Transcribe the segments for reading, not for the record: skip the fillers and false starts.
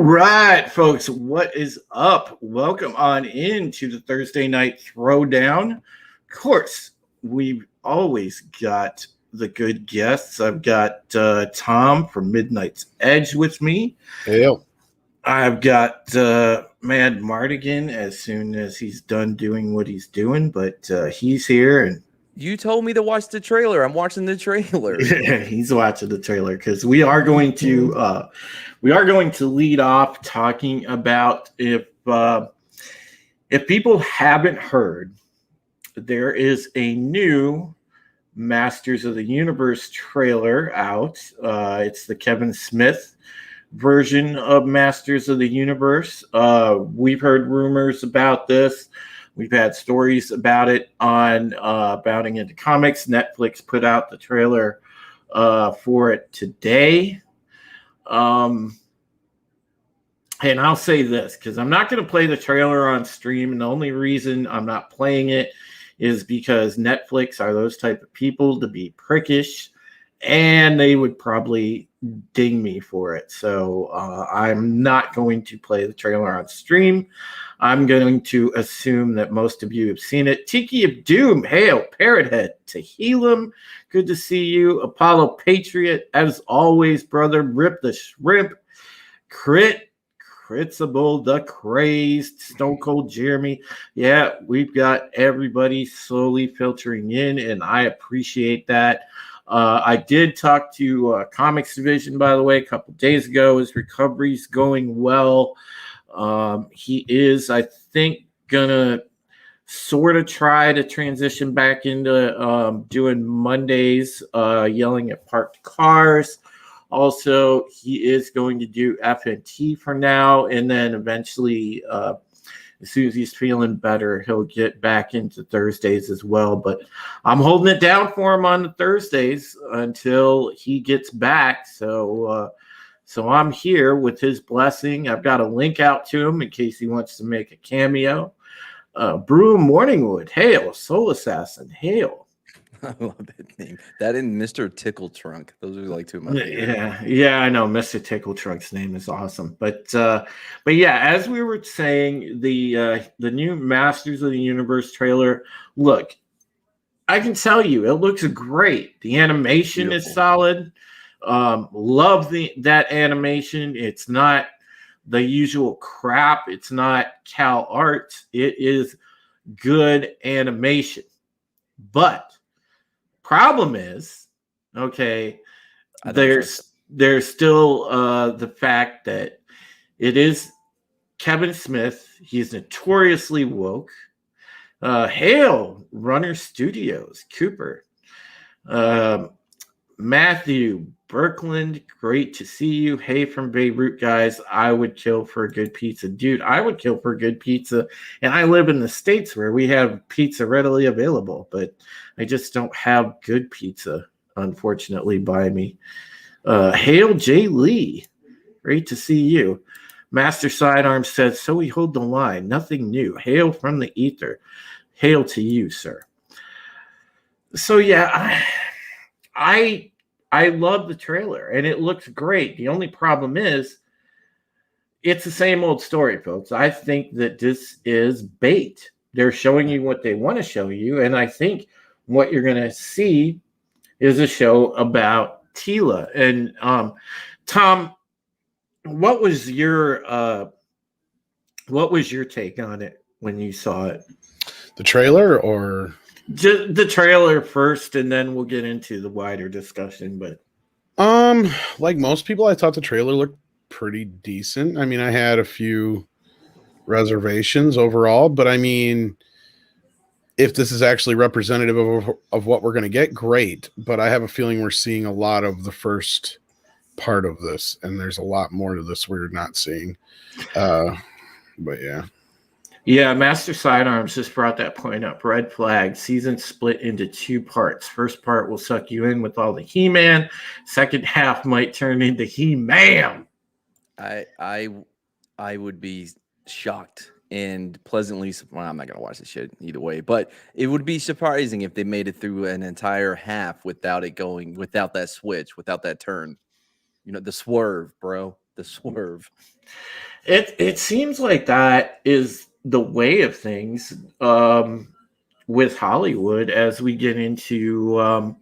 right, folks, what is up? Welcome on in to the Thursday night throwdown. Of course, we've always got the good guests. I've got Tom from Midnight's Edge with me. Hey, I've got Mad Mardigan as soon as he's done doing what he's doing, but he's here and you told me to watch the trailer. I'm watching the trailer. he's watching the trailer because we are going to lead off talking about if people haven't heard, there is a new Masters of the Universe trailer out. It's the Kevin Smith version of Masters of the Universe. We've heard rumors about this. We've had stories about it on Bounding into Comics. Netflix put out the trailer for it today. And I'll say this, because I'm not going to play the trailer on stream, and the only reason I'm not playing it is because Netflix are those type of people to be prickish, and they would probably ding me for it. So I'm not going to play the trailer on stream. I'm going to assume that most of you have seen it. Tiki of Doom, hail, Parrothead, Tehillim, good to see you. Apollo Patriot, as always, brother, Rip the Shrimp, Critzable, the Crazed, Stone Cold Jeremy. Yeah, we've got everybody slowly filtering in, and I appreciate that. I did talk to Comix Division, by the way, a couple days ago. His recovery's going well. He is, I think, gonna sort of try to transition back into doing Mondays, yelling at parked cars. Also, he is going to do FNT for now, and then eventually, as soon as he's feeling better, he'll get back into Thursdays as well. But I'm holding it down for him on the Thursdays until he gets back. So I'm here with his blessing. I've got a link out to him in case he wants to make a cameo. Brew Morningwood, hail. Soul Assassin, hail. I love that name. That and Mr. Tickle Trunk. Those are like two of my favorites. Yeah, I know. Mr. Tickle Trunk's name is awesome. But yeah, as we were saying, the new Masters of the Universe trailer, look, I can tell you, it looks great. The animation is solid. Love that animation. It's not the usual crap. It's not Cal Art. It is good animation. But problem is, okay, there's still the fact that it is Kevin Smith. He's notoriously woke. Hail, Runner Studios, Cooper. Matthew Birkland, great to see you. Hey from Beirut, guys. I would kill for a good pizza. Dude, I would kill for a good pizza. And I live in the States where we have pizza readily available, but I just don't have good pizza, unfortunately, by me. Hail J. Lee. Great to see you. Master Sidearm says, so we hold the line. Nothing new. Hail from the ether. Hail to you, sir. So, yeah, I love the trailer, and it looks great. The only problem is it's the same old story, folks. I think that this is bait. They're showing you what they want to show you, and I think what you're going to see is a show about Tila. And Tom, what was your take on it when you saw it? The trailer or just the trailer first, and then we'll get into the wider discussion. But like most people, I thought the trailer looked pretty decent. I mean, I had a few reservations overall, but I mean, if this is actually representative of what we're going to get, great. But I have a feeling we're seeing a lot of the first part of this, and there's a lot more to this we're not seeing. But yeah. Yeah, Master Sidearms just brought that point up. Red Flag season split into two parts. First part will suck you in with all the He-Man. Second half might turn into He-Man. I would be shocked and pleasantly. Well, I'm not gonna watch this shit either way, but it would be surprising if they made it through an entire half without it going, without that switch, without that turn. You know, the swerve, bro. the swerve. It seems like that is the way of things with Hollywood as we get into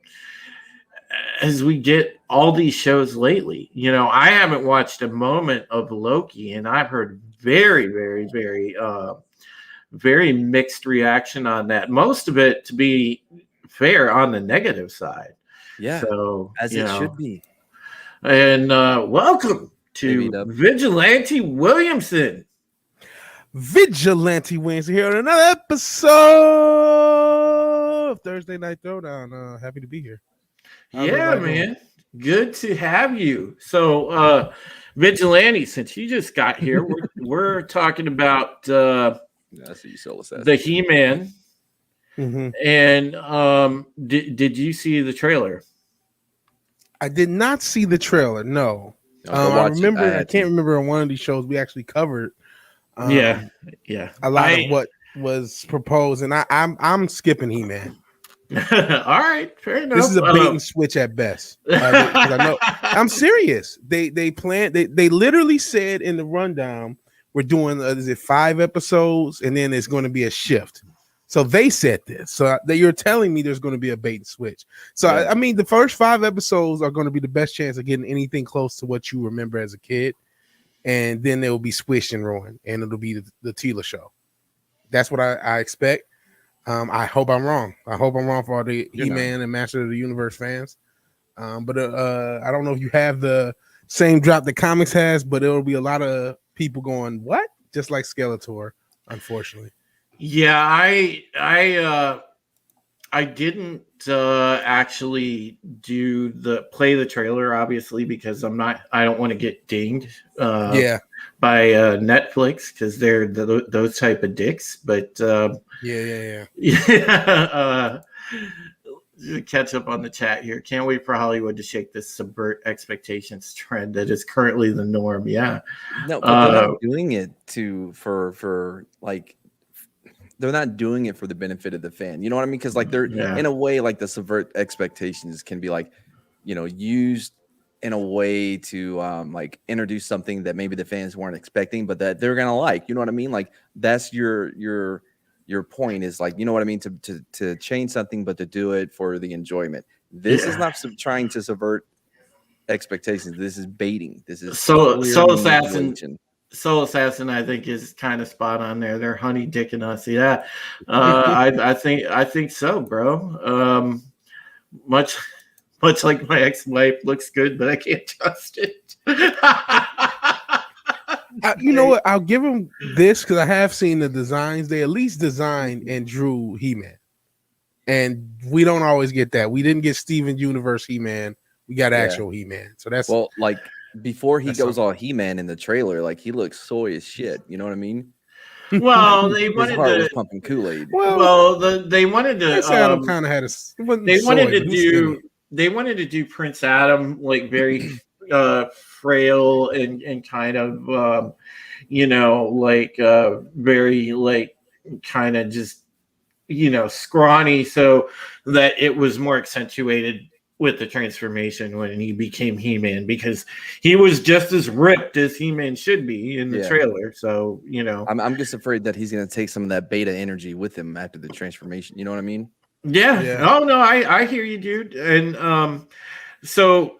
as we get all these shows lately. You know, I haven't watched a moment of Loki, and I've heard very, very, very, very mixed reaction on that. Most of it, to be fair, on the negative side. Yeah, so as it should be. And welcome Maybe to it up. Vigilante Williamson. Vigilante Wednesday here on another episode of Thursday Night Throwdown. Happy to be here. How's Yeah, everybody doing? man. Good to have you. So, Vigilante, since you just got here, we're talking about That's what you sold us. the He-Man. Mhm. And did you see the trailer? I did not see the trailer. No, No, go I watch it. remember. I had can't to. remember on one of these shows we actually covered. Yeah. a lot of what was proposed, and I'm skipping He-Man. All right, fair enough. This is a bait and switch at best. 'Cause I know I'm serious. They literally said in the rundown we're doing is it 5 episodes and then it's going to be a shift. So they said this. So you're telling me there's going to be a bait and switch. So Yeah. I mean the first 5 episodes are going to be the best chance of getting anything close to what you remember as a kid, and then they will be swished and ruined, and it'll be the Tila show. That's what I expect. I hope I'm wrong. I hope I'm wrong for all the You're He-Man and Master of the Universe fans. But I don't know if you have the same drop that Comix has, but it'll be a lot of people going, what? Just like Skeletor, unfortunately. Yeah, I didn't actually play the trailer, obviously, because I don't want to get dinged Yeah. by Netflix, because they're those type of dicks. But Yeah. catch up on the chat here. Can't wait for Hollywood to shake this subvert expectations trend that is currently the norm. Yeah. No, but they're not doing it for like, they're not doing it for the benefit of the fan. You know what I mean? Because like they're in a way, like the subvert expectations can be like, you know, used in a way to like introduce something that maybe the fans weren't expecting, but that they're gonna like. You know what I mean? Like that's your point is like, you know what I mean, to change something, but to do it for the enjoyment. This is not trying to subvert expectations. This is baiting. This is Soul manipulation. Assassin, I think, is kind of spot on there. They're honey dicking us. Yeah, I think so, bro. Much like my ex-wife, looks good, but I can't trust it. You know what? I'll give them this because I have seen the designs. They at least designed and drew He-Man, and we don't always get that. We didn't get Steven Universe He-Man. We got actual He-Man. So that's like before he goes all He-Man in the trailer, like he looks soy as shit. You know what I mean? Well, they His wanted heart was to pumping Kool-Aid. they wanted to. Kind of had a. They wanted to do Prince Adam like very frail and kind of you know, like very like kind of just, you know, scrawny, so that it was more accentuated with the transformation when he became He-Man, because he was just as ripped as He-Man should be in the trailer. So, you know, I'm just afraid that he's going to take some of that beta energy with him after the transformation. You know what I mean? Yeah. Oh no, I hear you, dude. And so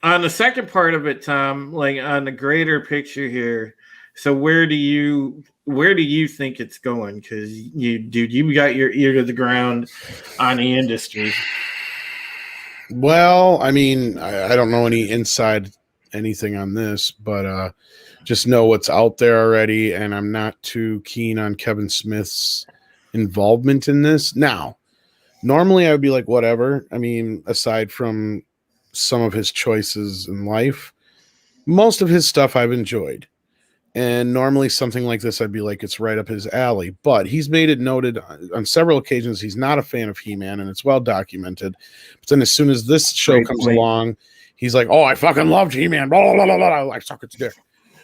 on the second part of it, Tom, like on the greater picture here, so where do you think it's going? Because you got your ear to the ground on the industry. Well, I mean, I don't know anything on this, but just know what's out there already, and I'm not too keen on Kevin Smith's involvement in this. Now, normally I would be like, whatever. I mean, aside from some of his choices in life, most of his stuff I've enjoyed. And normally something like this, I'd be like, it's right up his alley. But he's made it noted on several occasions he's not a fan of He-Man, and it's well documented. But then as soon as this show comes along, he's like, oh, I fucking loved He-Man. Blah, blah, blah, blah, blah. I suck its dick.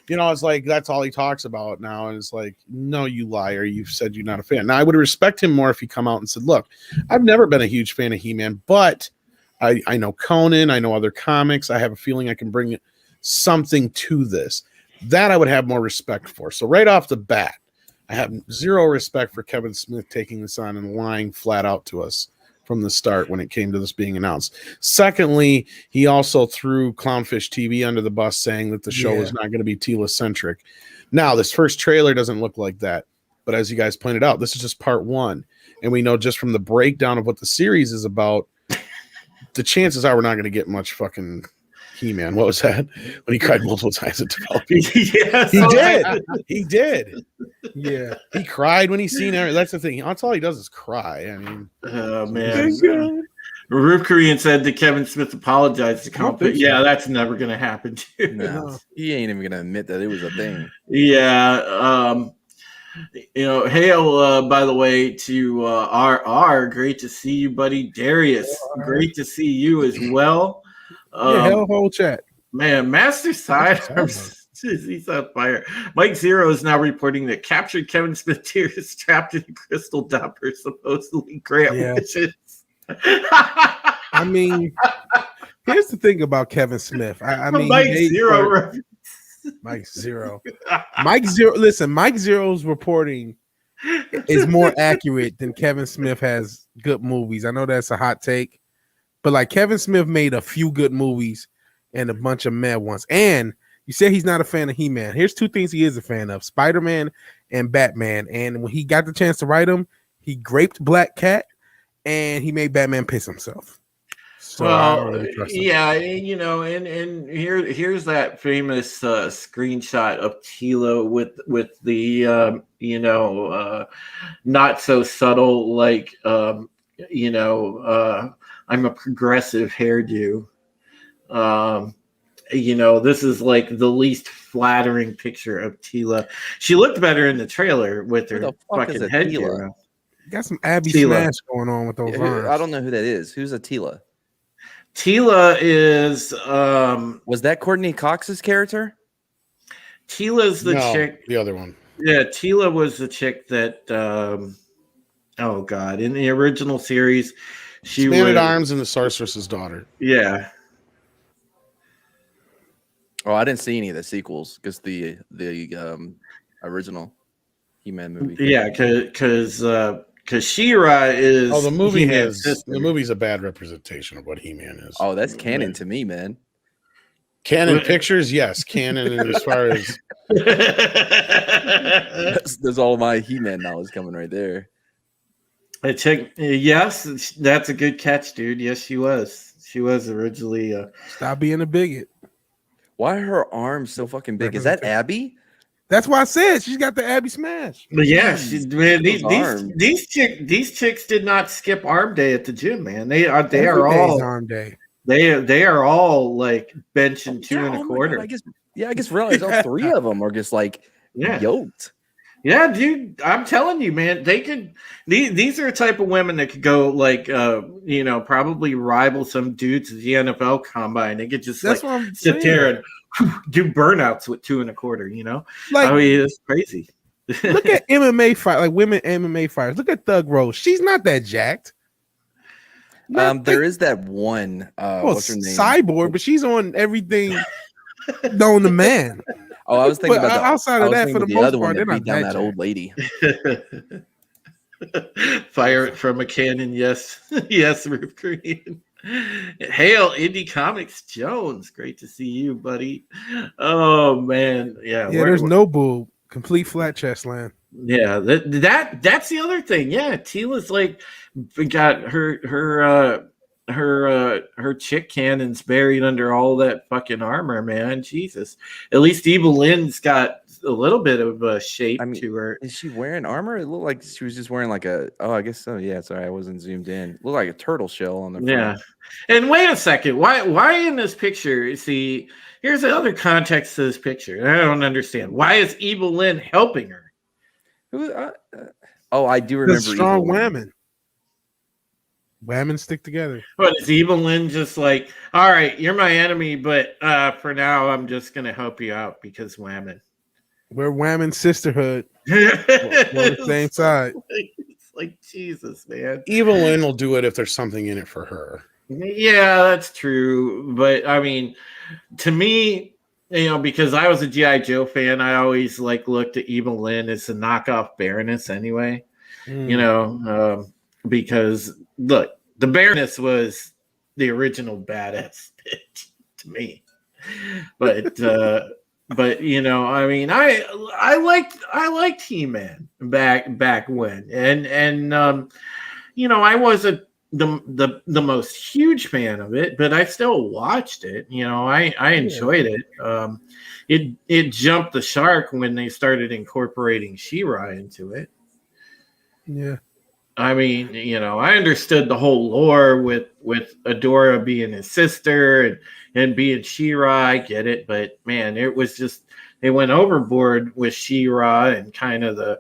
You know, it's like that's all he talks about now. And it's like, no, you liar. You've said you're not a fan. Now, I would respect him more if he come out and said, look, I've never been a huge fan of He-Man, but I know Conan. I know other comics. I have a feeling I can bring something to this. That I would have more respect for. So right off the bat, I have zero respect for Kevin Smith taking this on and lying flat out to us from the start when it came to this being announced. Secondly, he also threw Clownfish TV under the bus, saying that the show is not going to be Tila-centric. Now, this first trailer doesn't look like that, but as you guys pointed out, this is just part one, and we know just from the breakdown of what the series is about, the chances are we're not going to get much fucking He-Man. What was that? When he cried multiple times at developing. Yes, he did. He did. Yeah, he cried when he seen it. That's the thing. That's all he does is cry. I mean, oh man. Roof Korean said that Kevin Smith apologized to Comix. Yeah, that's never going to happen. No, he ain't even going to admit that it was a thing. Yeah. Hail, by the way, to RR. Great to see you, buddy. Darius, great to see you as well. hell whole chat. Man, Master Sidearms, he's on fire. Mike Zero is now reporting that captured Kevin Smith tears is trapped in a crystal dumper, supposedly grant wishes. I mean, here's the thing about Kevin Smith. I mean, Mike Zero. Mike Zero. Mike Zero. Listen, Mike Zero's reporting is more accurate than Kevin Smith has good movies. I know that's a hot take, but like Kevin Smith made a few good movies and a bunch of meh ones. And you say he's not a fan of He-Man. Here's two things he is a fan of: Spider-Man and Batman. And when he got the chance to write them, he graped Black Cat and he made Batman piss himself. So and here's that famous screenshot of Tila with the not so subtle I'm a progressive hairdo. This is like the least flattering picture of Tila. She looked better in the trailer with her fucking headgear. Got some Abby Smash going on with those arms. I don't know who that is. Who's a Tila? Tila is was that Courtney Cox's character? Tila's the chick. The other one. Yeah, Tila was the chick that in the original series she was Man-at-Arms and the Sorceress's daughter. Yeah. Oh, I didn't see any of the sequels because the original He-Man movie. Yeah, because She-Ra is the movie He-Man's the movie's a bad representation of what He-Man is. Oh, that's canon to me, man. Canon pictures, yes. Canon as far as there's all my He-Man knowledge coming right there. Yes, that's a good catch, dude. Yes, she was. She was originally Stop being a bigot. Why are her arms so fucking big? Is that Abby? That's why I said she's got the Abby Smash. But yeah, these chicks did not skip arm day at the gym, man. They are all arm day. They are all like benching 2 1/4. I guess realize all three of them are just like yoked. Yeah, dude, I'm telling you, man, they could. These are a type of women that could go like, probably rival some dudes at the NFL combine. They could just sit there and do burnouts with 2 1/4. Like, I mean, it's crazy. Look at MMA fight, like women MMA fighters. Look at Thug Rose. She's not that jacked. There is that one. What's her name? Cyborg, but she's on everything known to man. Oh, I was thinking about outside of that, for the most part, they're not down that old lady. Fire it from a cannon, yes, yes, Roof Korean. Hail, Indie Comics Jones. Great to see you, buddy. Oh man, yeah. There's no boob, complete flat chest land. Yeah, that's the other thing. Yeah, Tila's like got her chick cannons buried under all that fucking armor, man. Jesus. At least Evil Lynn's got a little bit of a shape to her. Is she wearing armor? It looked like she was just wearing like I guess so. Yeah, sorry, I wasn't zoomed in. It looked like a turtle shell on the front. Yeah. And wait a second. Why in this picture? See, here's the other context to this picture. I don't understand. Why is Evil Lynn helping her? I do remember. Strong women. Women stick together. But is Evil Lynn just like, all right, you're my enemy, but for now, I'm just going to help you out because women. We're women sisterhood. We're on the same side. It's like, Jesus, man. Evil Lynn will do it if there's something in it for her. Yeah, that's true. But I mean, to me, because I was a G.I. Joe fan, I always looked at Eva Lynn as a knockoff Baroness anyway. Because look, the Baroness was the original badass bitch to me. But I liked He-Man back when, and I wasn't the most huge fan of it, but I still watched it. I enjoyed it. It jumped the shark when they started incorporating She-Ra into it. Yeah. I mean, I understood the whole lore with Adora being his sister and being She-Ra. I get it, but man, it was just they went overboard with She-Ra and kind of the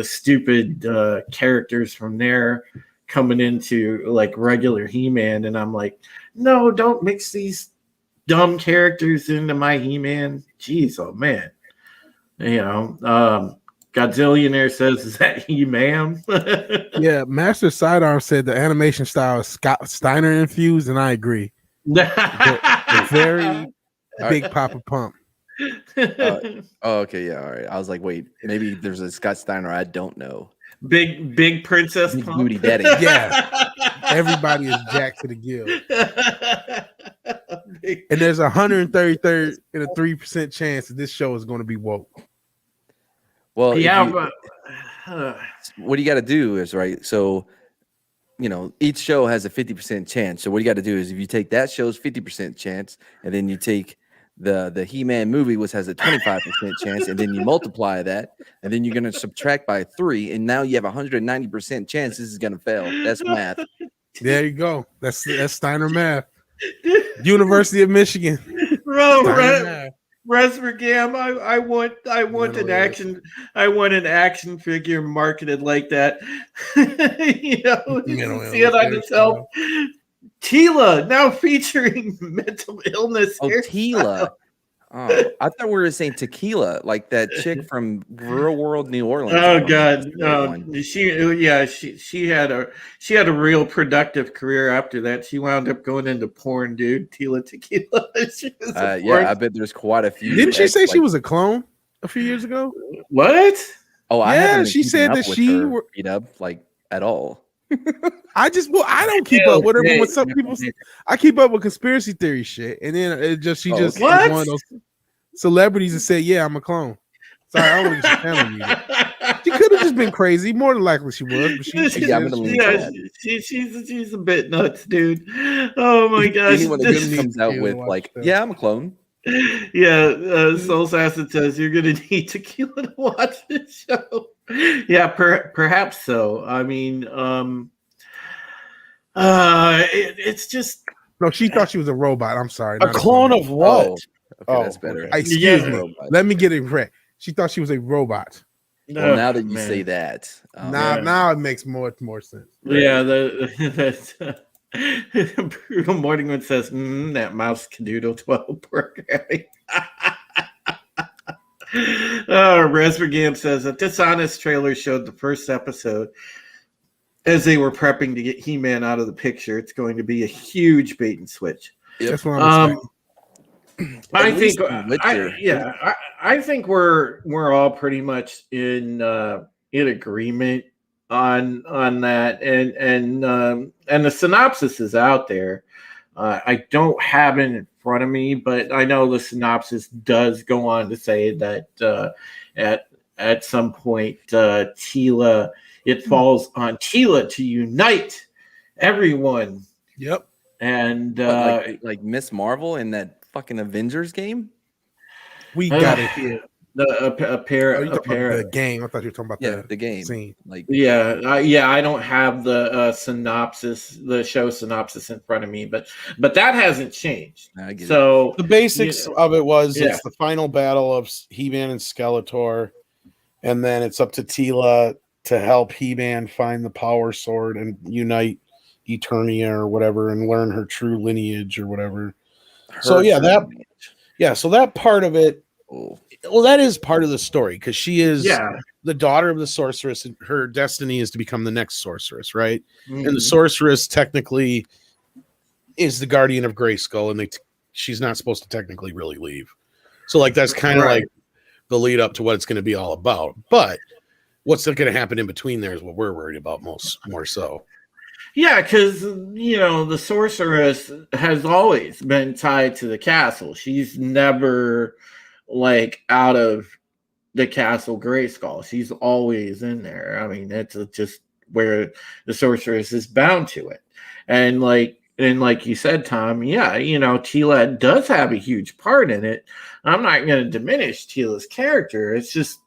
stupid characters from there coming into regular He-Man, and I'm like, no, don't mix these dumb characters into my He-Man. Jeez, oh man, Godzillionaire says, is that He-Man? Yeah, Master Sidearm said the animation style is Scott Steiner infused, and I agree. The very big Papa Pump. Okay, yeah, all right. I was like, wait, maybe there's a Scott Steiner I don't know. Big Princess Big Pump. Booty Daddy. Yeah, everybody is jacked to the gill. And there's 133rd and a 3% chance that this show is going to be woke. Well, yeah, what you got to do is right. So, each show has a 50% chance. So what you got to do is if you take that show's 50% chance, and then you take the He-Man movie, which has a 25% chance, and then you multiply that, and then you're going to subtract by 3, and now you have 190% chance this is going to fail. That's math. There you go. That's Steiner math. University of Michigan. Resvergam, I want an action. I want an action figure marketed like that. See it on itself. Tila now featuring mental illness. Oh, Tila. Oh, I thought we were saying tequila, like that chick from Real World New Orleans. Oh God, no. She had a real productive career after that. She wound up going into porn, dude. Tila Tequila. I bet there's quite a few. Didn't she say she was a clone a few years ago? What? Oh, I haven't. She said that she beat up at all. I don't keep up with her, but when some people I keep up with conspiracy theory shit, and then she's one of those celebrities that say, "Yeah, I'm a clone." Sorry, I wasn't just telling you. She could have just been crazy. More than likely, she was. But she's a bit nuts, dude. Oh my gosh! Anyone that comes out with "Yeah, I'm a clone." Yeah, Soul Assassin says you're gonna need tequila to watch this show. Yeah, perhaps so. I mean, it's just no. She thought she was a robot. I'm sorry. A clone of what? Okay, that's better. Excuse me. Let me get it correct. She thought she was a robot. Well, now that you say that, now it makes more sense. Yeah, that's Brutal Morning One says that mouse cadoodle 12 programming. Resvergam says a dishonest trailer showed the first episode as they were prepping to get He-Man out of the picture. It's going to be a huge bait and switch. Yep. That's what I'm saying. I think we're all pretty much in agreement on that, and the synopsis is out there. I don't have it in front of me, but I know the synopsis does go on to say that at some point Tila, it falls on Tila to unite everyone. Yep. And like Miss Marvel in that fucking Avengers game. We got it here. The game. I thought you were talking about the game scene. I don't have the synopsis, the show synopsis in front of me, but that hasn't changed. So the basics of it was it's the final battle of He-Man and Skeletor, and then it's up to Tila to help He-Man find the power sword and unite Eternia or whatever and learn her true lineage or whatever. So that part of it. Well, that is part of the story because she is the daughter of the sorceress, and her destiny is to become the next sorceress, right? Mm-hmm. And the sorceress technically is the guardian of Grayskull, and she's not supposed to technically really leave. So like that's kind of like the lead up to what it's going to be all about. But what's going to happen in between there is what we're worried about more so. Yeah, because the sorceress has always been tied to the castle. She's never like out of the castle Grayskull. She's always in there. I mean, that's just where the sorceress is bound to it. And like you said, Tom, yeah, Tila does have a huge part in it. I'm not going to diminish Tila's character. It's just,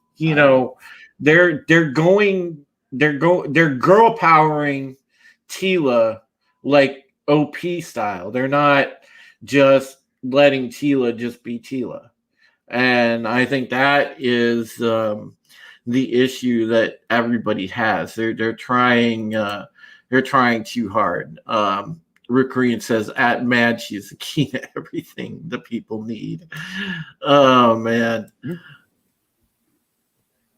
they're girl powering Tila like OP style. They're not just letting Tila just be Tila. And I think that is the issue that everybody has. They're trying too hard. Rick Green says, "At Mad, she's the key to everything the people need." Oh man.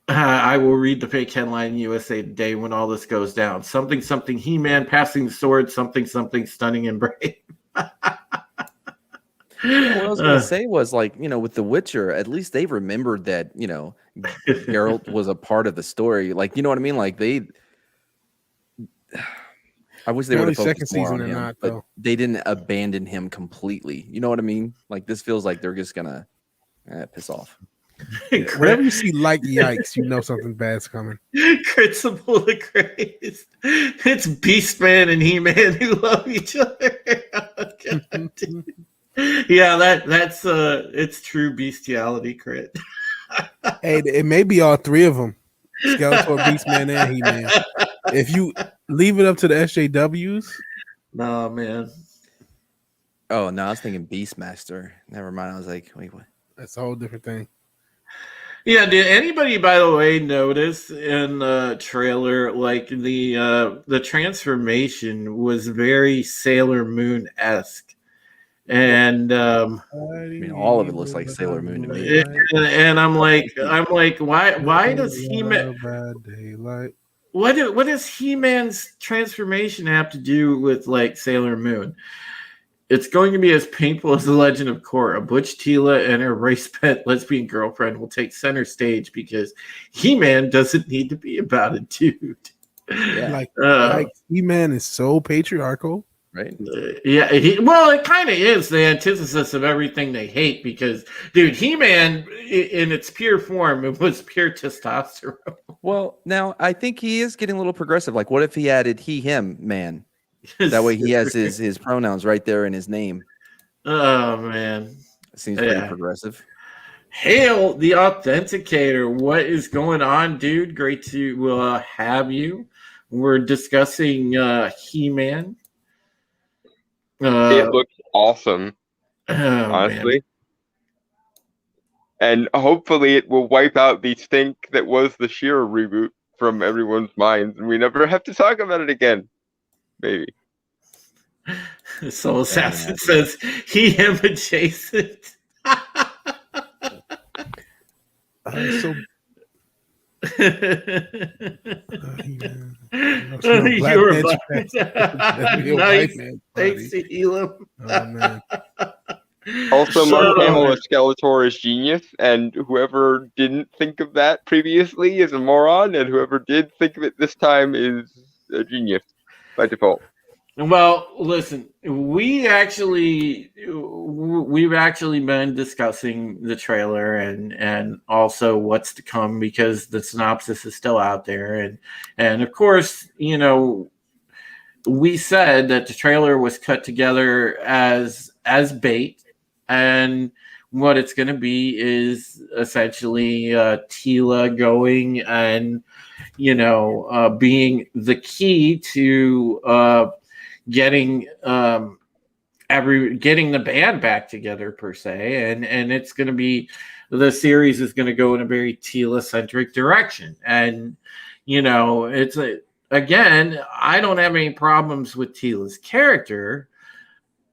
I will read the fake headline in USA Today when all this goes down. Something, He-Man passing the sword, something, stunning and brave. What I was going to say was like, with The Witcher, at least they remembered that, Geralt was a part of the story. Like, you know what I mean? Like I wish they would have focused more on him, but they didn't abandon him completely. You know what I mean? Like this feels like they're just going to piss off. Whenever you see like yikes, you know something bad's coming. Principle of Grace. It's Beastman and He-Man who love each other. Yeah, that's it's true bestiality, Crit. Hey, it may be all three of them, Skeletor, Beastman, and He-Man. If you leave it up to the SJWs, no man. Oh no, I was thinking Beastmaster. Never mind. I was like, wait, what? That's a whole different thing. Yeah, did anybody, by the way, notice in the trailer, like the transformation was very Sailor Moon-esque, and I mean, all of it looks like Sailor Moon to me. And I'm like, why does He-Man? What does He-Man's transformation have to do with like Sailor Moon? It's going to be as painful as The Legend of Korra. Butch Tila and her race pet lesbian girlfriend will take center stage because He-Man doesn't need to be about a dude. Yeah. Like He-Man is so patriarchal. Right? Yeah. It kind of is the antithesis of everything they hate because, dude, He-Man in its pure form, it was pure testosterone. Well, now I think he is getting a little progressive. Like, what if he added he, him, man? That way he has his pronouns right there in his name. Oh, man. Seems pretty progressive. Hail the Authenticator. What is going on, dude? Great to have you. We're discussing He-Man. It looks awesome, honestly. Man. And hopefully it will wipe out the stink that was the She-Ra reboot from everyone's minds, and we never have to talk about it again. Maybe. Soul Assassin says he, him adjacent. So you're nice. Thanks to Elam. Oh, man. Also, Mark Hamill as Skeletor is genius, and whoever didn't think of that previously is a moron, and whoever did think of it this time is a genius by default. Well, listen, we've actually been discussing the trailer and also what's to come because the synopsis is still out there, and of course, we said that the trailer was cut together as bait, and what it's going to be is essentially Tila going and being the key to getting the band back together per se, and it's going to be, the series is going to go in a very Tila centric direction, and it's again, I don't have any problems with Tila's character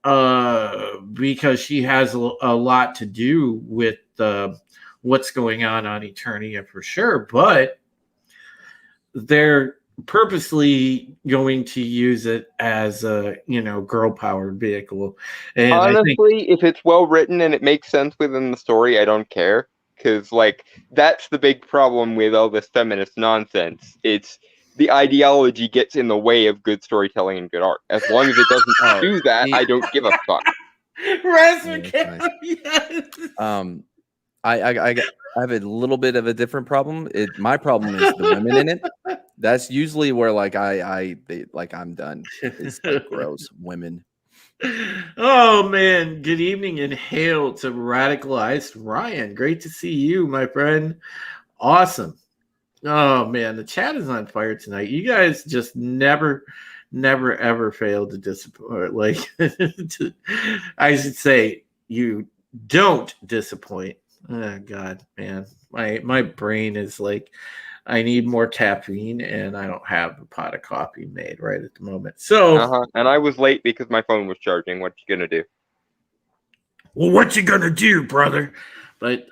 because she has a lot to do with what's going on Eternia for sure, but they're purposely going to use it as a girl powered vehicle. And honestly, if it's well written and it makes sense within the story, I don't care, because like that's the big problem with all this feminist nonsense. It's the ideology gets in the way of good storytelling and good art. As long as it doesn't do that, I don't give a fuck. I have a little bit of a different problem. My problem is the women in it. That's usually where like I'm done. It's like gross women. Oh man, good evening and hail to radicalized Ryan. Great to see you, my friend. Awesome. Oh man, the chat is on fire tonight. You guys just never ever fail to disappoint. Like I should say, you don't disappoint. Oh God, man, my brain is like, I need more caffeine, and I don't have a pot of coffee made right at the moment. So, and I was late because my phone was charging. What you gonna do? Well, what you gonna do, brother? But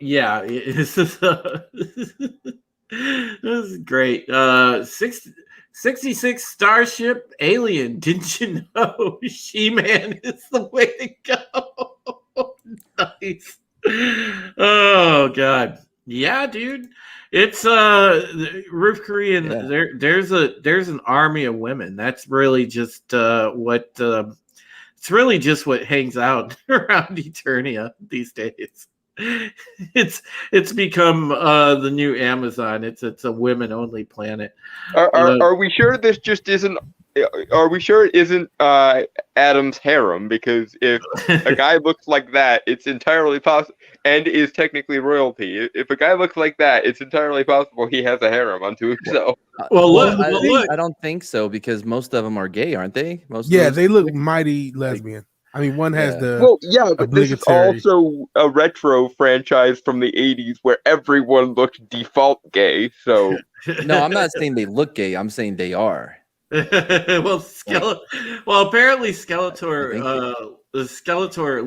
yeah, this is great. 66 Starship Alien. Didn't you know She-Man is the way to go? Nice. Oh God. Yeah, dude. It's Roof Korean. Yeah. There's an army of women. That's really just what it's really just what hangs out around Eternia these days. It's become the new Amazon. It's a women only planet. Are we sure this just isn't? Are we sure it isn't Adam's harem? Because if a guy looks like that, it's entirely possible, and is technically royalty. If a guy looks like that, it's entirely possible he has a harem unto himself. Well, look. I don't think so, because most of them are gay, aren't they? They look mighty lesbian. I mean, one has the but this is also a retro franchise from the 80s where everyone looked default gay. So no, I'm not saying they look gay. I'm saying they are. Well, apparently Skeletor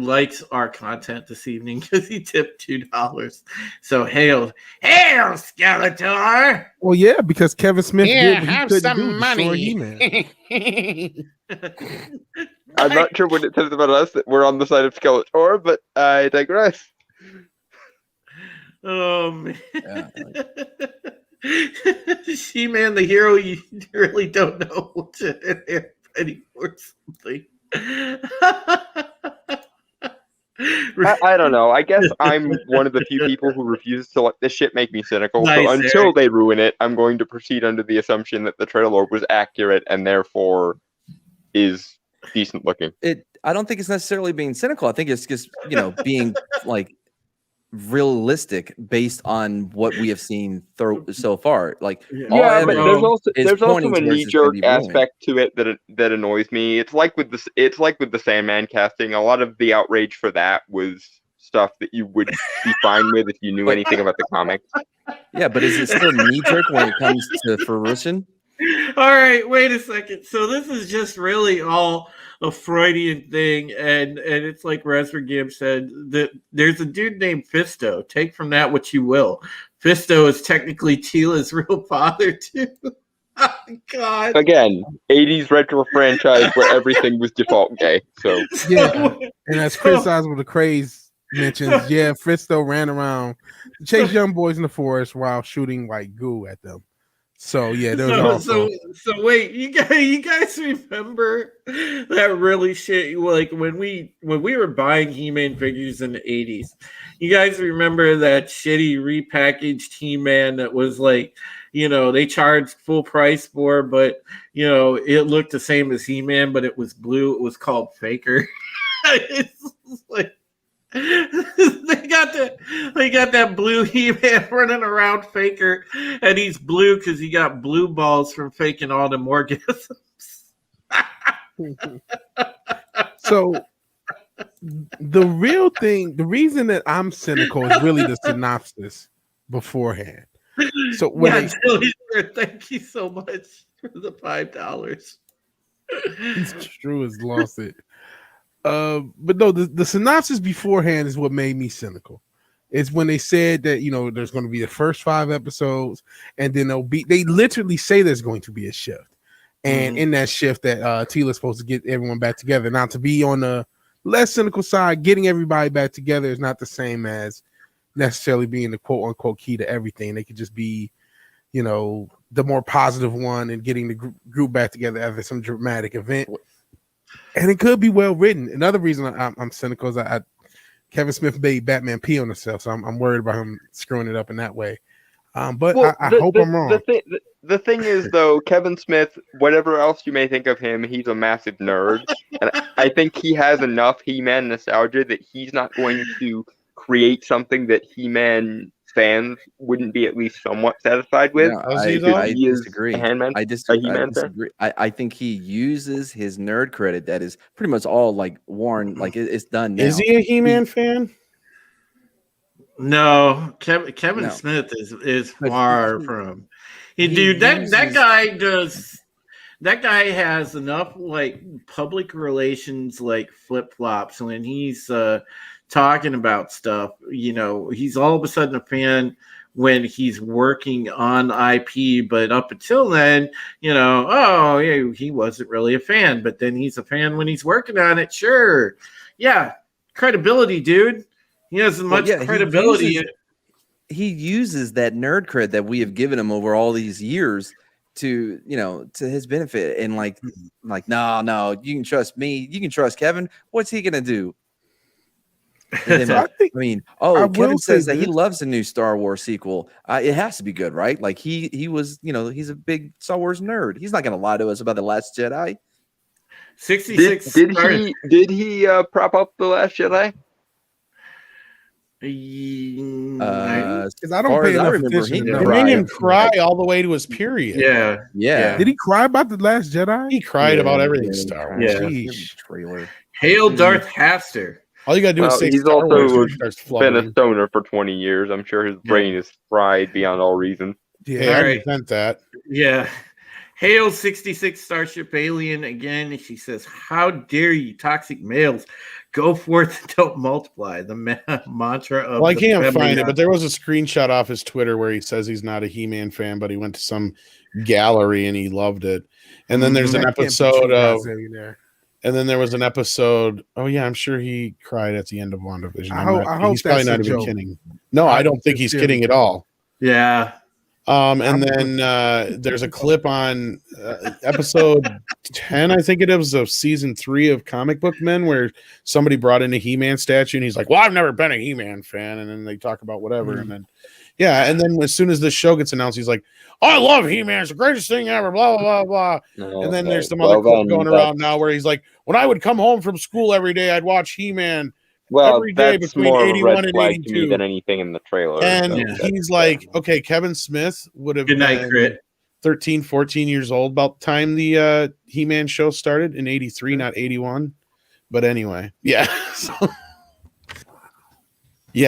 likes our content this evening because he tipped $2. So hail Skeletor! Well, yeah, because Kevin Smith did what have he some money. He-Man. I'm not sure what it says about us that we're on the side of Skeletor, but I digress. Oh man. Yeah, She-Man, the hero you really don't know what's ready for something. I don't know. I guess I'm one of the few people who refuses to let this shit make me cynical. Nice, so until they ruin it, I'm going to proceed under the assumption that the trailer was accurate and therefore is decent looking. I don't think it's necessarily being cynical. I think it's just, being like realistic based on what we have seen so far. Like, but there's also a knee-jerk aspect to it that annoys me. It's like with the Sandman casting. A lot of the outrage for that was stuff that you would be fine with if you knew anything about the comics. Yeah, but is it still knee-jerk when it comes to fruition? All right, wait a second. So this is just really all a Freudian thing, and it's like Raspberry Gam said, that there's a dude named Fisto. Take from that what you will. Fisto is technically Tila's real father too. Oh God. Again, 80s retro franchise where everything was default gay. So yeah, and as Chris Oswald the Craze mentions, Fisto ran around, chased young boys in the forest while shooting white goo at them. So yeah, there was also. So wait, you guys remember that really shit? Like when we were buying He-Man figures in the 80s, you guys remember that shitty repackaged He-Man that was like, they charged full price for, but it looked the same as He-Man, but it was blue. It was called Faker. It's like. They got that blue He-Man running around Faker, and he's blue because he got blue balls from faking all the orgasms. So the real thing, the reason that I'm cynical is really the synopsis beforehand. So when thank you so much for the $5. Drew has lost it. But no, the synopsis beforehand is what made me cynical. It's when they said that, there's going to be the first 5 episodes, and then they literally say there's going to be a shift. And in that shift that Tila's supposed to get everyone back together. Now, to be on the less cynical side, getting everybody back together is not the same as necessarily being the quote unquote key to everything. They could just be, the more positive one and getting the group back together after some dramatic event. And it could be well written. Another reason I'm cynical is Kevin Smith made Batman pee on himself, so I'm worried about him screwing it up in that way. But I hope I'm wrong. The thing is, though, Kevin Smith, whatever else you may think of him, he's a massive nerd. And I think he has enough He-Man nostalgia that he's not going to create something that He-Man fans wouldn't be at least somewhat satisfied with. No, I disagree. I disagree. I think he uses his nerd credit that is pretty much all like worn, like it's done now. Is he a He-Man fan? No, Kevin Smith is far from. That guy has enough like public relations like flip flops when he's talking about stuff. He's all of a sudden a fan when he's working on IP, but up until then, oh yeah, he wasn't really a fan. But then he's a fan when he's working on it. Sure, yeah, credibility, dude. He has as much credibility. He uses that nerd cred that we have given him over all these years to his benefit, and like no, you can trust me, you can trust Kevin. What's he gonna do? Then, Kevin says that he loves the new Star Wars sequel. It has to be good, right? Like he was, he's a big Star Wars nerd. He's not gonna lie to us about The Last Jedi. 66. Did he prop up The Last Jedi? Because I don't pay enough attention. He made him cry all the way to his period. Yeah. Did he cry about The Last Jedi? He cried about everything Star Wars. Yeah. Trailer. Hail Darth Haster. All you gotta do is say he's Star Wars. Also been a stoner for 20 years. I'm sure his brain is fried beyond all reason. Yeah, hey, I resent that. Yeah. Hail 66 Starship Alien again. She says, "How dare you, toxic males? Go forth and don't multiply." The mantra of. Well, I can't find it, but there was a screenshot off his Twitter where he says he's not a He-Man fan, but he went to some gallery and he loved it. And then there's an episode of. And then there was an episode. Oh yeah, I'm sure he cried at the end of WandaVision. I hope he's probably not even kidding. No, I don't think he's kidding at all. Yeah. And then there's a clip on episode 10, I think it is, of season 3 of Comic Book Men, where somebody brought in a He-Man statue, and he's like, "Well, I've never been a He-Man fan," and then they talk about whatever, and then and then as soon as this show gets announced, he's like, "Oh, I love He-Man, it's the greatest thing ever," blah blah blah blah. And then there's some other clip going around now where he's like, "When I would come home from school every day, I'd watch He-Man." Every day that's between more 81 red and flag 82 to me than anything in the trailer. And he's like, okay, Kevin Smith would have been 13, 14 years old about the time the He-Man show started in 83, not 81. But anyway, yeah,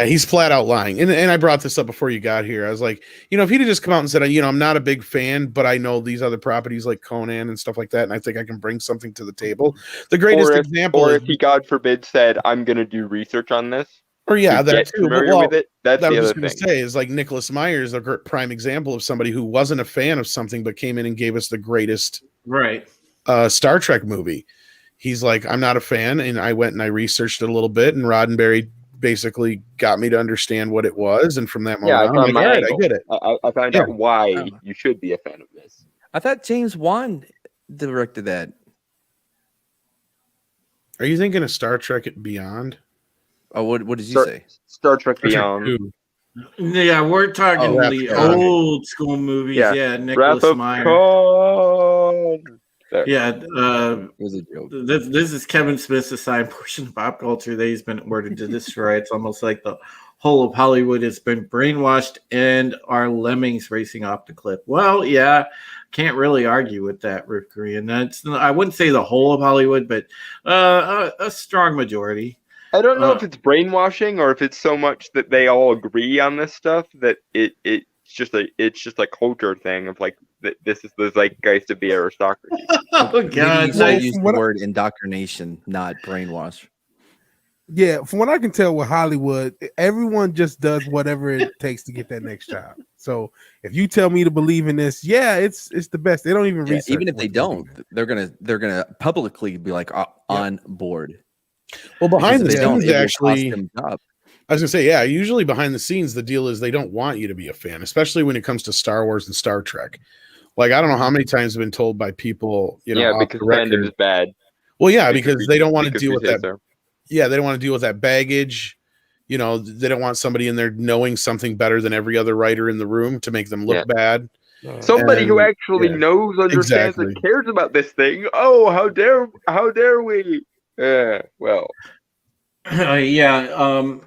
he's flat out lying. And I brought this up before you got here. I was like, if he'd have just come out and said, I'm not a big fan, but I know these other properties like Conan and stuff like that, and I think I can bring something to the table. The greatest example, or if he, God forbid, said, "I'm going to do research on this," that too. With it, that's the other thing. Say is like Nicholas Myers, a prime example of somebody who wasn't a fan of something but came in and gave us the greatest Star Trek movie. He's like, "I'm not a fan," and I went and I researched it a little bit, and Roddenberry basically got me to understand what it was, and from that moment on, I'm like, all right, I get it. I found out why you should be a fan of this. I thought James Wan directed that. Are you thinking of Star Trek Beyond? Oh, what did you say? Star Trek Beyond. Yeah, we're talking the old school movies. Yeah, Nicholas Meyer. Yeah, it was a joke. This is Kevin Smith's assigned portion of pop culture that he's been ordered to destroy. It's almost like the whole of Hollywood has been brainwashed and are lemmings racing off the cliff. Well, yeah, can't really argue with that, Rick Korean. I wouldn't say the whole of Hollywood, but a strong majority. I don't know if it's brainwashing or if it's so much that they all agree on this stuff that it's just a culture thing of like this is the zeitgeist of the aristocracy. Oh God! I use the word indoctrination, not brainwash. Yeah, from what I can tell with Hollywood, everyone just does whatever it takes to get that next job. So if you tell me to believe in this, yeah, it's the best. They don't even research. Even if what they don't, they're gonna publicly be like on board. Well, behind the Because if they don't, scenes, it will actually, cost them jobs. I was gonna say, yeah, usually behind the scenes, the deal is they don't want you to be a fan, especially when it comes to Star Wars and Star Trek. Like, I don't know how many times I've been told by people, you know, Yeah, off because the record, fandom is bad. well, yeah, because they don't want to Because deal we with say that. so. Yeah, they don't want to deal with that baggage. You know, they don't want somebody in there knowing something better than every other writer in the room to make them look bad. Somebody who And- actually yeah, knows, understands, exactly. and cares about this thing. Oh, how dare we? Well, Yeah.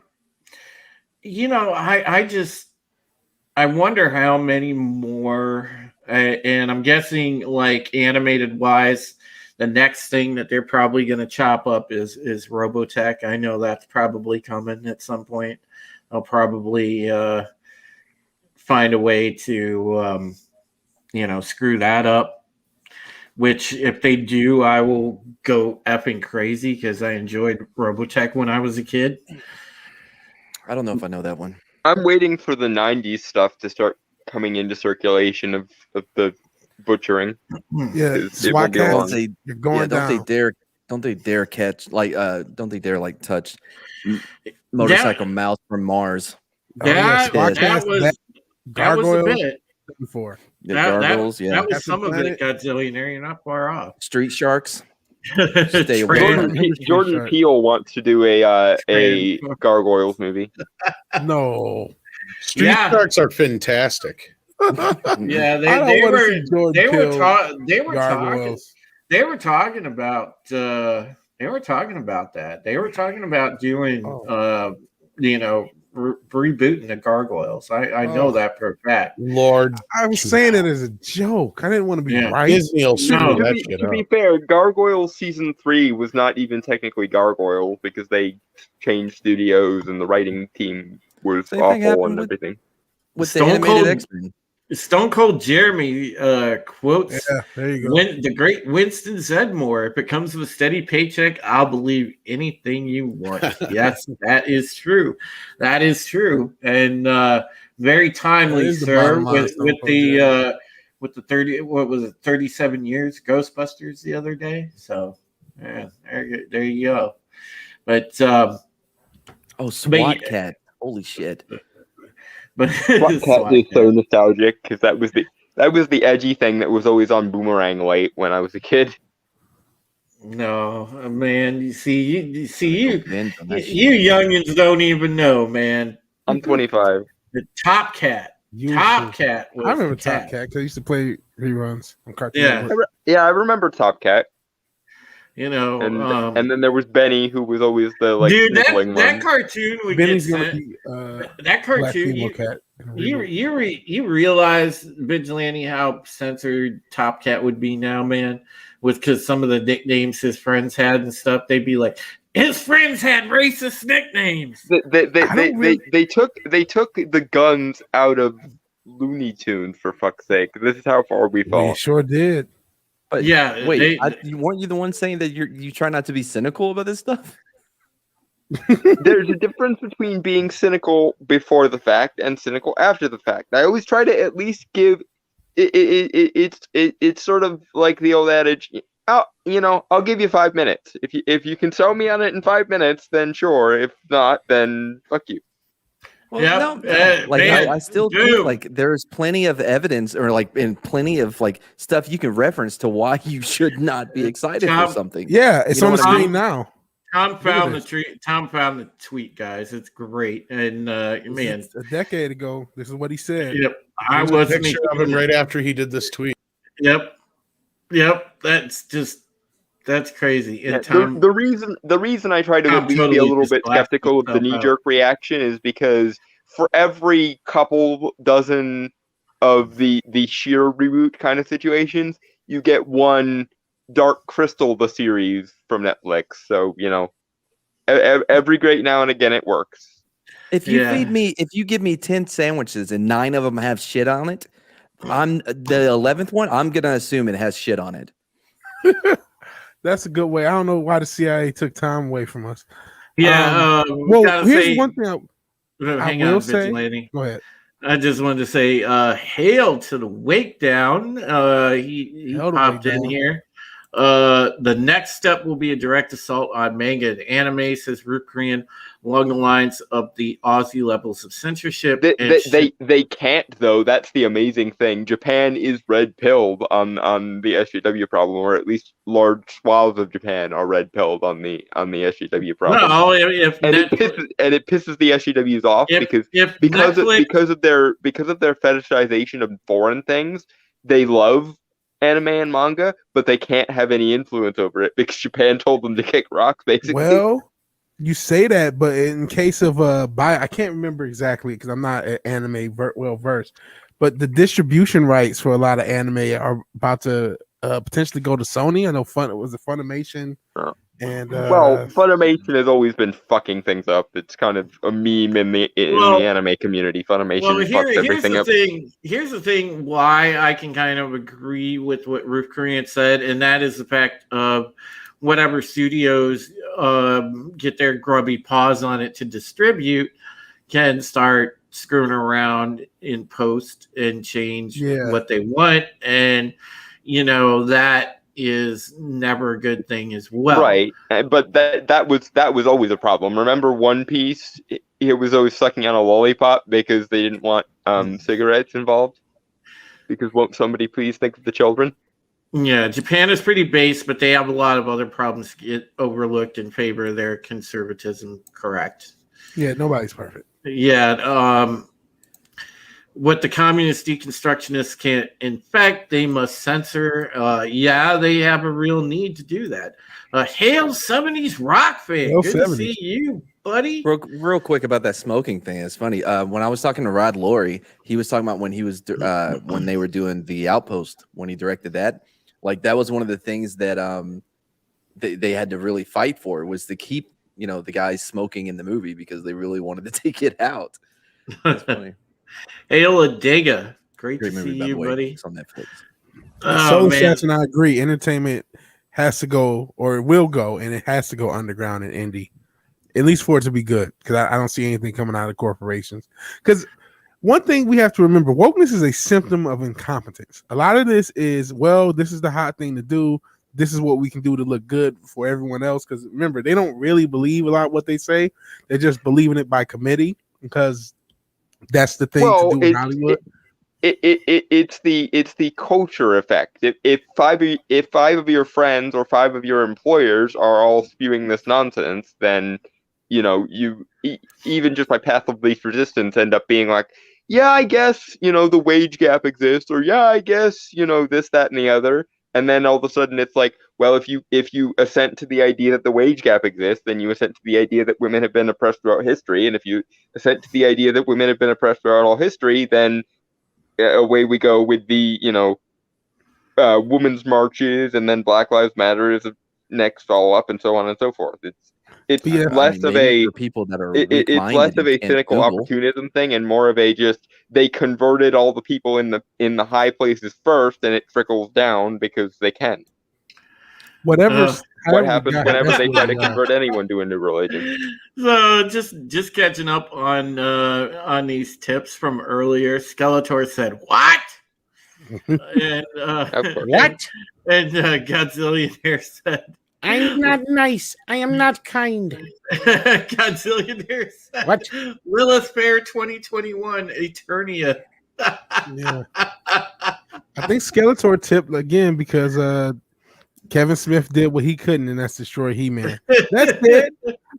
I wonder how many more, and I'm guessing like animated wise, the next thing that they're probably going to chop up is Robotech. I know that's probably coming at some point. I'll probably find a way to screw that up. Which, if they do, I will go effing crazy because I enjoyed Robotech when I was a kid. I don't know if I know that one. I'm waiting for the '90s stuff to start coming into circulation of the butchering. Yeah, It won't be long. you're going down. Don't they dare catch like don't they dare like touch motorcycle mouse from Mars? That was a bit. Before gargoyles, that was some of it, Godzillionaire. You're not far off. Street sharks. Stay away. Jordan Peele wants to do a gargoyles movie. No, Street sharks are fantastic. Yeah, they were talking about that. They were talking about doing rebooting the gargoyles. I know that for a fact. Lord, I was saying it as a joke. I didn't want to be right. Disney will To be fair, Gargoyles season 3 was not even technically Gargoyles because they changed studios and the writing team was awful and everything. With the animated X-Men. Stone Cold Jeremy quotes there you go. The great Winston Zedmore. If it comes with a steady paycheck, I'll believe anything you want. Yes, that is true. That is true. And very timely, sir, with the 37 years Ghostbusters the other day. So yeah, there you go. But SWAT Cat. Holy shit. But SWAT is so nostalgic because that was the edgy thing that was always on Boomerang late when I was a kid. No, man. You youngins don't even know, man. I'm 25. The Top Cat. Top Cat. I remember Top Cat because I used to play reruns on Cartoon Network. I remember Top Cat. And then there was Benny, who was always the dude. That cartoon would Benny's get gonna be, that cartoon. You realize, Vigilante, how censored Top Cat would be now, man. Because some of the nicknames his friends had and stuff, they'd be like, his friends had racist nicknames. They took the guns out of Looney Tunes, for fuck's sake. This is how far we fall. We sure did. But yeah, wait, weren't you the one saying that you try not to be cynical about this stuff? There's a difference between being cynical before the fact and cynical after the fact. I always try to at least give it's sort of like the old adage. I'll give you 5 minutes. If you can sell me on it in 5 minutes, then sure. If not, then fuck you. Well, I still think like there's plenty of evidence or and plenty of stuff you can reference to why you should not be excited for something. Yeah, it's on the screen now. Tom found the tweet, guys. It's great. And man, a decade ago, this is what he said. Yep, I was a picture of him right after he did this tweet. Yep. That's crazy. And the reason I try to at least be a little bit skeptical of the knee-jerk reaction is because for every couple dozen of the sheer reboot kind of situations, you get one Dark Crystal, the series from Netflix. So every great now and again it works. If you give me 10 sandwiches and 9 of them have shit on it, I'm the 11th one. I'm gonna assume it has shit on it. That's a good way. I don't know why the CIA took time away from us. Yeah. Well, here's one thing Hang will on, say. Vigilante. Go ahead. I just wanted to say, hail to the wake down. He Hail to popped Wake in Down. here. The next step will be a direct assault on manga and anime, says Root Korean, along the lines of the Aussie levels of censorship. They can't though. That's the amazing thing. Japan is red pilled on the SJW problem, or at least large swaths of Japan are red pilled on the SJW problem. No, if and Netflix, it pisses the SJWs off because Netflix, of their fetishization of foreign things. They love anime and manga, but they can't have any influence over it because Japan told them to kick rocks, basically. Well, you say that, but in case of I can't remember exactly because I'm not an anime well versed, but the distribution rights for a lot of anime are about to potentially go to Sony. I know Funimation. Oh. And Funimation has always been fucking things up. It's kind of a meme in the anime community. Funimation fucks everything up. Here's the thing why I can kind of agree with what Ruth Korean said, and that is the fact of whatever studios get their grubby paws on it to distribute can start screwing around in post and change what they want. And, that is never a good thing as well. Right. But that was always a problem. Remember One Piece? It was always sucking on a lollipop because they didn't want cigarettes involved. Because won't somebody please think of the children? Yeah, Japan is pretty base, but they have a lot of other problems get overlooked in favor of their conservatism. Correct. Yeah, nobody's perfect. Yeah. What the communist deconstructionists can't infect, they must censor. They have a real need to do that. Hail 70s rock fan. Hail Good 70s. to see you, buddy. Real quick about that smoking thing. It's funny. When I was talking to Rod Laurie, he was talking about when he was when they were doing The Outpost, when he directed that. Like that was one of the things that they had to really fight for, was to keep the guys smoking in the movie because they really wanted to take it out. That's funny. Hail Adega. Great to movie, see by you, the way. buddy. It's on Netflix. Soul Stats and I agree. Entertainment has to go, or it will go, and it has to go underground and indie, at least for it to be good. Because I don't see anything coming out of corporations. Because one thing we have to remember, wokeness is a symptom of incompetence. A lot of this is, this is the hot thing to do. This is what we can do to look good for everyone else. Because remember, they don't really believe a lot of what they say. They're just believing it by committee because that's the thing to do in Hollywood. It's the culture effect. If five of your friends or five of your employers are all spewing this nonsense, then you even just by path of least resistance end up being like, yeah, I guess the wage gap exists, or yeah, I guess this, that, and the other. And then all of a sudden it's like, well, if you assent to the idea that the wage gap exists, then you assent to the idea that women have been oppressed throughout history. And if you assent to the idea that women have been oppressed throughout all history, then away we go with the women's marches, and then Black Lives Matter is next follow up, and so on and so forth. It's less of a people that are it's less of a cynical opportunism thing and more of a just they converted all the people in the high places first, and it trickles down because they can. What happens whenever they try to convert anyone to a new religion? So just catching up on these tips from earlier. Skeletor said, "What?" And what? And Godzillionaire said, "I'm not nice. I am not kind." Godzillionaire said, "What? Lilith Fair 2021 Eternia." Yeah. I think Skeletor tipped again because Kevin Smith did what he couldn't, and that's destroy He-Man. That's it.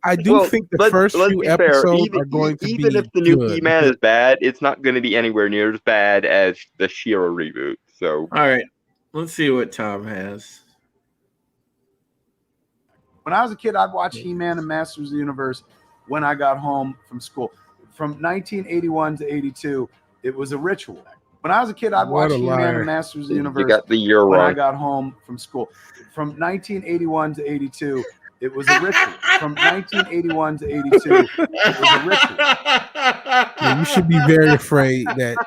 I do think the first few episodes are going to be even if the new He-Man is bad, it's not going to be anywhere near as bad as the She-Ra reboot. So, all right, let's see what Tom has. When I was a kid, I'd watch He-Man and Masters of the Universe when I got home from school. From 1981 to 82, it was a ritual. When I was a kid, I'd watch He-Man and Masters of the Universe you got the year when wrong. I got home from school. From 1981 to 82, it was a ritual. From 1981 to 82, it was a ritual. Yeah, you should be very afraid that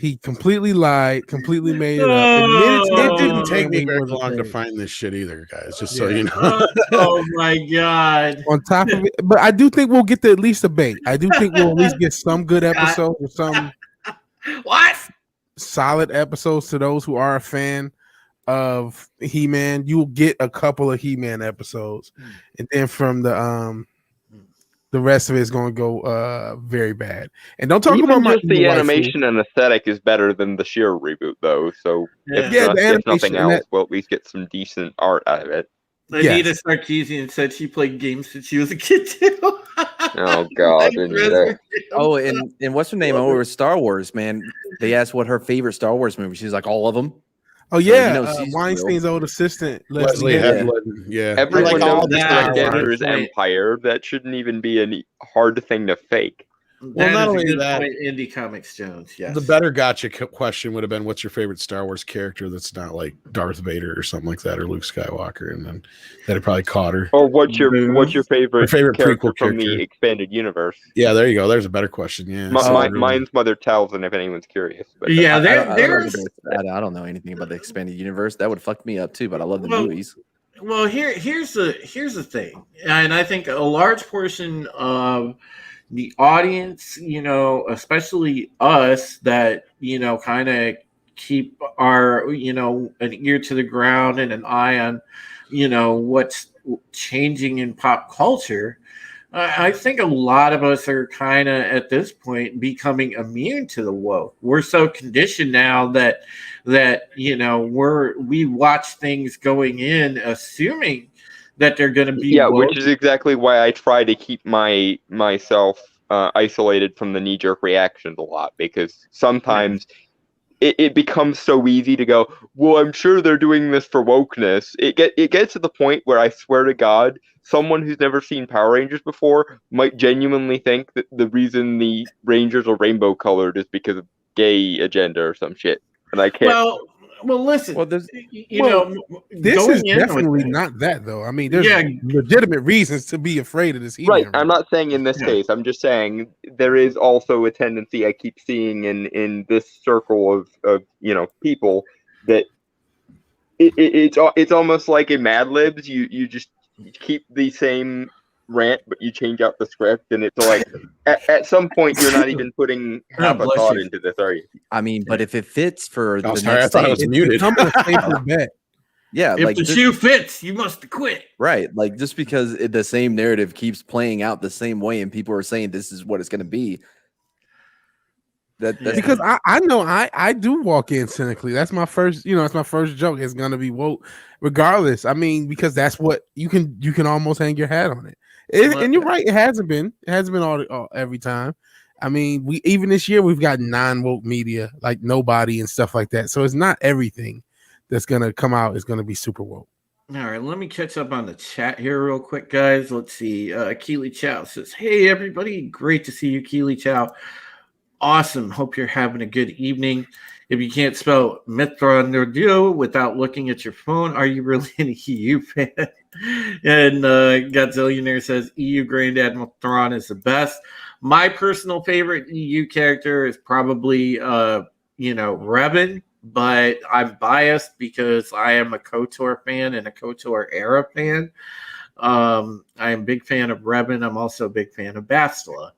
He completely lied, completely made it up. Admitted to It it didn't take me when he very was a long to thing. find this shit either, guys. Just so Yeah. you know. Oh my god! On top of it, but I do think we'll get to at least a bait. I do think we'll at least get some good episodes or some What? solid episodes to those who are a fan of He-Man. You'll get a couple of He-Man episodes, and then from the rest of it is going to go very bad. And don't talk Even about my just the evil waifu. animation and aesthetic is better than the sheer reboot, though. So if, Yeah, the if animation nothing and else, we'll at least get some decent art out of it. Anita Sarkeesian said she played games since she was a kid too. Oh God! Oh, and what's her name? Over Star Wars, man. They asked what her favorite Star Wars movie. She's like, all of them. Oh yeah, So, you know, she's Weinstein's old assistant, Leslie Headland. Yeah. Everyone like all knows the the Star correct Wars. answer is Empire. That shouldn't even be a hard thing to fake. Well, not is only a good that- point, Indie Comics Jones. Yes. The better gotcha question would have been, what's your favorite Star Wars character that's not like Darth Vader or something like that, or Luke Skywalker, and then that'd probably caught her. Or what's your favorite character prequel from the character. expanded universe? Yeah, there you go. There's a better question. Yeah. Mine's Mother Talzin, if anyone's curious. But Yeah, I don't know anything about the expanded universe. That would fuck me up too. But I love the movies. Well, here's the thing, and I think a large portion of the audience, you know, especially us, that, you know, kind of keep our, you know, an ear to the ground and an eye on, you know, what's changing in pop culture. I think a lot of us are kind of at this point becoming immune to the woke. We're so conditioned now that you know, we watch things going in assuming that they're going to be woke. Which is exactly why I try to keep myself isolated from the knee-jerk reactions a lot, because sometimes it becomes so easy to go, well, I'm sure they're doing this for wokeness. It gets to the point where I swear to God, someone who's never seen Power Rangers before might genuinely think that the reason the Rangers are rainbow colored is because of gay agenda or some shit. And I can't. Well, listen. Well, there's, this is definitely not that, though. I mean, there's legitimate reasons to be afraid of this. Right. I'm not saying in this case. I'm just saying there is also a tendency I keep seeing in this circle of you know, people that it's almost like in Mad Libs. You just keep the same rant, but you change out the script, and it's like at some point you're not even putting half a thought into this, are you? I mean, but if it fits for the next, I thought I was muted. Yeah, if the shoe fits, you must quit. Right, like just because the same narrative keeps playing out the same way, and people are saying this is what it's going to be. That's because I know I do walk in cynically. That's my first, you know, it's my first joke. It's going to be woke, regardless. I mean, because that's what you can almost hang your hat on it. And you're right, it hasn't been all every time. I mean, even this year we've got non-woke media like Nobody and stuff like that. So it's not everything that's gonna come out is gonna be super woke. All right, let me catch up on the chat here real quick, guys. Let's see. Keely Chow says, "Hey everybody, great to see you, Keely Chow. Awesome. Hope you're having a good evening. If you can't spell Mithrandirdu without looking at your phone, are you really an EU fan?" And Godzillionaire says, "EU Grand Admiral Thrawn is the best. My personal favorite EU character is probably, Revan, but I'm biased because I am a KOTOR fan and a KOTOR era fan. I am a big fan of Revan. I'm also a big fan of Bastila.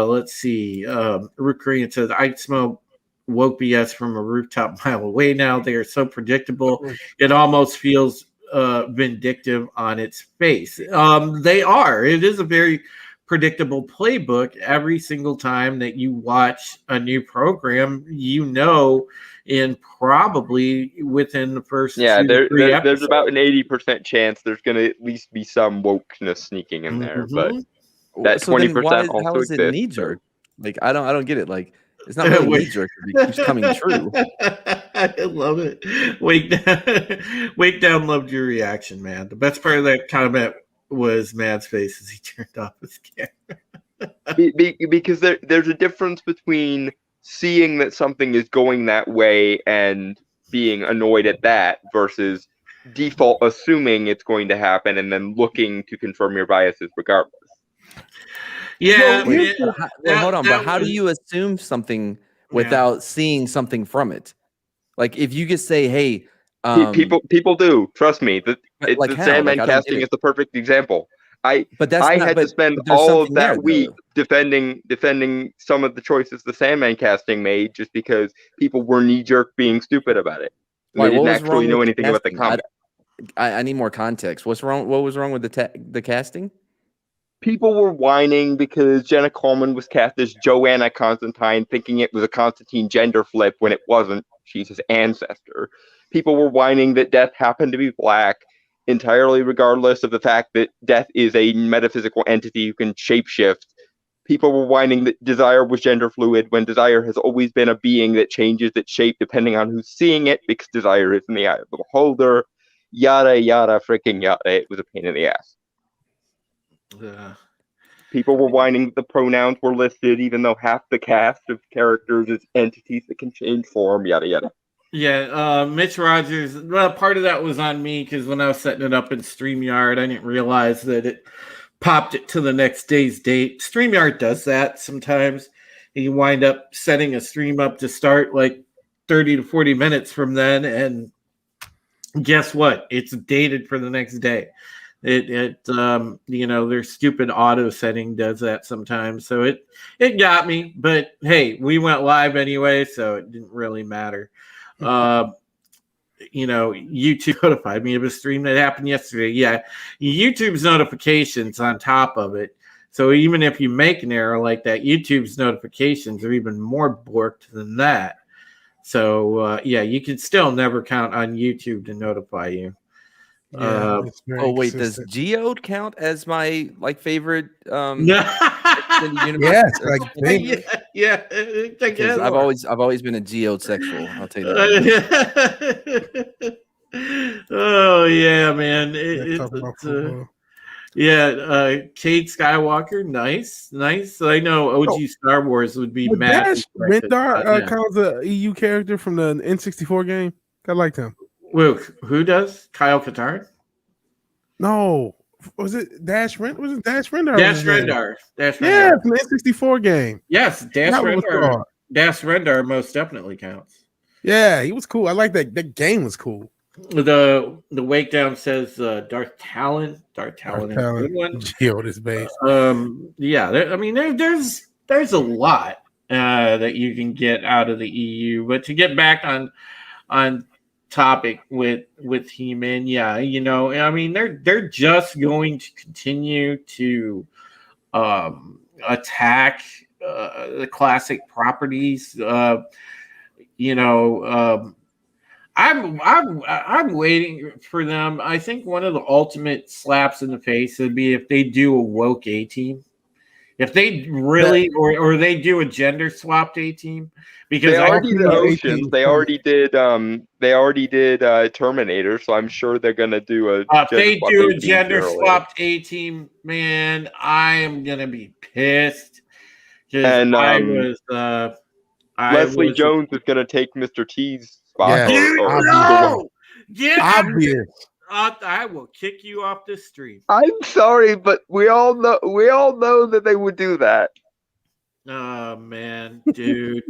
Let's see. Rook Korean says, I smoke woke BS from a rooftop mile away now. They are so predictable. It almost feels vindictive on its face. They are. It is a very predictable playbook. Every single time that you watch a new program, you know, in probably within the first there's about an 80% chance there's going to at least be some wokeness sneaking in there, but that 20% also how is it knee jerk? Like I don't get it. Like it's not really knee jerk. It keeps coming true. I love it. Wake down loved your reaction, man. The best part of that comment was Mad's face as he turned off his camera. Because there's a difference between seeing that something is going that way and being annoyed at that versus default assuming it's going to happen and then looking to confirm your biases regardless. Yeah. Hold on, but how do you assume something without seeing something from it. Like if you just say, "Hey," people do, trust me. The Sandman Like, casting is the perfect example. But that's I not, had to spend there's all of something that there, week though. defending some of the choices the Sandman casting made, just because people were knee jerk being stupid about it. And Why? they What didn't was wrong actually know with anything about the casting? comic. I need more context. What's wrong? What was wrong with the casting? People were whining because Jenna Coleman was cast as Joanna Constantine, thinking it was a Constantine gender flip when it wasn't. She's his ancestor. People were whining that Death happened to be black, entirely regardless of the fact that Death is a metaphysical entity who can shapeshift. People were whining that Desire was gender fluid when Desire has always been a being that changes its shape depending on who's seeing it, because Desire is in the eye of the beholder. Yada, yada, freaking yada. It was a pain in the ass. People were whining that the pronouns were listed, even though half the cast of characters is entities that can change form, yada, yada. Yeah, Mitch Rogers, well, part of that was on me because when I was setting it up in StreamYard, I didn't realize that it popped it to the next day's date. StreamYard does that sometimes. You wind up setting a stream up to start like 30 to 40 minutes from then, and guess what? It's dated for the next day. Their stupid auto setting does that sometimes. So it got me, but hey, we went live anyway, so it didn't really matter. YouTube notified me of a stream that happened yesterday. Yeah, YouTube's notifications on top of it. So even if you make an error like that, YouTube's notifications are even more borked than that. So you can still never count on YouTube to notify you. Yeah, oh wait, consistent. does Geode count as my favorite? Yes, like yeah. Because I've always been a Geode sexual. I'll tell you that. Oh yeah, man. Cade Skywalker, nice. I know OG Star Wars would be mad. Dash Rendar counts a EU character from the N64 game. I liked him. Wait, who does? Kyle Katarn? No. Was it Dash Rendar? Was it Dash Rendar? Dash Rendar. Yeah, from the N64 game. Yes, Dash Rendar. Dash Rendar most definitely counts. Yeah, he was cool. I like that. That game was cool. The Wake Down says Darth Talon. Darth Talon is a good one. Geode base. There's a lot that you can get out of the EU. But to get back on topic with He-Man, they're just going to continue to attack the classic properties. I'm waiting for them. I think one of the ultimate slaps in the face would be if they do a woke A-team. If they really or they do a gender swapped A-team, because they already did Oceans. They already did Terminator, so I'm sure they're gonna do a if they do a gender swapped A-team, man, I am gonna be pissed. And Leslie Jones is gonna take Mr. T's spot. Yeah, obvious. I will kick you off the street. I'm sorry, but we all know that they would do that. Oh man, dude,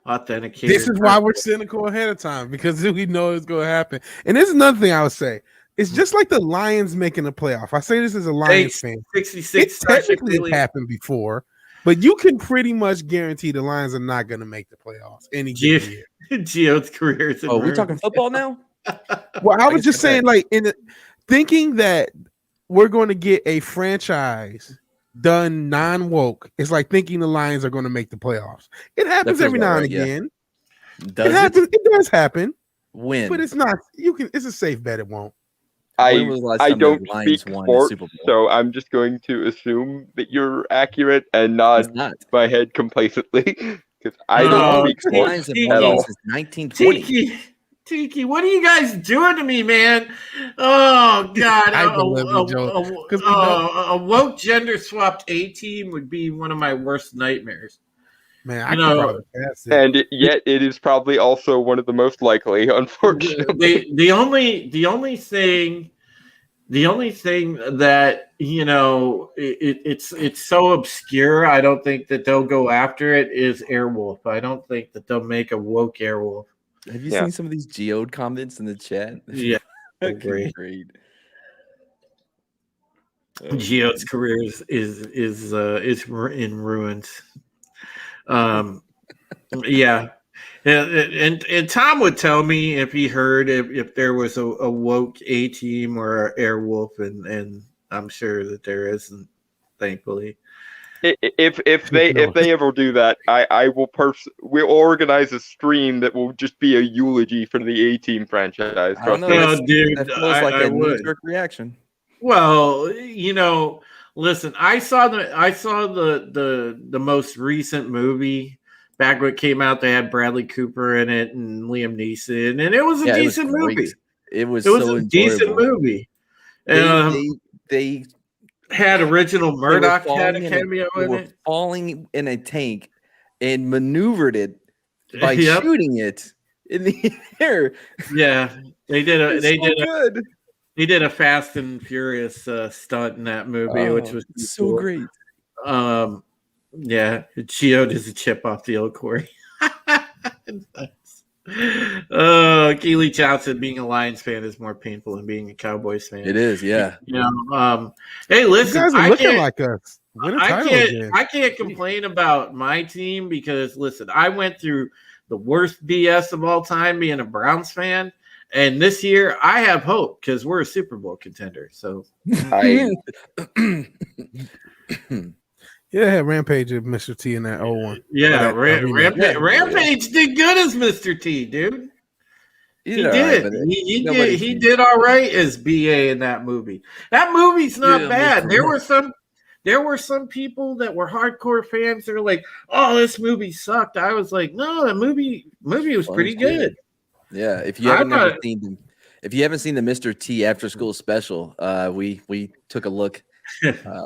authenticated. This is why we're cynical ahead of time, because we know it's going to happen. And this is another thing I would say. It's just like the Lions making the playoff. I say this as a Lions fan. 66 technically happened before, but you can pretty much guarantee the Lions are not going to make the playoffs any given year. Geo's career is we're talking football now? Well, I was just saying, thinking that we're going to get a franchise done non-woke. It's like thinking the Lions are going to make the playoffs. It happens every now and again. It does happen. When? But it's not. It's a safe bet. It won't. I don't speak sports, so I'm just going to assume that you're accurate and nod my head complacently because I don't speak sports at all. 1920. Tiki, what are you guys doing to me, man? Oh God! A woke gender swapped A-team would be one of my worst nightmares. Man, and yet it is probably also one of the most likely, unfortunately. The only thing The only thing that it's so obscure. I don't think that they'll go after it. Is Airwolf? I don't think that they'll make a woke Airwolf. Have you seen some of these Geode comments in the chat? Yeah, great. Geode's career is in ruins. Yeah. And Tom would tell me if he heard if there was a woke A team or Airwolf, and I'm sure that there isn't, thankfully. If they ever do that, we'll organize a stream that will just be a eulogy for the A Team franchise. I don't know, dude, that feels like a knee-jerk reaction. Well, listen, I saw the most recent movie back when it came out. They had Bradley Cooper in it and Liam Neeson, and it was a decent movie. It was a decent movie. They had original Murdoch had a cameo in it. Falling in a tank and maneuvered it by shooting it in the air. Yeah, they did. He did a Fast and Furious stunt in that movie, which was so cool. Great. Yeah, Geode is a chip off the old quarry. Keely Johnson, being a Lions fan is more painful than being a Cowboys fan. It is, yeah. Hey, listen, you guys are looking like us. I can't complain about my team because, listen, I went through the worst BS of all time being a Browns fan. And this year, I have hope because we're a Super Bowl contender. So, yeah, Rampage of Mr. T in that 0-1. Yeah, Rampage did good as Mr. T, dude. He did. He did all right as BA in that movie. That movie's not bad. There were some people that were hardcore fans that were like, "Oh, this movie sucked." I was like, "No, the movie was pretty good." Yeah, if you haven't seen the Mr. T after school special, we took a look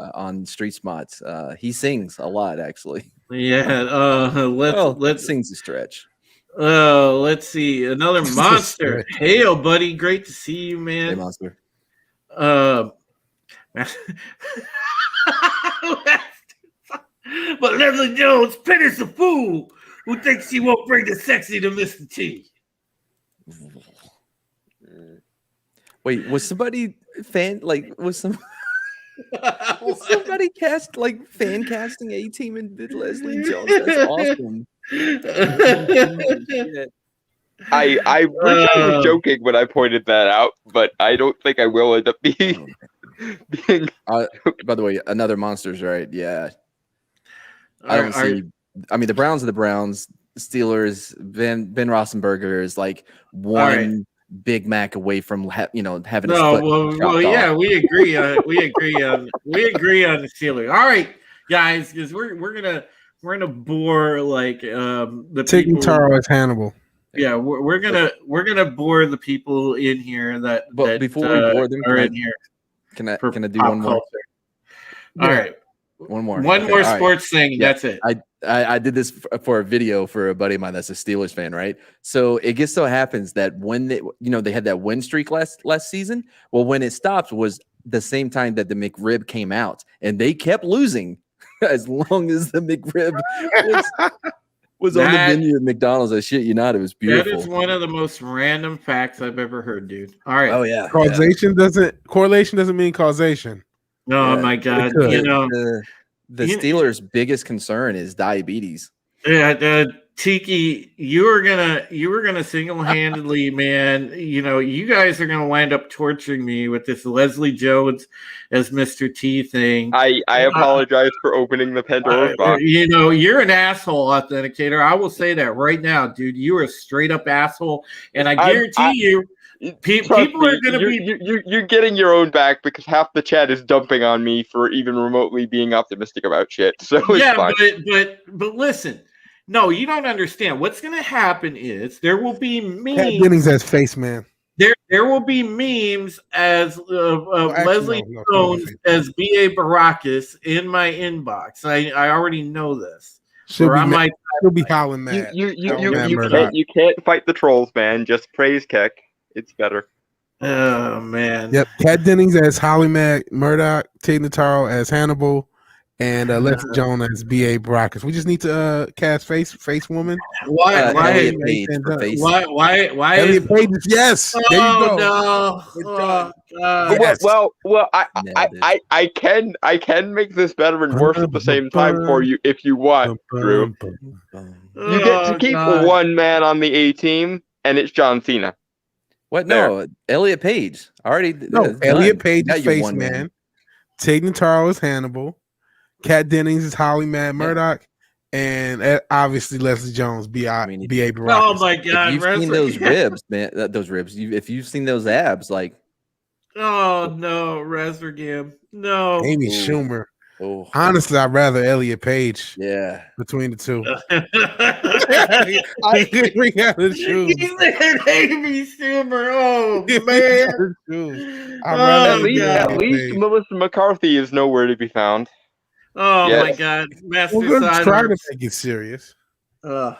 on Street Smarts. He sings a lot, actually. Yeah, let's sing's a stretch. Let's see, another monster. Hey, buddy, great to see you, man. Hey, monster. But Leslie Jones, Penny's a fool who thinks she won't bring the sexy to Mr. T. Wait, was somebody somebody cast fan casting A Team and did Leslie Jones? That's awesome. I wish I was joking when I pointed that out, but I don't think I will end up being. By the way, another Monsters, right? Yeah. The Browns are the Browns. Steelers, Ben Roethlisberger is like one Big Mac away from having. Yeah, we agree on the Steelers. All right, guys, because we're gonna bore the taking people. Taro as Hannibal. Yeah, we're gonna bore the people in here But before we bore them, are in here. Can I do one more? All right. One more. One more sports thing. Yeah, that's it. I did this for a video for a buddy of mine that's a Steelers fan, right? So it just so happens that when they had that win streak last season. Well, when it stopped was the same time that the McRib came out, and they kept losing as long as the McRib was on the menu at McDonald's. I shit you not, it was beautiful. That is one of the most random facts I've ever heard, dude. All right. Oh yeah. Correlation doesn't mean causation. Oh my God! The Steelers' biggest concern is diabetes. Yeah, Tiki, you were gonna single-handedly, man. You guys are gonna wind up torturing me with this Leslie Jones as Mr. T thing. I apologize for opening the Pandora's box. You're an asshole, Authenticator. I will say that right now, dude. You are a straight-up asshole, and I guarantee you. People are going to be. You're getting your own back because half the chat is dumping on me for even remotely being optimistic about shit. So it's fine. But listen, no, you don't understand. What's going to happen is there will be memes. Pat Jennings as face man. There will be memes as Leslie Jones as B.A. Baracus in my inbox. I already know this. She'll be howling mad. You can't fight the trolls, man. Just praise Keck. It's better. Oh man. Yep. Kat Dennings as Holly Murdoch, Tig Notaro as Hannibal, and Leslie Jones as B.A. Baracus. We just need to cast face woman. Why? Elliot Page for face. Why? Elliot Page? Yes. There you go. No. Oh God. Yes. Well, Nailed it. I can make this better and worse at the same time for you if you want, Drew. You get to keep one man on the A team, and it's John Cena. What? No, Elliot Page. Already. No, Elliot Page Got is your Face one Man. Tig Notaro is Hannibal. Kat Dennings is Holly Murdoch. And obviously Leslie Jones, B.A. Baracus. Oh my God. If you've seen those ribs, man, those ribs. If you've seen those abs, like. Oh no, Resurgam. No. Amy Ooh. Schumer. Oh. Honestly, I'd rather Elliot Page. Yeah. Between the two. He said Amy Schumer. Oh man. At least Melissa McCarthy is nowhere to be found. Oh Yes. my God. Master We're going to Sider. try to make it serious. Hey,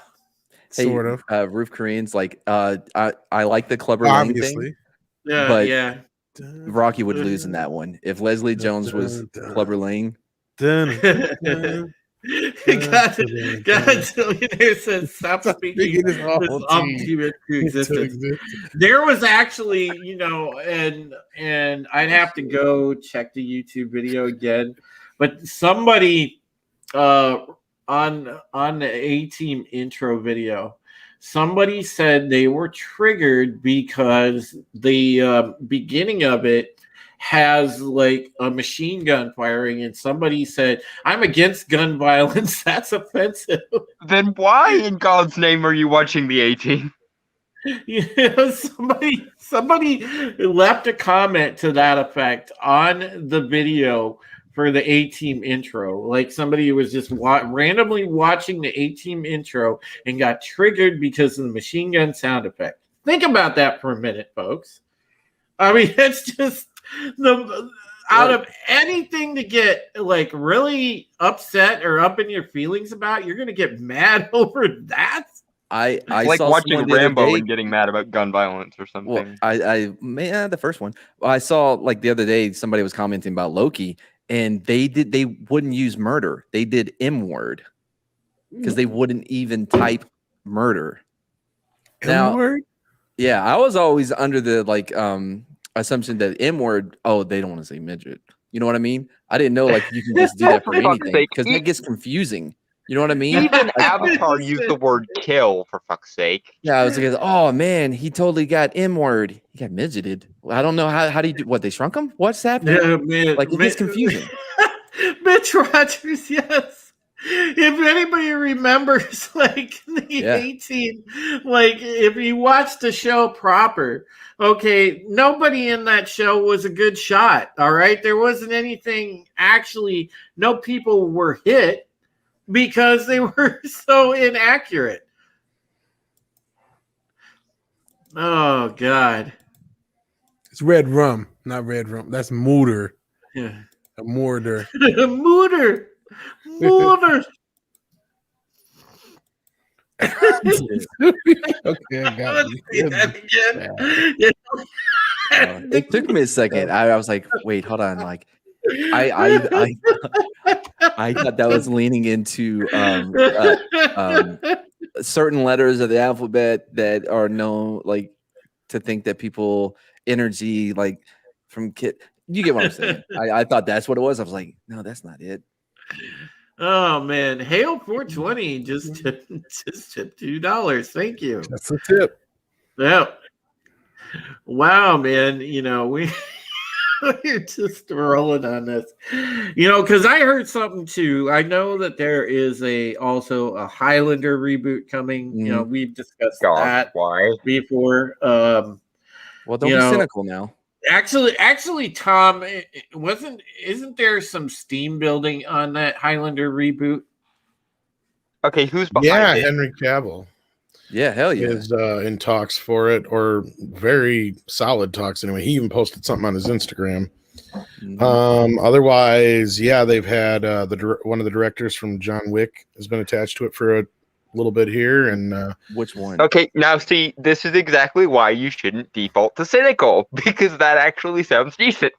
Sort of. Roof Koreans, like I like the Clubber Lang Obviously. thing. Yeah, But- yeah. Rocky would lose in that one. If Leslie Jones was Clubber Lang. God, Billionaire says, stop speaking this ultimate to existence. There was actually, and I'd have to go check the YouTube video again, but somebody on the A-Team intro video, somebody said they were triggered because the beginning of it has like a machine gun firing, and somebody said, "I'm against gun violence." That's offensive. Then why in God's name are you watching the A-Team? Somebody left a comment to that effect on the video for the A-Team intro. Like somebody was just randomly watching the A-Team intro and got triggered because of the machine gun sound effect. Think about that for a minute, folks. I mean, it's just out of anything to get like really upset or up in your feelings about, you're gonna get mad over that. I like saw watching Rambo and getting mad about gun violence or something. Well, the first one. I saw like the other day somebody was commenting about Loki, and they wouldn't use murder. They did M word because they wouldn't even type murder. M word? Yeah, I was always under the assumption that M word, they don't want to say midget. You know what I mean? I didn't know like you can just do that for anything because that gets confusing. You know what I mean? Even Avatar used the word kill, for fuck's sake. Yeah, I was like, oh man, he totally got M word. He got midgeted. I don't know how do you do what they shrunk him? What's happening? Yeah, man. Like it gets confusing. Mitch Rogers, yes. If anybody remembers, like the 18, like if you watch the show proper, okay, nobody in that show was a good shot. All right, there wasn't anything actually. No people were hit because they were so inaccurate. Oh God, it's red rum, not red rum. That's mooter. Yeah, a mortar. Mooter. Mooter. Okay, I got you. It took me a second. I was like, wait, hold on. Like, I thought that was leaning into certain letters of the alphabet that are known, like, to think that people energy like from kid. You get what I'm saying? I thought that's what it was. I was like, no, that's not it. Oh man, Hail 420 just tipped $2. Thank you. That's a tip. Yeah. Wow, man. We're just rolling on this. Because I heard something too. I know that there is also a Highlander reboot coming. Mm-hmm. We've discussed that before. Well, don't be cynical now. Actually, Tom, isn't there some steam building on that Highlander reboot? Okay, who's behind it? Henry Cavill. Yeah, hell yeah. Is in talks for it, or very solid talks anyway. He even posted something on his Instagram. Mm-hmm. Otherwise, yeah, they've had one of the directors from John Wick has been attached to it for little bit here, and Which one? Okay, now see, this is exactly why you shouldn't default to cynical, because that actually sounds decent.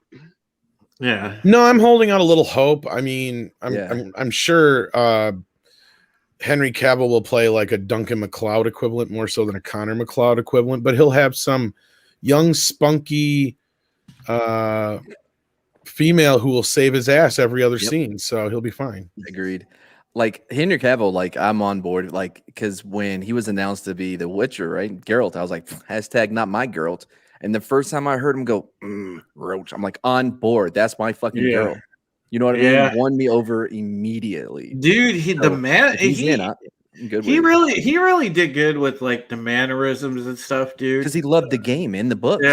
Yeah. no, I'm holding out a little hope. I mean, Yeah. I'm sure Henry Cavill will play like a Duncan MacLeod equivalent more so than a Connor MacLeod equivalent, but he'll have some young, spunky female who will save his ass every other scene, so he'll be fine. Agreed. Like Henry Cavill, like I'm on board, like because when he was announced to be the Witcher, right, Geralt, I was like, hashtag not my Geralt. And the first time I heard him go, Roach, I'm like on board. That's my fucking Geralt. You know what I mean? Won me over immediately, dude. I'm good. He really did good with like the mannerisms and stuff, dude. Because he loved the game and the books.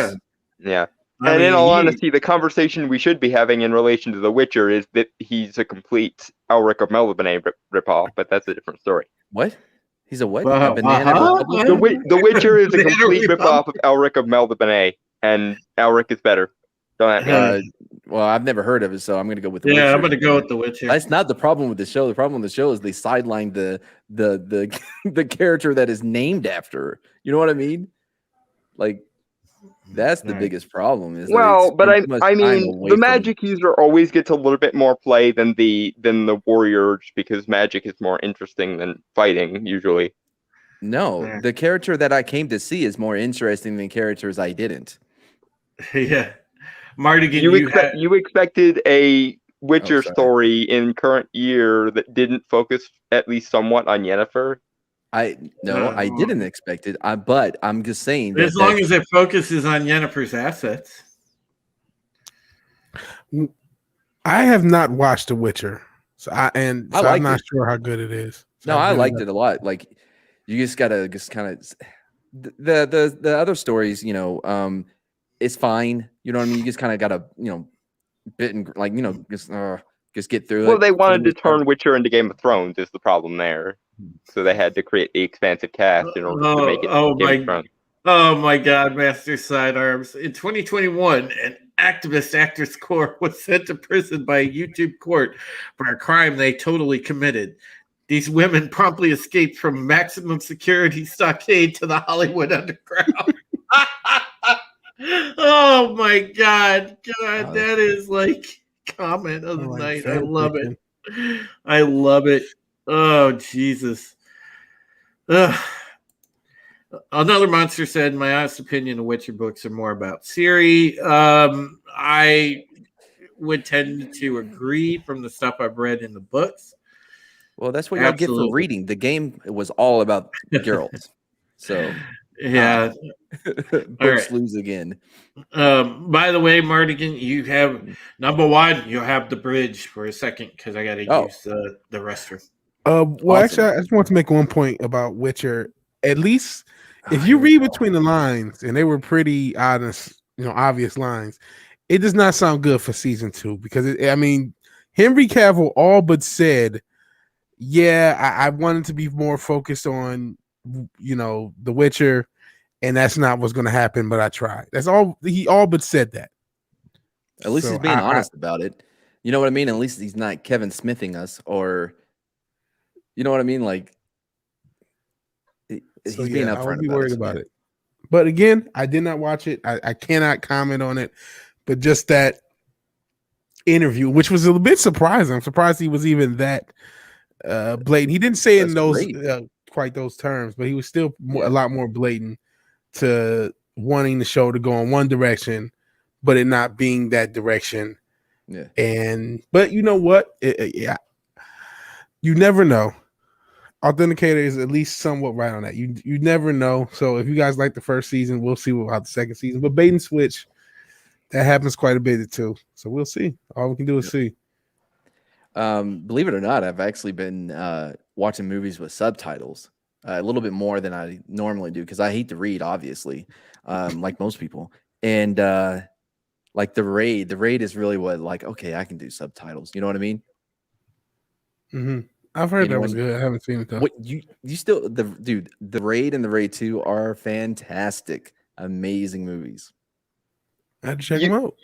Yeah. And in all honesty, the conversation we should be having in relation to The Witcher is that he's a complete Elric of Melbourne ripoff, but that's a different story. What? He's a what? A banana republic? The Witcher is a complete ripoff of Elric of Melbourne, and Elric is better. Well, I've never heard of it, so I'm going to go with the Witcher. I'm going to go with The Witcher. That's not the problem with the show. The problem with the show is they sidelined the character that is named after. You know what I mean? Like, that's the biggest problem. I mean, the magic user always gets a little bit more play than the warrior, because magic is more interesting than fighting usually. No, the character that I came to see is more interesting than characters I didn't. Yeah, Mardigan, you expected a Witcher story in current year that didn't focus at least somewhat on Yennefer. I didn't expect it. But I'm just saying that as long as it focuses on Yennefer's assets. I have not watched The Witcher, I'm not sure how good it is. So I liked it a lot. Like you just gotta kind of the other stories, it's fine. You know what I mean? You just kind of gotta bit and like just get through it. Well, they wanted to turn Witcher into Game of Thrones is the problem there. So they had to create the expansive cast in order to make it Game of Thrones. Oh my God, Master Sidearms. In 2021, an activist actress corps was sent to prison by a YouTube court for a crime they totally committed. These women promptly escaped from maximum security stockade to the Hollywood underground. Oh my God. God, that is like comment of the night. I love it. I love it. Oh, Jesus. Another monster said, my honest opinion, the Witcher books are more about Ciri. I would tend to agree from the stuff I've read in the books. Well, that's what y'all get for reading. The game was all about Geralt. So, yeah. Books lose again. By the way, Mardigan, you have number one, you have the bridge for a second because I got to use the restroom. Actually, I just want to make one point about Witcher. At least if you read between the lines, and they were pretty honest, obvious lines, it does not sound good for season 2 because Henry Cavill all but said, I wanted to be more focused on, The Witcher, and that's not what's going to happen, but I tried. That's all. He all but said that. At least he's being honest about it. You know what I mean? At least he's not Kevin Smithing us, or you know what I mean? Like he's being upfront. I won't be worried about it. But again, I did not watch it. I cannot comment on it. But just that interview, which was a bit surprising. I'm surprised he was even that blatant. He didn't say in those quite those terms, but he was still a lot more blatant to wanting the show to go in one direction, but it not being that direction. Yeah. But you know what? You never know. Authenticator is at least somewhat right on that. You never know. So if you guys like the first season, we'll see about the second season. But bait and switch, that happens quite a bit too. So we'll see. All we can do is see. Believe it or not, I've actually been watching movies with subtitles a little bit more than I normally do because I hate to read, obviously, like most people. And like the raid is really what, like, okay, I can do subtitles. You know what I mean? Mm-hmm. I've heard that was good. I haven't seen it though. What you still the Raid and the Raid 2 are fantastic, amazing movies. I had to check them out.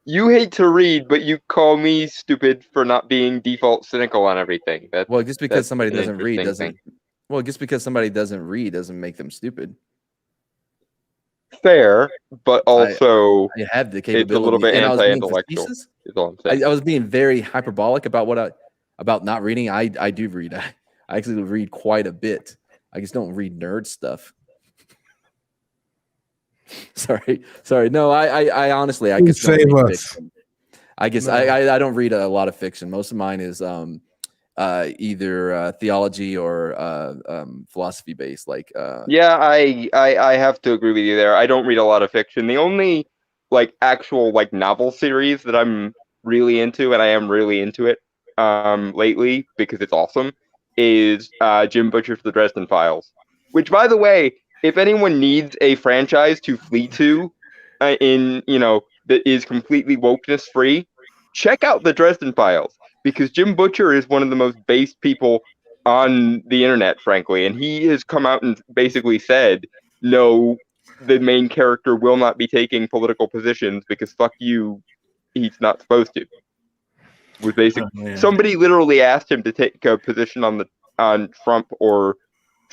You hate to read, but you call me stupid for not being default cynical on everything. Just because somebody doesn't read doesn't Well, just because somebody doesn't read doesn't make them stupid. Fair, but also I have the it's capability. a little bit and I was being anti-intellectual. facetious. Is all I'm saying. I was being very hyperbolic about about not reading. I do read. I actually read quite a bit. I just don't read nerd stuff. Sorry. No, I honestly, I guess don't read fiction. I guess I don't read a lot of fiction. Most of mine is either theology or philosophy based. Like yeah, I have to agree with you there. I don't read a lot of fiction. The only like actual like novel series that I'm really into, and I am really into it lately because it's awesome, is Jim Butcher's The Dresden Files. Which, by the way, if anyone needs a franchise to flee to, that is completely wokeness free, check out The Dresden Files, because Jim Butcher is one of the most based people on the internet, frankly, and he has come out and basically said, no, the main character will not be taking political positions because fuck you, he's not supposed to. Was basically somebody literally asked him to take a position on Trump or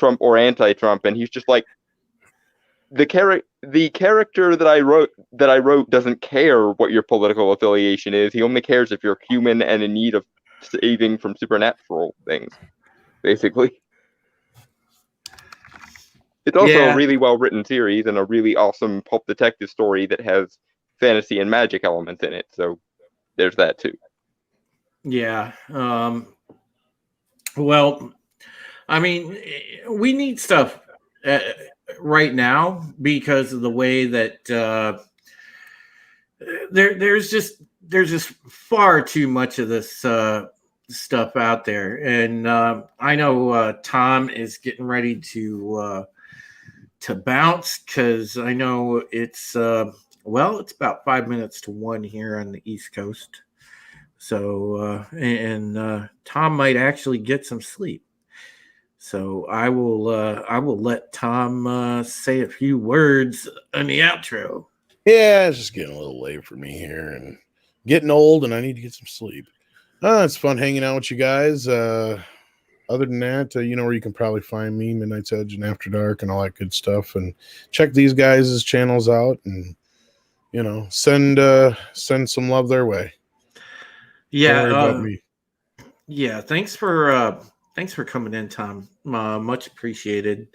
anti-Trump, and he's just like, the character that I wrote doesn't care what your political affiliation is. He only cares if you're human and in need of saving from supernatural things, basically. It's also a really well-written series and a really awesome pulp detective story that has fantasy and magic elements in it. So there's that too. Yeah. Well, I mean, we need stuff right now because of the way that there's just far too much of this stuff out there, and I know Tom is getting ready to bounce because I know it's it's about 5 minutes to 1 here on the East Coast. So and Tom might actually get some sleep. So I will let Tom say a few words on the outro. Yeah, it's just getting a little late for me here and getting old, and I need to get some sleep. It's fun hanging out with you guys. Other than that, you know where you can probably find me, Midnight's Edge and After Dark and all that good stuff. And check these guys' channels out and, you know, send some love their way. Yeah. Don't worry about me. Yeah. Thanks for coming in, Tom. Much appreciated,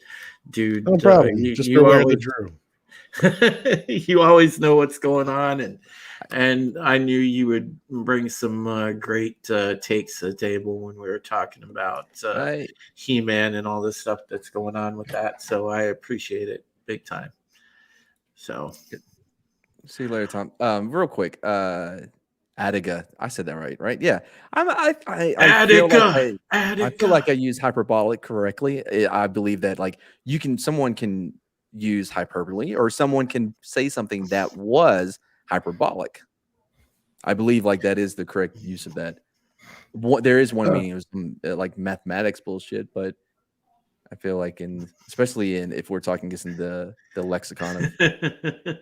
dude. No problem. Just beware the Drew. You always know what's going on, and I knew you would bring some great takes to the table when we were talking about He-Man and all this stuff that's going on with that. So I appreciate it big time. So see you later, Tom. Real quick, Attica. I said that right? Yeah. I feel like I use hyperbolic correctly. I believe that like someone can use hyperbole, or someone can say something that was hyperbolic. I believe like that is the correct use of that. There is one meaning, it was like mathematics bullshit, but I feel like especially if we're talking just in the lexicon of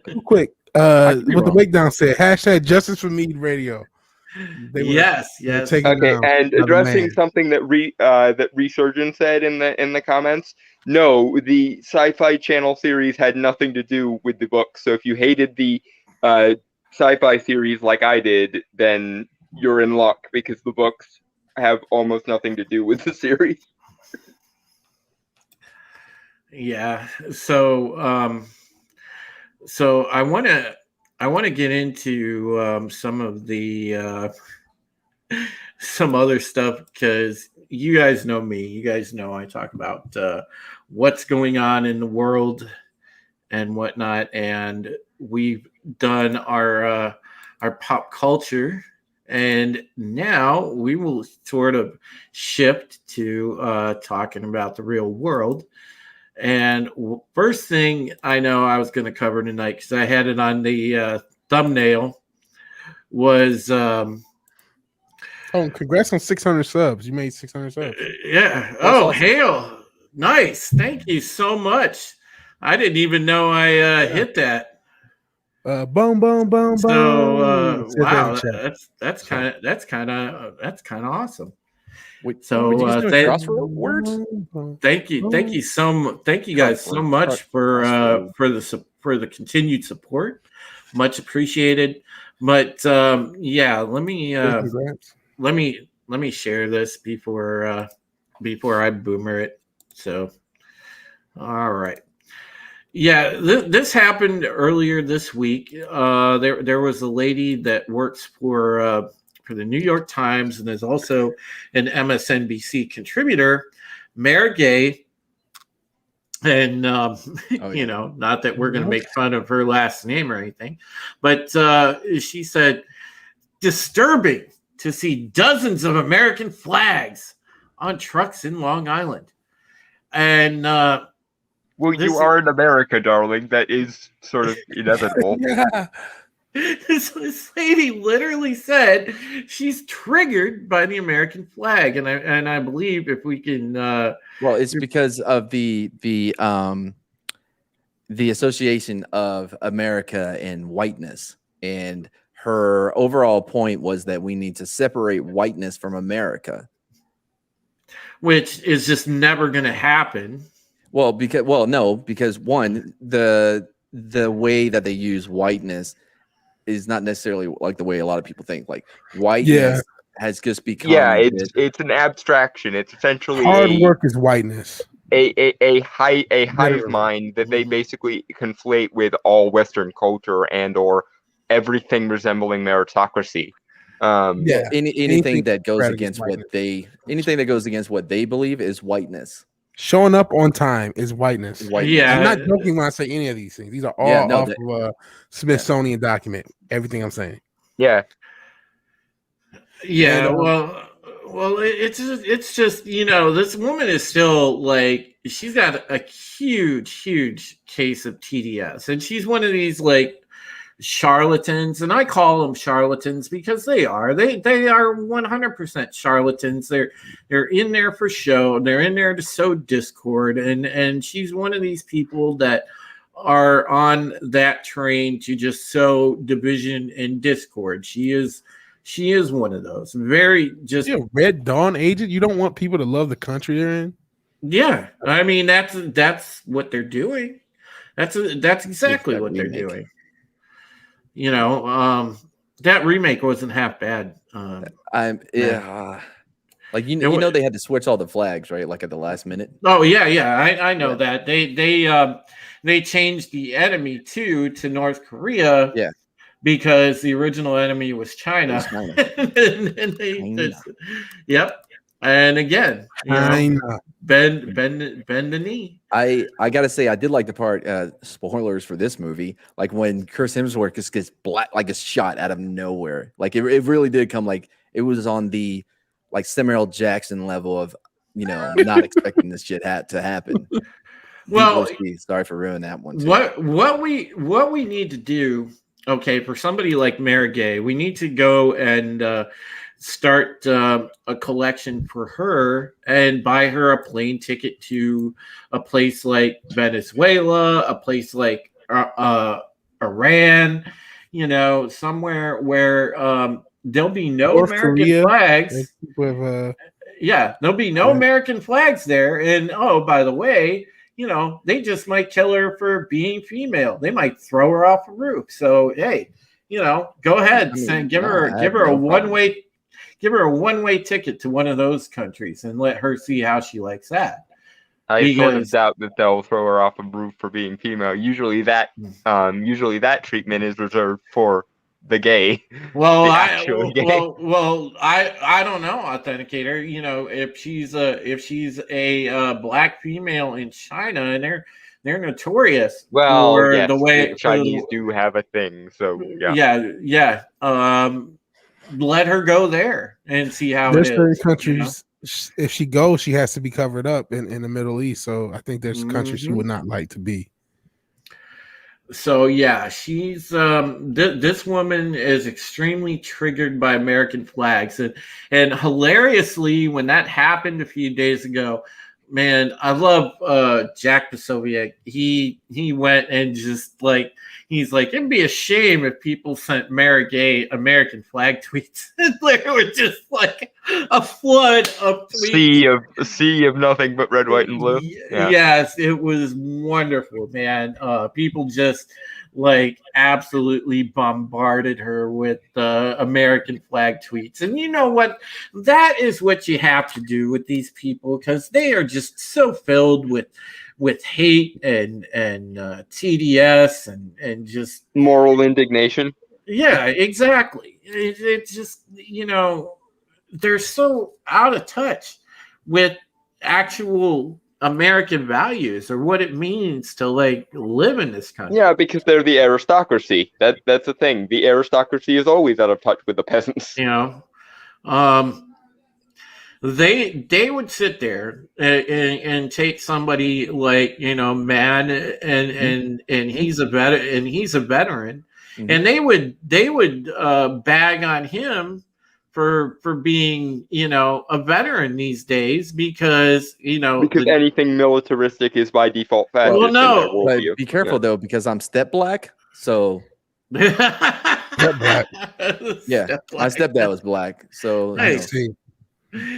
real quick, what the breakdown said, hashtag Justice for Mead Radio. Yes. Okay, and addressing something that that Resurgent said in the comments. No, the Sci-Fi Channel series had nothing to do with the book. So if you hated the sci-fi series like I did, then you're in luck because the books have almost nothing to do with the series. Yeah. So I want to get into some of the some other stuff because you guys know me. You guys know I talk about what's going on in the world and whatnot, and we've done our pop culture, and now we will sort of shift to talking about the real world. And first thing I know I was going to cover tonight, because I had it on the thumbnail, was congrats on 600 subs. You made 600 subs. Yeah. Oh, hail. Nice. Thank you so much. I didn't even know I hit that. Boom. So wow, that's kind of awesome. Wait, So would you use thank words? thank you guys so much for the continued support. Much appreciated. But yeah, let me share this before I boomer it. So all right. Yeah, this happened earlier this week. There was a lady that works for the New York Times and is also an MSNBC contributor, Mara Gay. And you know, not that we're going to make fun of her last name or anything, but she said, disturbing to see dozens of American flags on trucks in Long Island. And well, you are in America, darling. That is sort of inevitable. Yeah. This lady literally said she's triggered by the American flag, and I believe if we can, well, it's because of the association of America and whiteness, and her overall point was that we need to separate whiteness from America, which is just never going to happen. Well, because one, the way that they use whiteness is not necessarily like the way a lot of people think. Like whiteness has just become it's an abstraction. It's essentially hard work is whiteness. A hive mind that they basically conflate with all Western culture and or everything resembling meritocracy. Anything that goes against anything that goes against what they believe is whiteness. Showing up on time is whiteness. Yeah, I'm not joking when I say any of these things. These are all off of a Smithsonian document. Everything I'm saying. Yeah. Well, it's just, you know, this woman is still like, she's got a huge case of TDS, and she's one of these like charlatans, and I call them charlatans because they are 100% charlatans. They're in there for show. They're in there to sow discord, and she's one of these people that are on that train to just sow division and discord. She is one of those. Very just You're a Red Dawn agent. You don't want people to love the country they're in. Yeah, I mean that's what they're doing. That's exactly what they're doing. You know, that remake wasn't half bad. Like you know they had to switch all the flags, right? Like at the last minute. Oh yeah, I know that they changed the enemy to North Korea. Yeah. Because the original enemy was China. Yep. And again, bend the knee. I gotta say, I did like the part. Spoilers for this movie, like when Chris Hemsworth just gets like a shot out of nowhere. Like it really did come like it was on the like Samuel Jackson level of not expecting this shit to happen. Well, sorry for ruining that one. Too. What we need to do. Okay, for somebody like Mara Gay, we need to go and start a collection for her and buy her a plane ticket to a place like Venezuela, a place like Iran, somewhere where there'll be no North American Korea, flags. There'll be no American flags there. And by the way, they just might kill her for being female. They might throw her off a roof. So, hey, go ahead, give her a one-way ticket to one of those countries and let her see how she likes that. I sort of doubt that they'll throw her off a roof for being female. Usually that treatment is reserved for the gay. Well, I don't know, Authenticator. If she's a black female in China, and they're notorious for the way Chinese do have a thing. So yeah. Let her go there and see how there's it is. certain countries. If she goes, she has to be covered up in the Middle East. So I think there's countries she would not like to be. So yeah, she's this woman is extremely triggered by American flags, and hilariously, when that happened a few days ago, man, I love Jack Posobiec. He went and just like he's like, it'd be a shame if people sent American flag tweets. There were just like a flood of tweets. Sea of nothing but red, white, and blue. Yeah. Yes, it was wonderful, man. People just like absolutely bombarded her with American flag tweets. And you know what? That is what you have to do with these people because they are just so filled with hate and TDS and just moral indignation. Yeah, exactly. It's just, you know, they're so out of touch with actual American values or what it means to like live in this country. Yeah, because they're the aristocracy. That's the thing. The aristocracy is always out of touch with the peasants. You know, they would sit there and take somebody like, you know, man, and he's a veteran, and they would bag on him for being, you know, a veteran these days because anything militaristic is by default fascist. Well, no, but be careful though, because I'm step black, so step black. Yeah, my stepdad was black, so nice.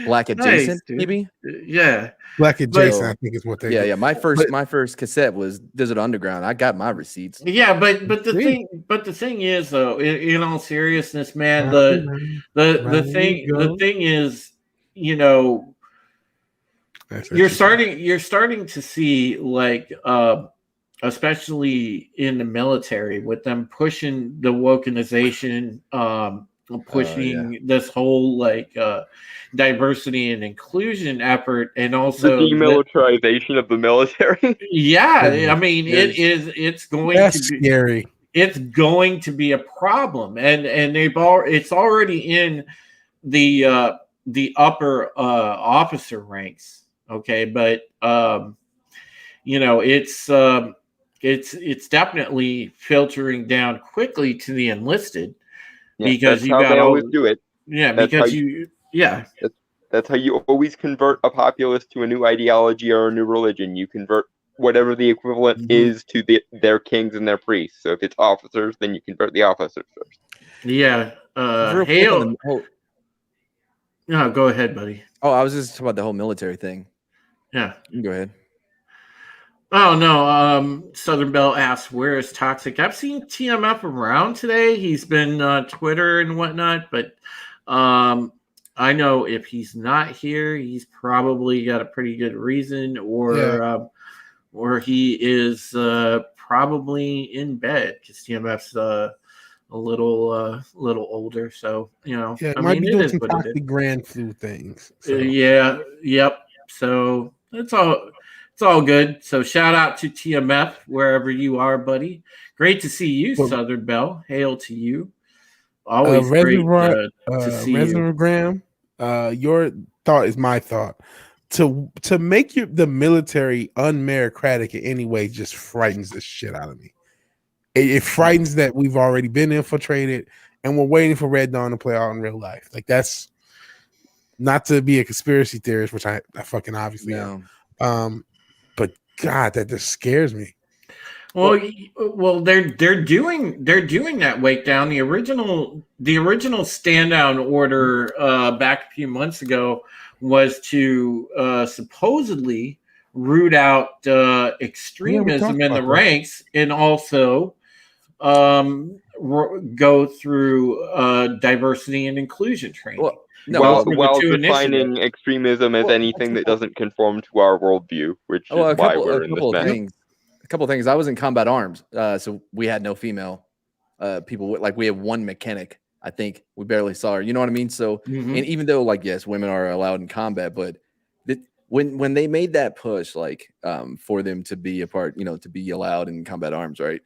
Black adjacent, maybe. Yeah, black adjacent. I think is what they. Yeah. My first cassette was Desert Underground. I got my receipts. Yeah, but the thing is though, in all seriousness, man, the thing is, you know, you're starting to see like especially in the military with them pushing the wokenization, pushing this whole like diversity and inclusion effort, and also the demilitarization of the military. Yeah, I mean it's going to be scary. It's going to be a problem, and it's already in the upper officer ranks. Okay, but you know, it's definitely filtering down quickly to the enlisted. Because you got always do it. Yeah, that's because that's how you always convert a populace to a new ideology or a new religion. You convert whatever the equivalent is to their kings and their priests. So if it's officers, then you convert the officers first. Yeah. No, go ahead, buddy. Oh, I was just talking about the whole military thing. Yeah. You can go ahead. Oh no, Southern Belle asks, where is Toxic? I've seen TMF around today. He's been on Twitter and whatnot, but I know if he's not here, he's probably got a pretty good reason, or he is probably in bed because TMF's a little older. So, you know, I might be doing some Toxic Grand Flu things. So. Yep. So it's all good. So shout out to TMF wherever you are, buddy. Great to see you, Southern Belle. Hail to you. Always great to see you. Your thought is my thought. To make the military unmeritocratic in any way just frightens the shit out of me. It frightens that we've already been infiltrated and we're waiting for Red Dawn to play out in real life. Like, that's not to be a conspiracy theorist, which I fucking obviously am. But God, that just scares me. Well, they're doing that wake down. The original stand down order back a few months ago was to supposedly root out extremism in the ranks, and also go through diversity and inclusion training. While defining extremism as anything that doesn't conform to our worldview, which is why we're in this mess. A couple of things. I was in combat arms, so we had no female people. Like, we have one mechanic. I think we barely saw her. You know what I mean? So, and even though, like, yes, women are allowed in combat, but when they made that push, like, for them to be a part, you know, to be allowed in combat arms, right?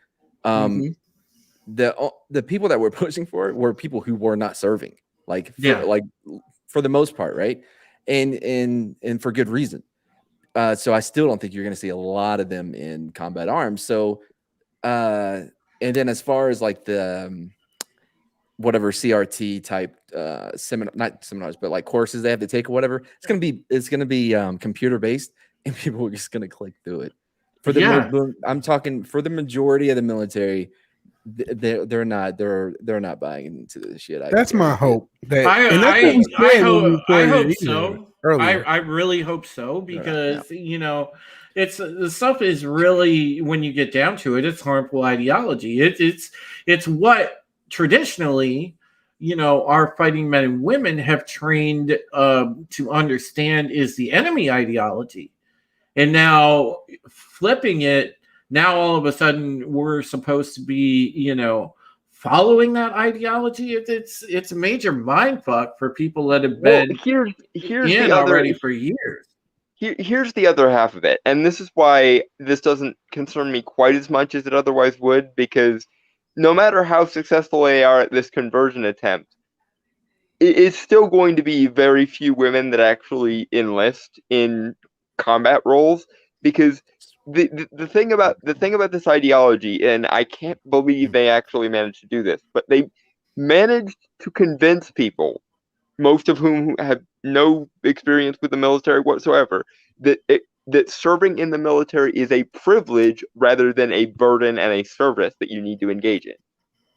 The people that were pushing for it were people who were not serving, for the most part, right? And for good reason. So I still don't think you're going to see a lot of them in combat arms. So, and then as far as like the whatever CRT type not seminars, but like courses they have to take or whatever, it's going to be computer based. and people are just gonna click through it. I'm talking for the majority of the military. They're not buying into this shit. That's my hope. I hope so. I really hope so, because it's the stuff is really, when you get down to it, it's harmful ideology. It's what traditionally, our fighting men and women have trained to understand is the enemy ideology, and now flipping it. Now all of a sudden we're supposed to be, following that ideology. It's a major mind fuck for people that have been here's in already for years. Here's the other half of it, and this is why this doesn't concern me quite as much as it otherwise would, because no matter how successful they are at this conversion attempt, it's still going to be very few women that actually enlist in combat roles, because the thing about this ideology, and I can't believe they actually managed to do this, but they managed to convince people, most of whom have no experience with the military whatsoever, that serving in the military is a privilege rather than a burden and a service that you need to engage in.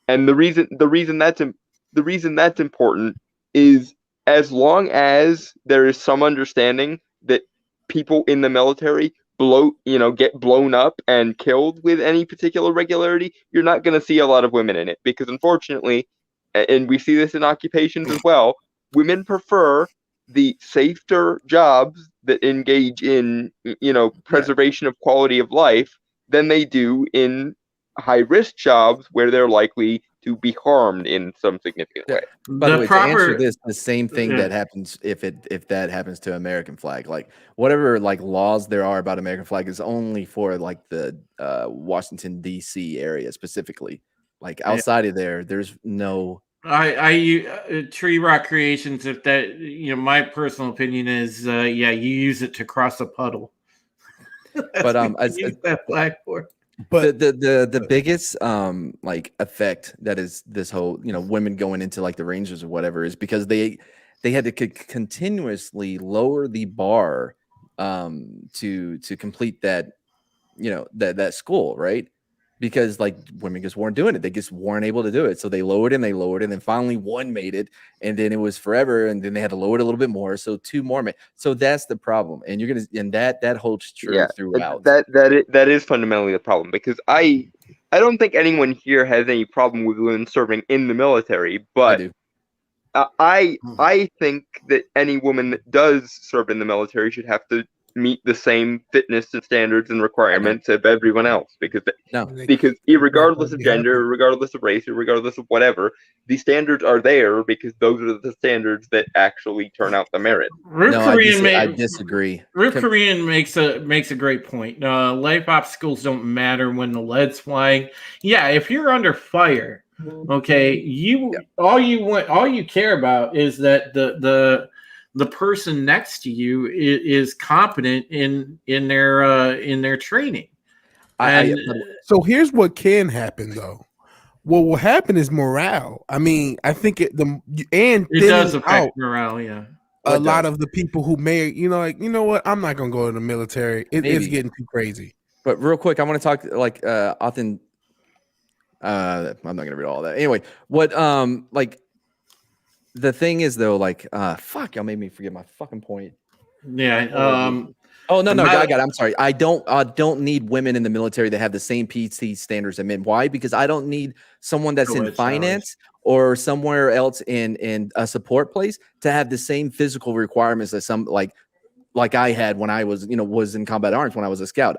And the reason that's important is, as long as there is some understanding that people in the military get blown up and killed with any particular regularity, you're not going to see a lot of women in it, because unfortunately, and we see this in occupations as well, women prefer the safer jobs that engage in preservation of quality of life than they do in high risk jobs where they're likely to be harmed in some significant way. By the way, to answer this, the same thing that happens if that happens to American flag, like whatever like laws there are about American flag is only for like the Washington D.C. area specifically. Like outside of there's no. Tree Rock Creations. If that, my personal opinion is, you use it to cross a puddle. But use that flag for. But the biggest like effect that is this whole women going into like the Rangers or whatever is because they had to continuously lower the bar to complete that that school, right? Because like women just weren't doing it, they just weren't able to do it, so they lowered and then finally one made it, and then it was forever, and then they had to lower it a little bit more, so two more made. So that's the problem, and that holds true throughout. That is fundamentally the problem, because I don't think anyone here has any problem with women serving in the military, but I think that any woman that does serve in the military should have to meet the same fitness and standards and requirements of everyone else, because regardless of gender, regardless of race, or regardless of whatever, the standards are there because those are the standards that actually turn out the merit. I disagree. Rip Korean makes a great point. Life obstacles don't matter when the lead's flying. Yeah, if you're under fire, okay, all you care about is that the person next to you is competent in their training. So here's what can happen though. What will happen is morale. I mean, I think it does affect morale. Yeah, a lot of the people who may, what, I'm not gonna go in the military. It's getting too crazy. But real quick, I want to talk like often. I'm not gonna read all that anyway. What like. The thing is though, like, fuck, y'all made me forget my fucking point. Yeah. Oh no, I got it. I'm sorry. I don't need women in the military that have the same PT standards as men. Why? Because I don't need someone that's in finance or somewhere else in a support place to have the same physical requirements as some like I had when I was in combat arms when I was a scout.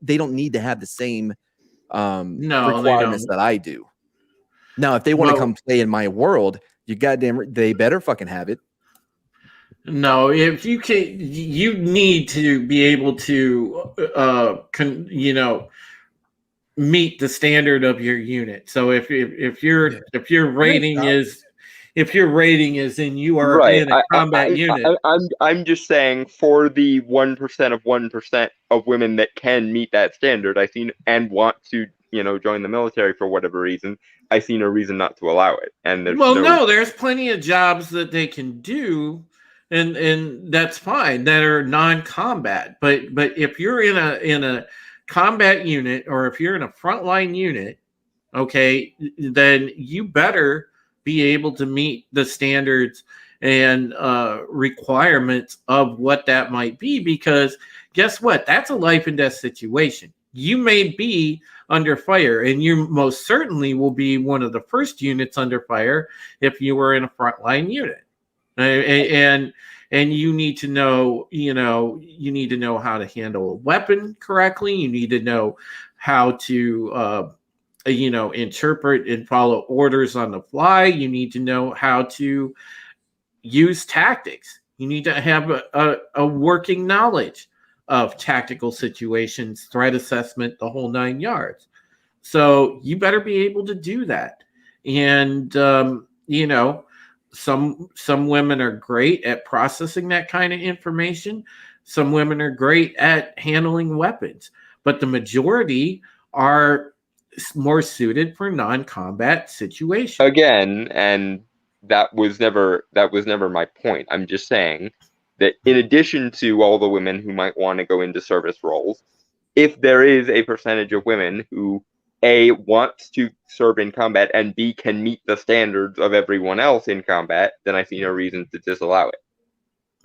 They don't need to have the same requirements that I do. Now, if they want to come play in my world, they better fucking have it. No, if you can, you need to be able to, meet the standard of your unit. So if your rating is and you are in a combat unit, I'm just saying, for the 1% of 1% of women that can meet that standard, I seen and want to join the military for whatever reason, I see no reason not to allow it. And there's there's plenty of jobs that they can do and that's fine, that are non-combat. But if you're in a combat unit, or if you're in a frontline unit, okay, then you better be able to meet the standards and requirements of what that might be, because guess what? That's a life and death situation. You may be under fire, and you most certainly will be one of the first units under fire if you were in a frontline unit. And you need to know, you need to know how to handle a weapon correctly. You need to know how to interpret and follow orders on the fly. You need to know how to use tactics. You need to have a working knowledge of tactical situations, threat assessment, the whole 9 yards. So you better be able to do that. And some women are great at processing that kind of information. Some women are great at handling weapons, but the majority are more suited for non-combat situations. Again, and that was never my point. I'm just saying that in addition to all the women who might want to go into service roles, if there is a percentage of women who A, wants to serve in combat, and B, can meet the standards of everyone else in combat, then I see no reason to disallow it.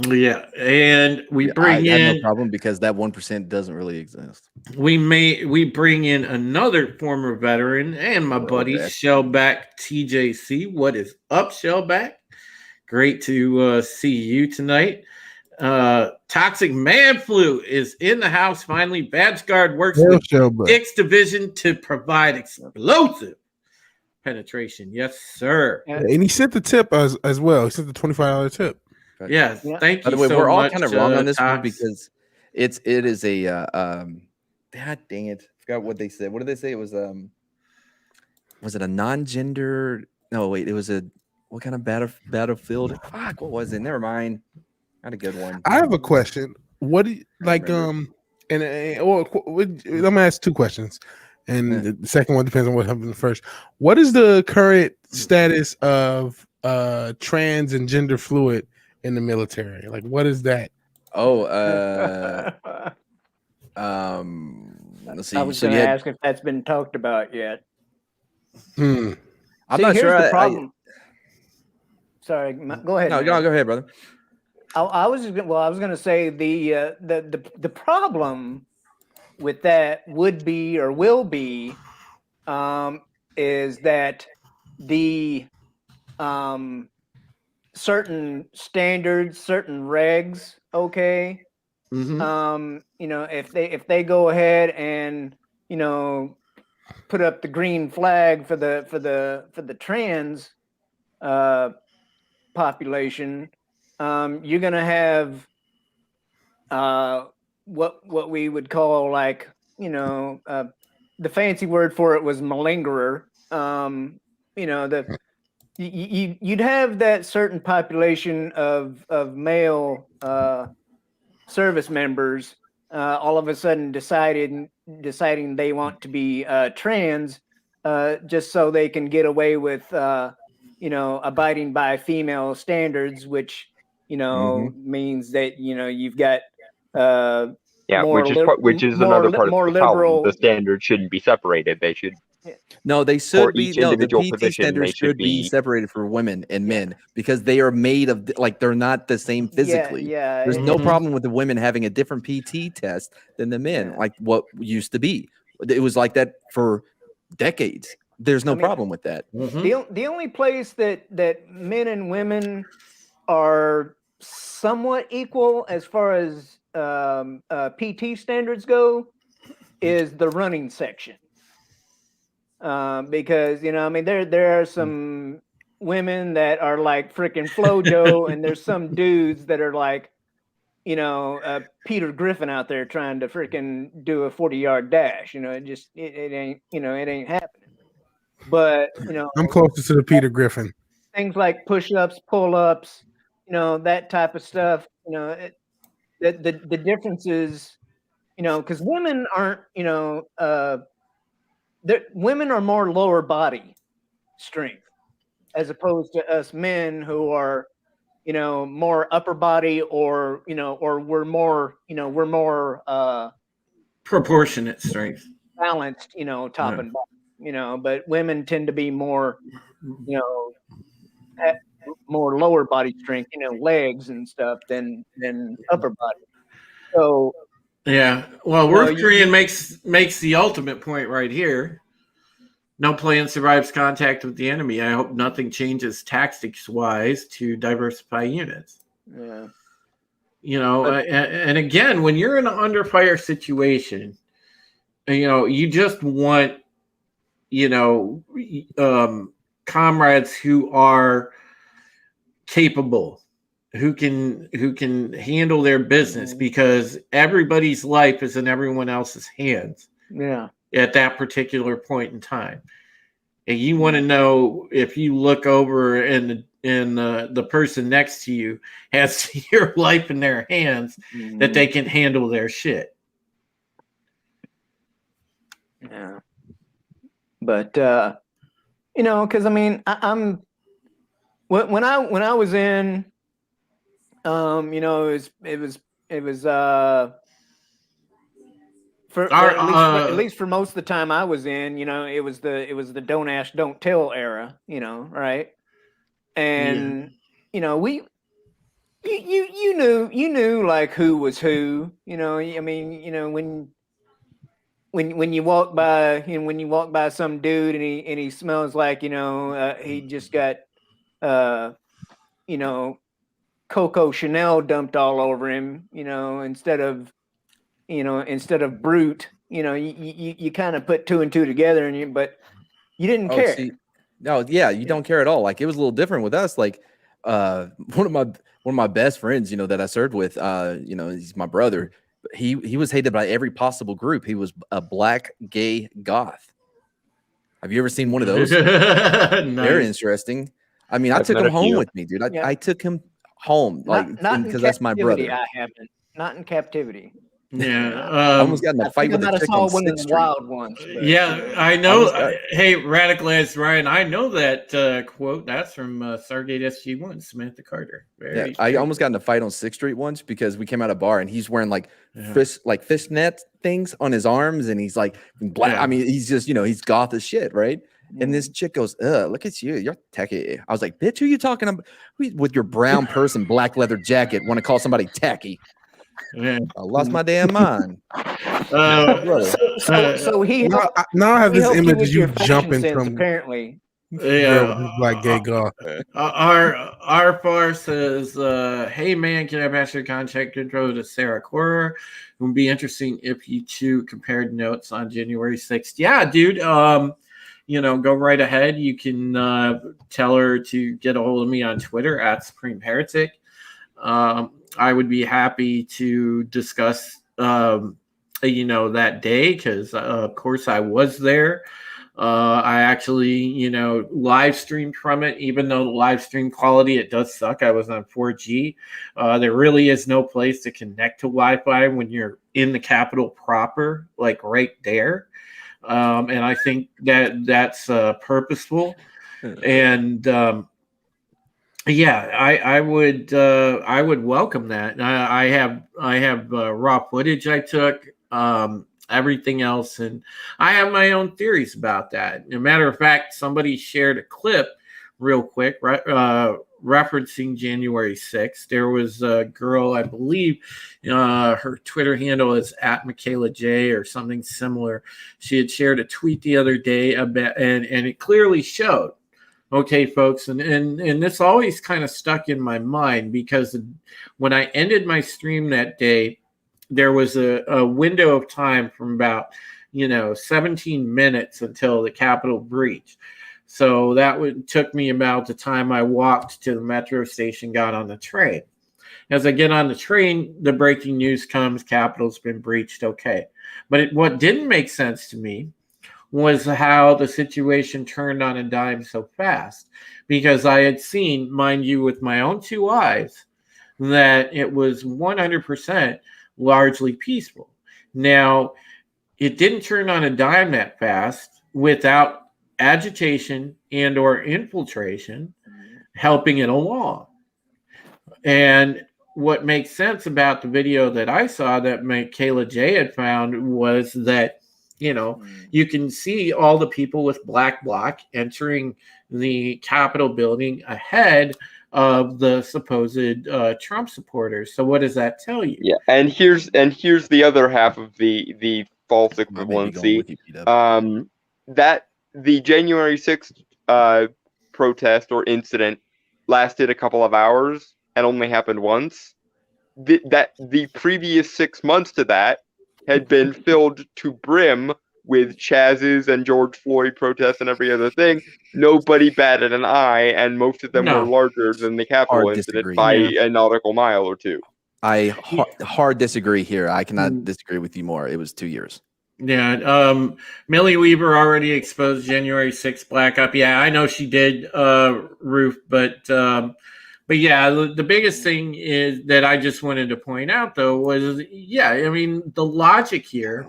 Yeah, and I have no problem, because that 1% doesn't really exist. We bring in another former veteran and my buddy Shellback TJC. What is up, Shellback? Great to see you tonight. Toxic Man Flu is in the house finally. Badge Guard works with X Division to provide explosive penetration. Yes, sir. And he sent the tip as well. He sent the $25 tip. Yes, thank you. By the way, so we're all much, kind of wrong on this one, Tox. because it is a God dang it, I forgot what they said. What did they say? It was it a non-gender? No, wait, it was what kind of battlefield? Fuck, what was it? Never mind. Not a good one. I have a question. What do you like? I'm gonna ask 2 questions, and the second one depends on what happens first. What is the current status of trans and gender fluid in the military? Like, what is that? Oh, let's see. I was going to ask if that's been talked about yet. I'm not sure. The problem. Sorry, go ahead. No, go ahead, brother. I was going to say the problem with that would be, or will be, is that the certain standards, certain regs, okay. Mm-hmm. If they go ahead and put up the green flag for the trans population, you're gonna have what we would call, like, the fancy word for it was malingerer. You'd have that certain population of male service members all of a sudden deciding they want to be trans, just so they can get away with abiding by female standards, which means that you've got which is another part of the problem. The standards shouldn't be separated. They should. No, they should be. No, the PT standards should be separated for women and men, because they are made of, like, they're not the same physically. Yeah. There's no problem with the women having a different PT test than the men, like what used to be. It was like that for decades. There's no problem with that. Mm-hmm. The only place that men and women are somewhat equal as far as PT standards go is the running section. Because there are some women that are like freaking Flojo, and there's some dudes that are like, Peter Griffin out there trying to freaking do a 40-yard dash. It ain't happening. But I'm closer to the Peter Griffin. Things like push-ups, pull-ups, that type of stuff. The difference is, because women aren't, women are more lower body strength, as opposed to us men who are, more upper body, or or we're more proportionate strength, balanced, top and bottom, but women tend to be more, more lower body strength, legs and stuff than upper body. So yeah. Well, North Korean makes the ultimate point right here. No plan survives contact with the enemy. I hope nothing changes tactics wise to diversify units. Yeah. And again, when you're in an under fire situation, you just want, comrades who are capable, who can handle their business, because everybody's life is in everyone else's hands. Yeah. At that particular point in time. And you want to know, if you look over and the person next to you has your life in their hands, that they can handle their shit. Yeah. But because I mean, I'm when I was in, it was at least for most of the time I was in, it was the don't ask, don't tell era, right? And you knew like who was who, I mean, when you walk by some dude and he smells like, he just got Coco Chanel dumped all over him, instead of Brute, you kind of put two and two together, but you didn't care. You don't care at all. Like, it was a little different with us. Like, one of my best friends, that I served with, he's my brother. He was hated by every possible group. He was a black gay goth. Have you ever seen one of those? Nice. Very interesting. I mean, I took him home with me, dude. I took him home, because that's my brother. I haven't. Not in captivity. Yeah, I almost got in a fight with a chick on 6th Street. Wild ones. Yeah, I know. Hey, Radicalized Ryan, I know that quote. That's from Stargate SG-1, Samantha Carter. I almost got in a fight on 6th Street once because we came out of a bar and he's wearing fishnet things on his arms, and he's like black. I mean, he's just he's goth as shit, right? And this chick goes, look at you. You're techie. I was like, bitch, who you talking about? With your brown purse and black leather jacket, want to call somebody techie? I lost my damn mind. So he now I have this image of you jumping from apparently. Like gay god. Our far says, hey man, can I pass your contact info to Sarah Cora? It would be interesting if you two compared notes on January 6th. Yeah, dude. Go right ahead. You can tell her to get a hold of me on Twitter at Supreme Heretic. I would be happy to discuss, that day, because, of course, I was there. I actually, live streamed from it, even though the live stream quality, it does suck. I was on 4G. There really is no place to connect to Wi-Fi when you're in the Capitol proper, like right there. And I think that's purposeful. And I would welcome that. I have raw footage I took, everything else, and I have my own theories about that. As a matter of fact, somebody shared a clip real quick, referencing January 6th. There was a girl, I believe, her Twitter handle is at Michaela J or something similar. She had shared a tweet the other day about, and it clearly showed. Okay, folks, and this always kind of stuck in my mind, because when I ended my stream that day, there was a window of time from about 17 minutes until the Capitol breach. So that took me about the time I walked to the metro station, got on the train. As I get on the train, the breaking news comes, Capitol's been breached. Okay. But what didn't make sense to me was how the situation turned on a dime so fast, because I had seen, mind you, with my own two eyes, that it was 100% largely peaceful. Now, it didn't turn on a dime that fast without agitation and or infiltration helping it along. And what makes sense about the video that I saw that Michaela J had found was that, you can see all the people with black bloc entering the Capitol building ahead of the supposed Trump supporters. So what does that tell you? Yeah, and here's the other half of the false equivalency. That the January 6th protest or incident lasted a couple of hours and only happened once. The previous 6 months to that had been filled to brim with Chaz's and George Floyd protests and every other thing. Nobody batted an eye, and most of them were larger than the Capitol incident by a nautical mile or two. I hard disagree here. I cannot disagree with you more. It was 2 years. Yeah. Millie Weaver already exposed January 6th blackout. Yeah, I know she did, Ruth, but yeah, the biggest thing is that I just wanted to point out, though, was, I mean, the logic here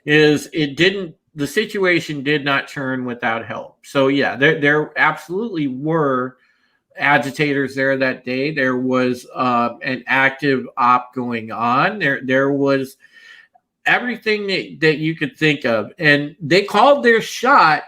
is the situation did not turn without help. So, yeah, there absolutely were agitators there that day. There was an active op going on. There was everything that you could think of. And they called their shot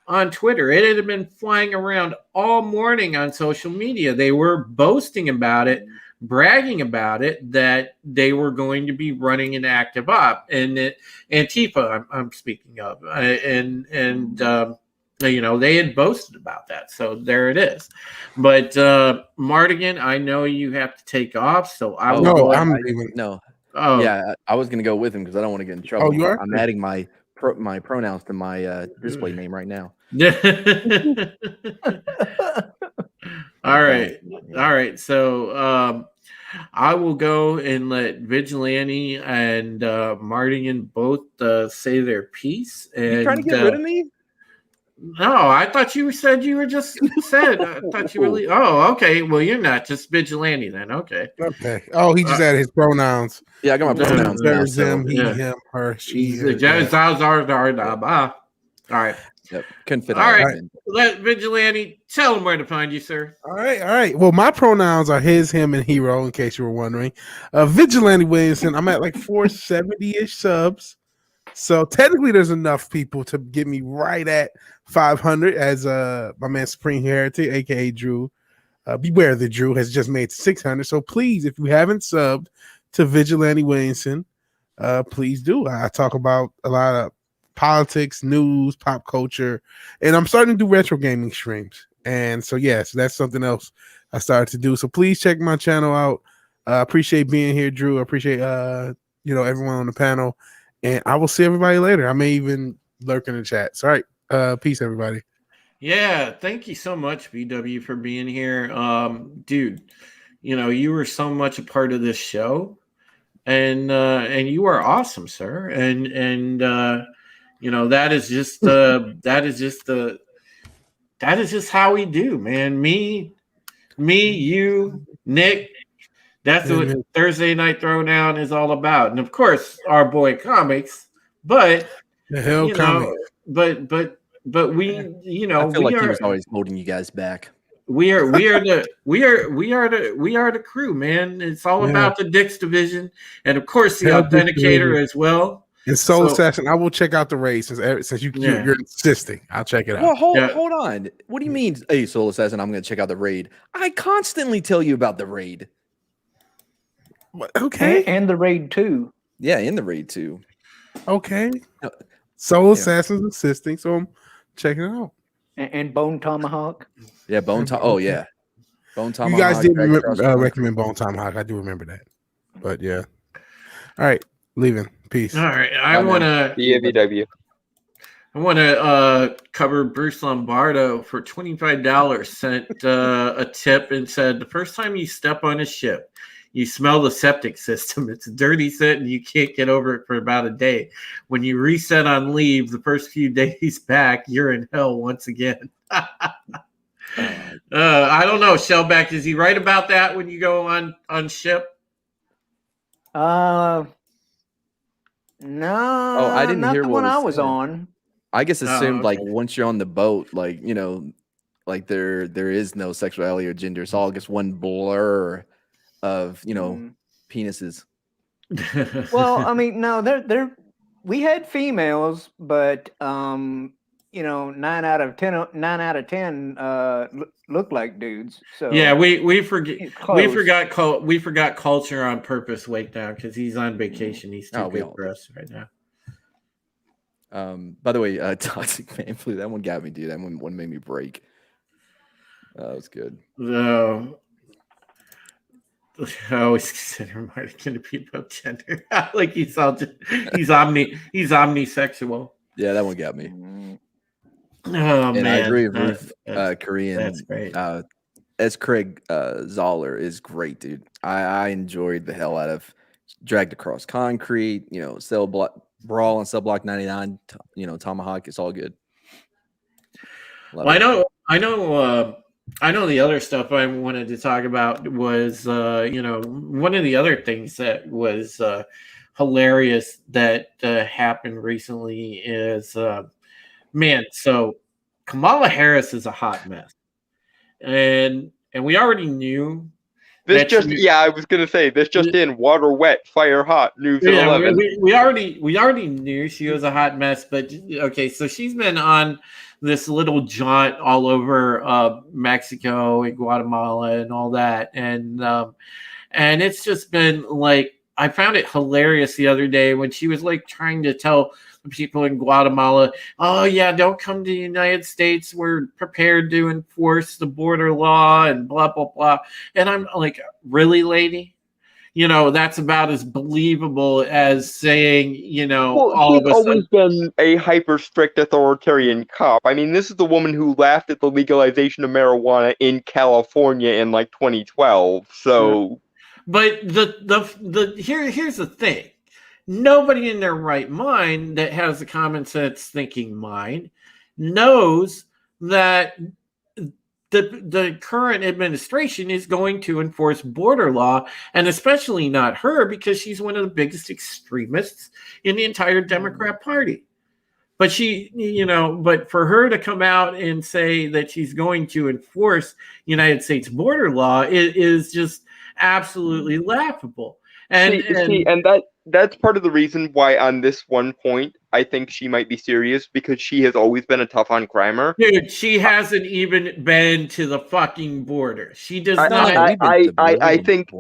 on Twitter. It had been flying around all morning on social media. They were boasting about it, bragging about it, that they were going to be running an active op. And Antifa, I'm speaking of. And they had boasted about that. So there it is. But Mardigan, I know you have to take off. So I will go. Oh yeah, I was gonna go with him because I don't want to get in trouble. Oh, you are? I'm adding my pronouns to my display name right now. All right. So I will go and let Vigilante and Mardigan both say their piece. And you trying to get rid of me? No, I thought you said you were just said. I thought you really. Oh, okay. Well, you're not just Vigilante then. Okay. Okay. Oh, he just added his pronouns. Yeah, I got my pronouns now. There's him, he, him, her, she. All right. Yep. Couldn't fit. All right. Let Vigilante tell him where to find you, sir. All right. Well, my pronouns are his, him, and hero. In case you were wondering, Vigilante Williamson. I'm at like 470-ish subs. So technically, there's enough people to get me right at 500 as my man Supreme Heretic, aka Drew. Beware the Drew has just made 600. So please, if you haven't subbed to Vigilante Williamson, please do. I talk about a lot of politics, news, pop culture, and I'm starting to do retro gaming streams. And so so that's something else I started to do. So please check my channel out. I appreciate being here, Drew. I appreciate everyone on the panel. And I will see everybody later. I may even lurk in the chat. So, all right. Peace, everybody. Yeah. Thank you so much, BW, for being here. Dude, you were so much a part of this show. And you are awesome, sir. And that is just how we do, man. Me, you, Nick. That's what Thursday Night Throwdown is all about, and of course, our boy Comix. But the hell, Comix. But we, I feel like he was always holding you guys back. We are the crew, man. It's all about the Dix division, and of course the Authenticator as well. And Soul Assassin, I will check out the raid since you're insisting. I'll check it out. Well, hold on. What do you mean, hey, Soul Assassin? I'm going to check out the raid. I constantly tell you about the raid. Okay, and the raid too. Yeah, in the raid too. Okay, Soul Assassin's assisting, so I'm checking it out. And Bone Tomahawk. Yeah, Bone Tomahawk. Oh yeah, Bone Tomahawk. You guys did recommend Bone Tomahawk. I do remember that. But yeah, all right, leaving. Peace. All right, I want to cover Bruce Lombardo for $25. Sent a tip and said the first time you step on a ship, you smell the septic system. It's a dirty scent and you can't get over it for about a day. When you reset on leave, the first few days back, you're in hell once again. I don't know, Shellback, is he right about that when you go on ship? No. Oh, I didn't hear the what one I was was said. on. I guess assumed like once you're on the boat, like like there is no sexuality or gender. It's all just one blur of penises. Well, I mean, no, we had females, but 9 out of 10 look like dudes. So yeah, we forgot culture on purpose. Wake down because he's on vacation. He's too good for us right now. By the way, Toxic Man Flu, that one got me, dude. That one made me break. That was good. No. I always consider Marty going to be about gender. Like he's omnisexual. Yeah, that one got me. Oh, and man. I agree with Ruth Korean. That's great. As Craig Zoller is great, dude. I enjoyed the hell out of Dragged Across Concrete, Cell Block Brawl and Cell Block 99, Tomahawk. It's all good. Well, I know the other stuff I wanted to talk about was, one of the other things that was hilarious that happened recently is, so Kamala Harris is a hot mess. And we already knew. I was going to say, this just in, water wet, fire hot, news at 11. We already knew she was a hot mess, but okay, so she's been on this little jaunt all over Mexico and Guatemala and all that, and it's just been like, I found it hilarious the other day when she was like trying to tell the people in Guatemala, oh yeah, don't come to the United States, we're prepared to enforce the border law and blah blah blah. And I'm like, really, lady? That's about as believable as saying, all of a sudden. She's always been a hyper strict authoritarian cop. I mean, this is the woman who laughed at the legalization of marijuana in California in like 2012. So, but here's the thing: nobody in their right mind that has a common sense thinking mind knows that the current administration is going to enforce border law, and especially not her, because she's one of the biggest extremists in the entire Democrat Party. But but for her to come out and say that she's going to enforce United States border law is just absolutely laughable. And that's part of the reason why on this one point I think she might be serious, because she has always been a tough on crimer. Dude, she hasn't even been to the fucking border. She does not. I think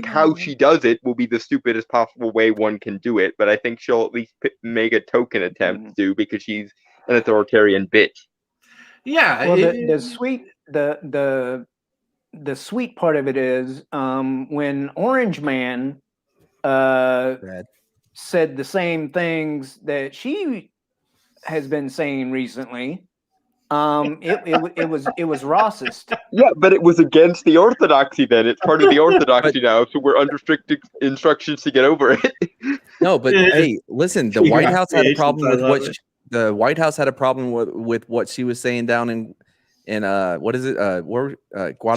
how she does it will be the stupidest possible way one can do it, but I think she'll at least make a token attempt to, because she's an authoritarian bitch. Yeah. Well, the sweet part of it is when Orange Man said the same things that she has been saying recently. It was racist. Yeah, but it was against the orthodoxy then. It's part of the orthodoxy now, so we're under strict instructions to get over it. No, but hey, listen, the White House had a problem with what she was saying down in what is it? Guatemala?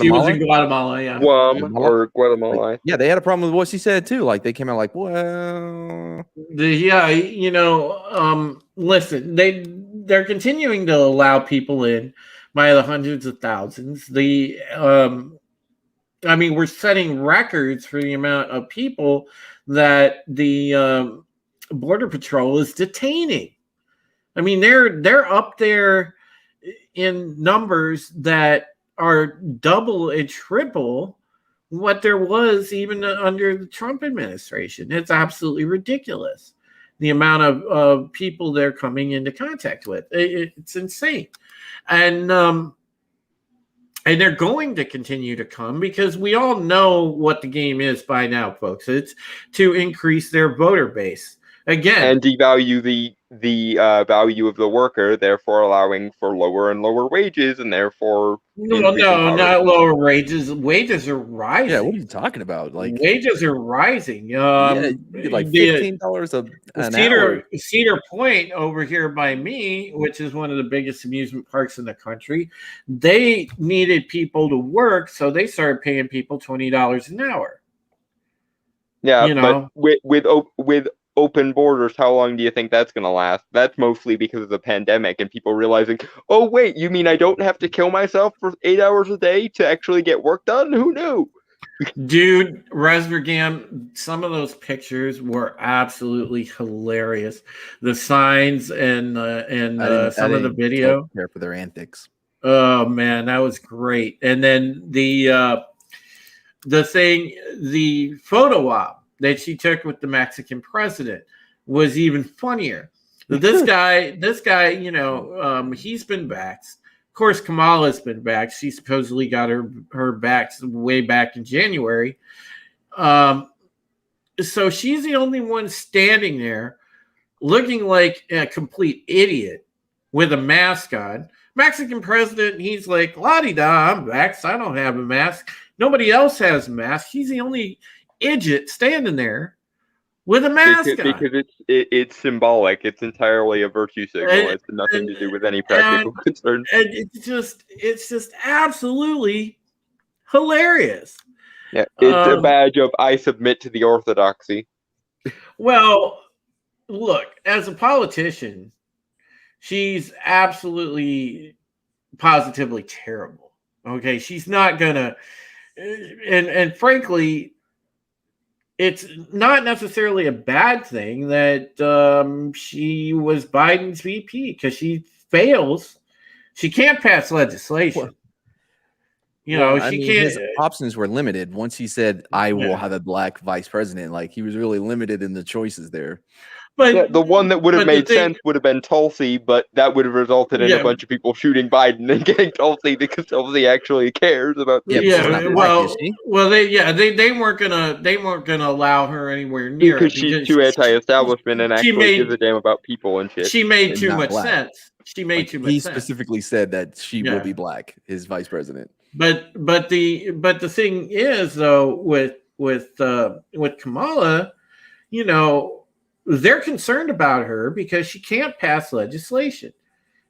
She was in Guatemala, yeah. Guam or Guatemala. Yeah, they had a problem with what she said too. Like they came out like, well, listen, they're continuing to allow people in by the hundreds of thousands. We're setting records for the amount of people that the Border Patrol is detaining. I mean, they're up there in numbers that are double and triple what there was even under the Trump administration. It's absolutely ridiculous, the amount of people they're coming into contact with. It's insane. And they're going to continue to come, because we all know what the game is by now, folks. It's to increase their voter base. Again, and devalue the value of the worker, therefore allowing for lower and lower wages, and therefore not lower wages. Wages are rising. Yeah, what are you talking about? Like wages are rising. Like $15 an hour. Cedar Point over here by me, which is one of the biggest amusement parks in the country, they needed people to work, so they started paying people $20 an hour. Yeah, but with open borders, how long do you think that's going to last? That's mostly because of the pandemic and people realizing, oh, wait, you mean I don't have to kill myself for 8 hours a day to actually get work done? Who knew? Dude, Resvergam, some of those pictures were absolutely hilarious. The signs and some of the video. Care for their antics. Oh man, that was great. And then the photo op that she took with the Mexican president was even funnier. This guy, you know, he's been vaxxed. Of course, Kamala's been vaxxed. She supposedly got her vax way back in January. So she's the only one standing there looking like a complete idiot with a mask on. Mexican president, he's like, la-di-da, I'm vaxxed. I don't have a mask. Nobody else has a mask. He's the only idiot standing there with a mask on. Because it's symbolic. It's entirely a virtue signal. It's nothing to do with any practical concerns. And it's just absolutely hilarious. Yeah, it's a badge of I submit to the orthodoxy. Well, look, as a politician, she's absolutely, positively terrible. Okay, she's not gonna, and frankly, it's not necessarily a bad thing that she was Biden's VP because she fails. She can't pass legislation. Well, you know, I she mean, can't. His options were limited. Once he said, "I will have a black vice president," like he was really limited in the choices there. But yeah, the one that would have made sense would have been Tulsi, but that would have resulted in a bunch of people shooting Biden and getting Tulsi because Tulsi actually cares about. They weren't gonna allow her anywhere near because she's too anti-establishment and actually gives a damn about people and shit. She made too much sense. She made too much sense. He specifically said that she will be black, his vice president. But the thing is though with Kamala, you know, they're concerned about her because she can't pass legislation.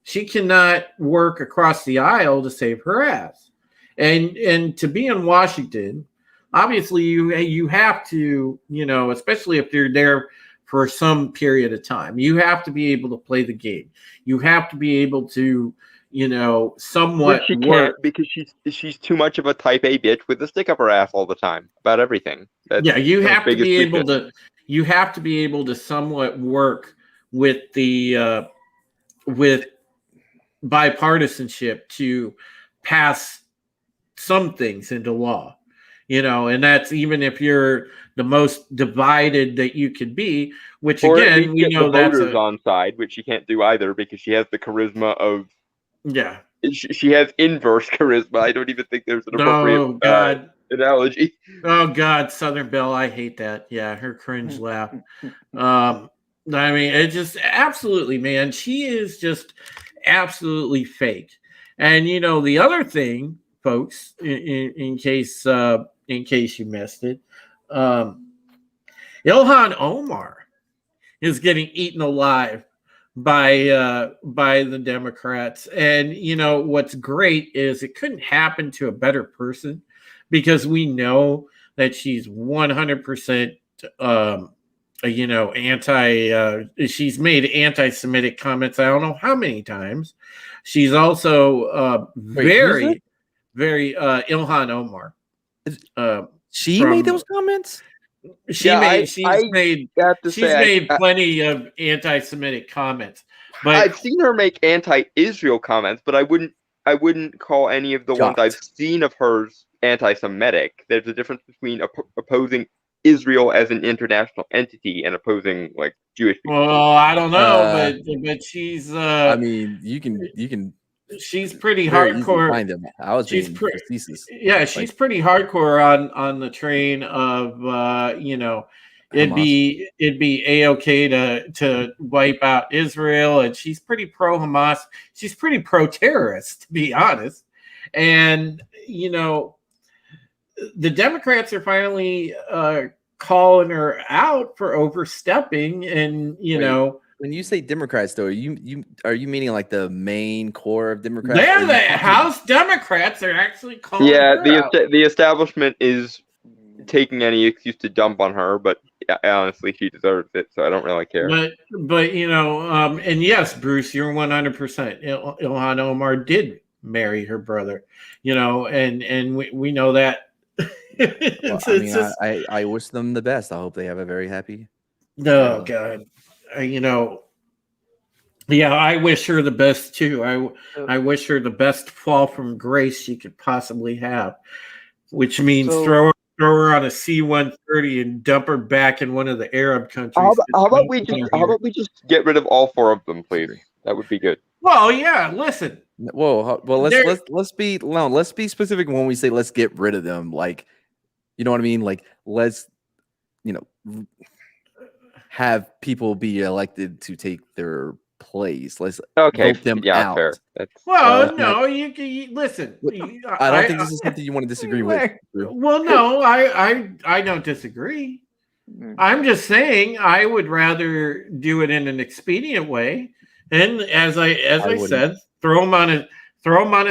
She cannot work across the aisle to save her ass. And to be in Washington, obviously you have to, you know, especially if you're there for some period of time, you have to be able to play the game. You have to be able to, you know, somewhat she can't because she's too much of a type A bitch with a stick up her ass all the time about everything. You have to be able to. You have to be able to somewhat work with the with bipartisanship to pass some things into law, you know, and that's even if you're the most divided that you could be. Which again, we know that's on side, which she can't do either because she has the charisma of She has inverse charisma. I don't even think there's an appropriate analogy. Oh God, Southern Belle, I hate that. Yeah, her cringe laugh. I mean, it just absolutely, man. She is just absolutely fake. And you know, the other thing, folks, in case you missed it, Ilhan Omar is getting eaten alive by the Democrats. And you know what's great is it couldn't happen to a better person, because we know that she's 100% you know, she's made anti-Semitic comments I don't know how many times. She's also very Ilhan Omar. She made those comments? She's made plenty of anti-Semitic comments. But I've seen her make anti-Israel comments, but I wouldn't call any of the ones I've seen of hers anti-Semitic. There's a difference between opposing Israel as an international entity and opposing like Jewish people. Well, I don't know, but she's. I mean, you can. She's pretty hardcore. Find them. I was being facetious. Yeah, she's pretty hardcore on the train of you know, it'd be A-okay to wipe out Israel, and she's pretty pro Hamas. She's pretty pro terrorist, to be honest. And you know, the Democrats are finally calling her out for overstepping, and you know. When you say Democrats, though, are you meaning like the main core of Democrats? They're the House Democrats are actually calling. Yeah, the establishment is taking any excuse to dump on her, but honestly, she deserves it, so I don't really care. But and yes, Bruce, you're 100%. Ilhan Omar did marry her brother, and we know that. I wish them the best. I hope they have a very happy. No, God, yeah, I wish her the best too. I wish her the best fall from grace she could possibly have, which means throw her on a C-130 and dump her back in one of the Arab countries. How about we just get rid of all 4 of them, please? That would be good. Well, yeah. Listen. Well, let's be specific when we say let's get rid of them. Like, you know what I mean? Like, let's have people be elected to take their place. Let's vote them out. Fair. No, you listen. I don't think this is something you want to disagree with. Well, no, I don't disagree. I'm just saying I would rather do it in an expedient way, and as I said, throw them on a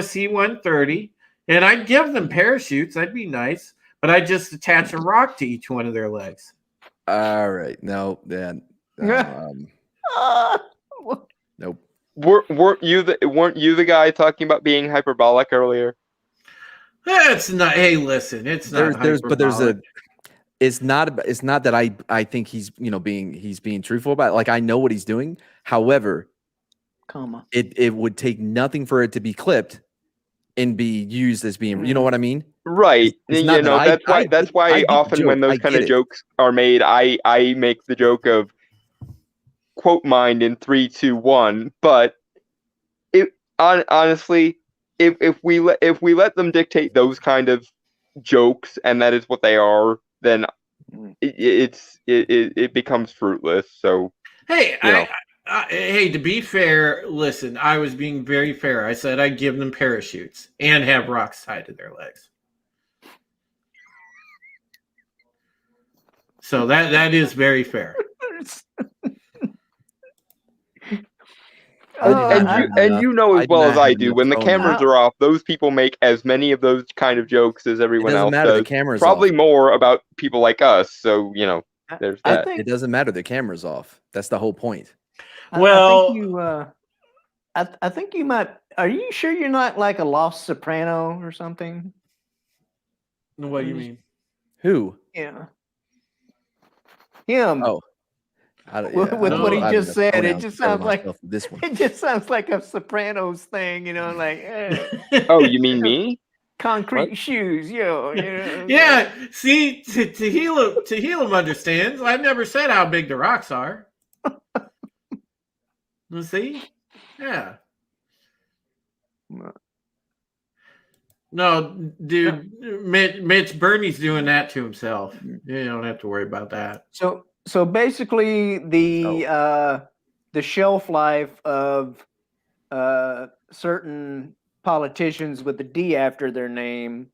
C-130, and I'd give them parachutes. That'd be nice, but I'd just attach a rock to each one of their legs. All right, no, then. Nope. Weren't you the guy talking about being hyperbolic earlier? That's not. Hey, listen, it's not. It's not that I think he's being truthful about it. Like, I know what he's doing. However, it would take nothing for it to be clipped and be used as being. You know what I mean? Right. That's why often when those kind of jokes are made, I make the joke of quote mine in 3, 2, 1. But honestly, if we let them dictate those kind of jokes, and that is what they are, then it becomes fruitless. So hey, hey, to be fair, listen, I was being very fair. I said I'd give them parachutes and have rocks tied to their legs. So that is very fair. And you know as well as I do, when the cameras are off, those people make as many of those kind of jokes as everyone else does. The camera's probably off. More about people like us. So there's that. It doesn't matter. The camera's off. That's the whole point. Well, I think you might. Are you sure you're not like a lost soprano or something? What do you mean? Who? Yeah. Him. Oh. With what he just said, it just sounds like this one. It just sounds like a Sopranos thing, like. Oh, you mean me? Concrete shoes, Yeah. See, Tehillim understands. I've never said how big the rocks are. See? Yeah. No, dude, Mitch Bernie's doing that to himself. You don't have to worry about that. So basically, the shelf life of certain politicians with the D after their name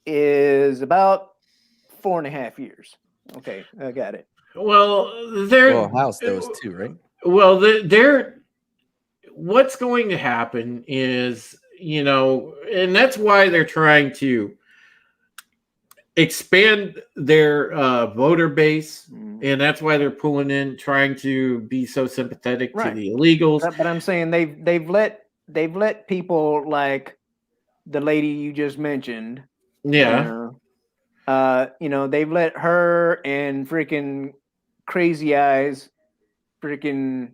is about 4.5 years. Okay, I got it. Well, House those two, right? Well, what's going to happen is, and that's why they're trying to expand their voter base, and that's why they're trying to be so sympathetic to the illegals. But I'm saying they've let people like the lady you just mentioned. Yeah. They've let her and freaking Crazy Eyes, freaking.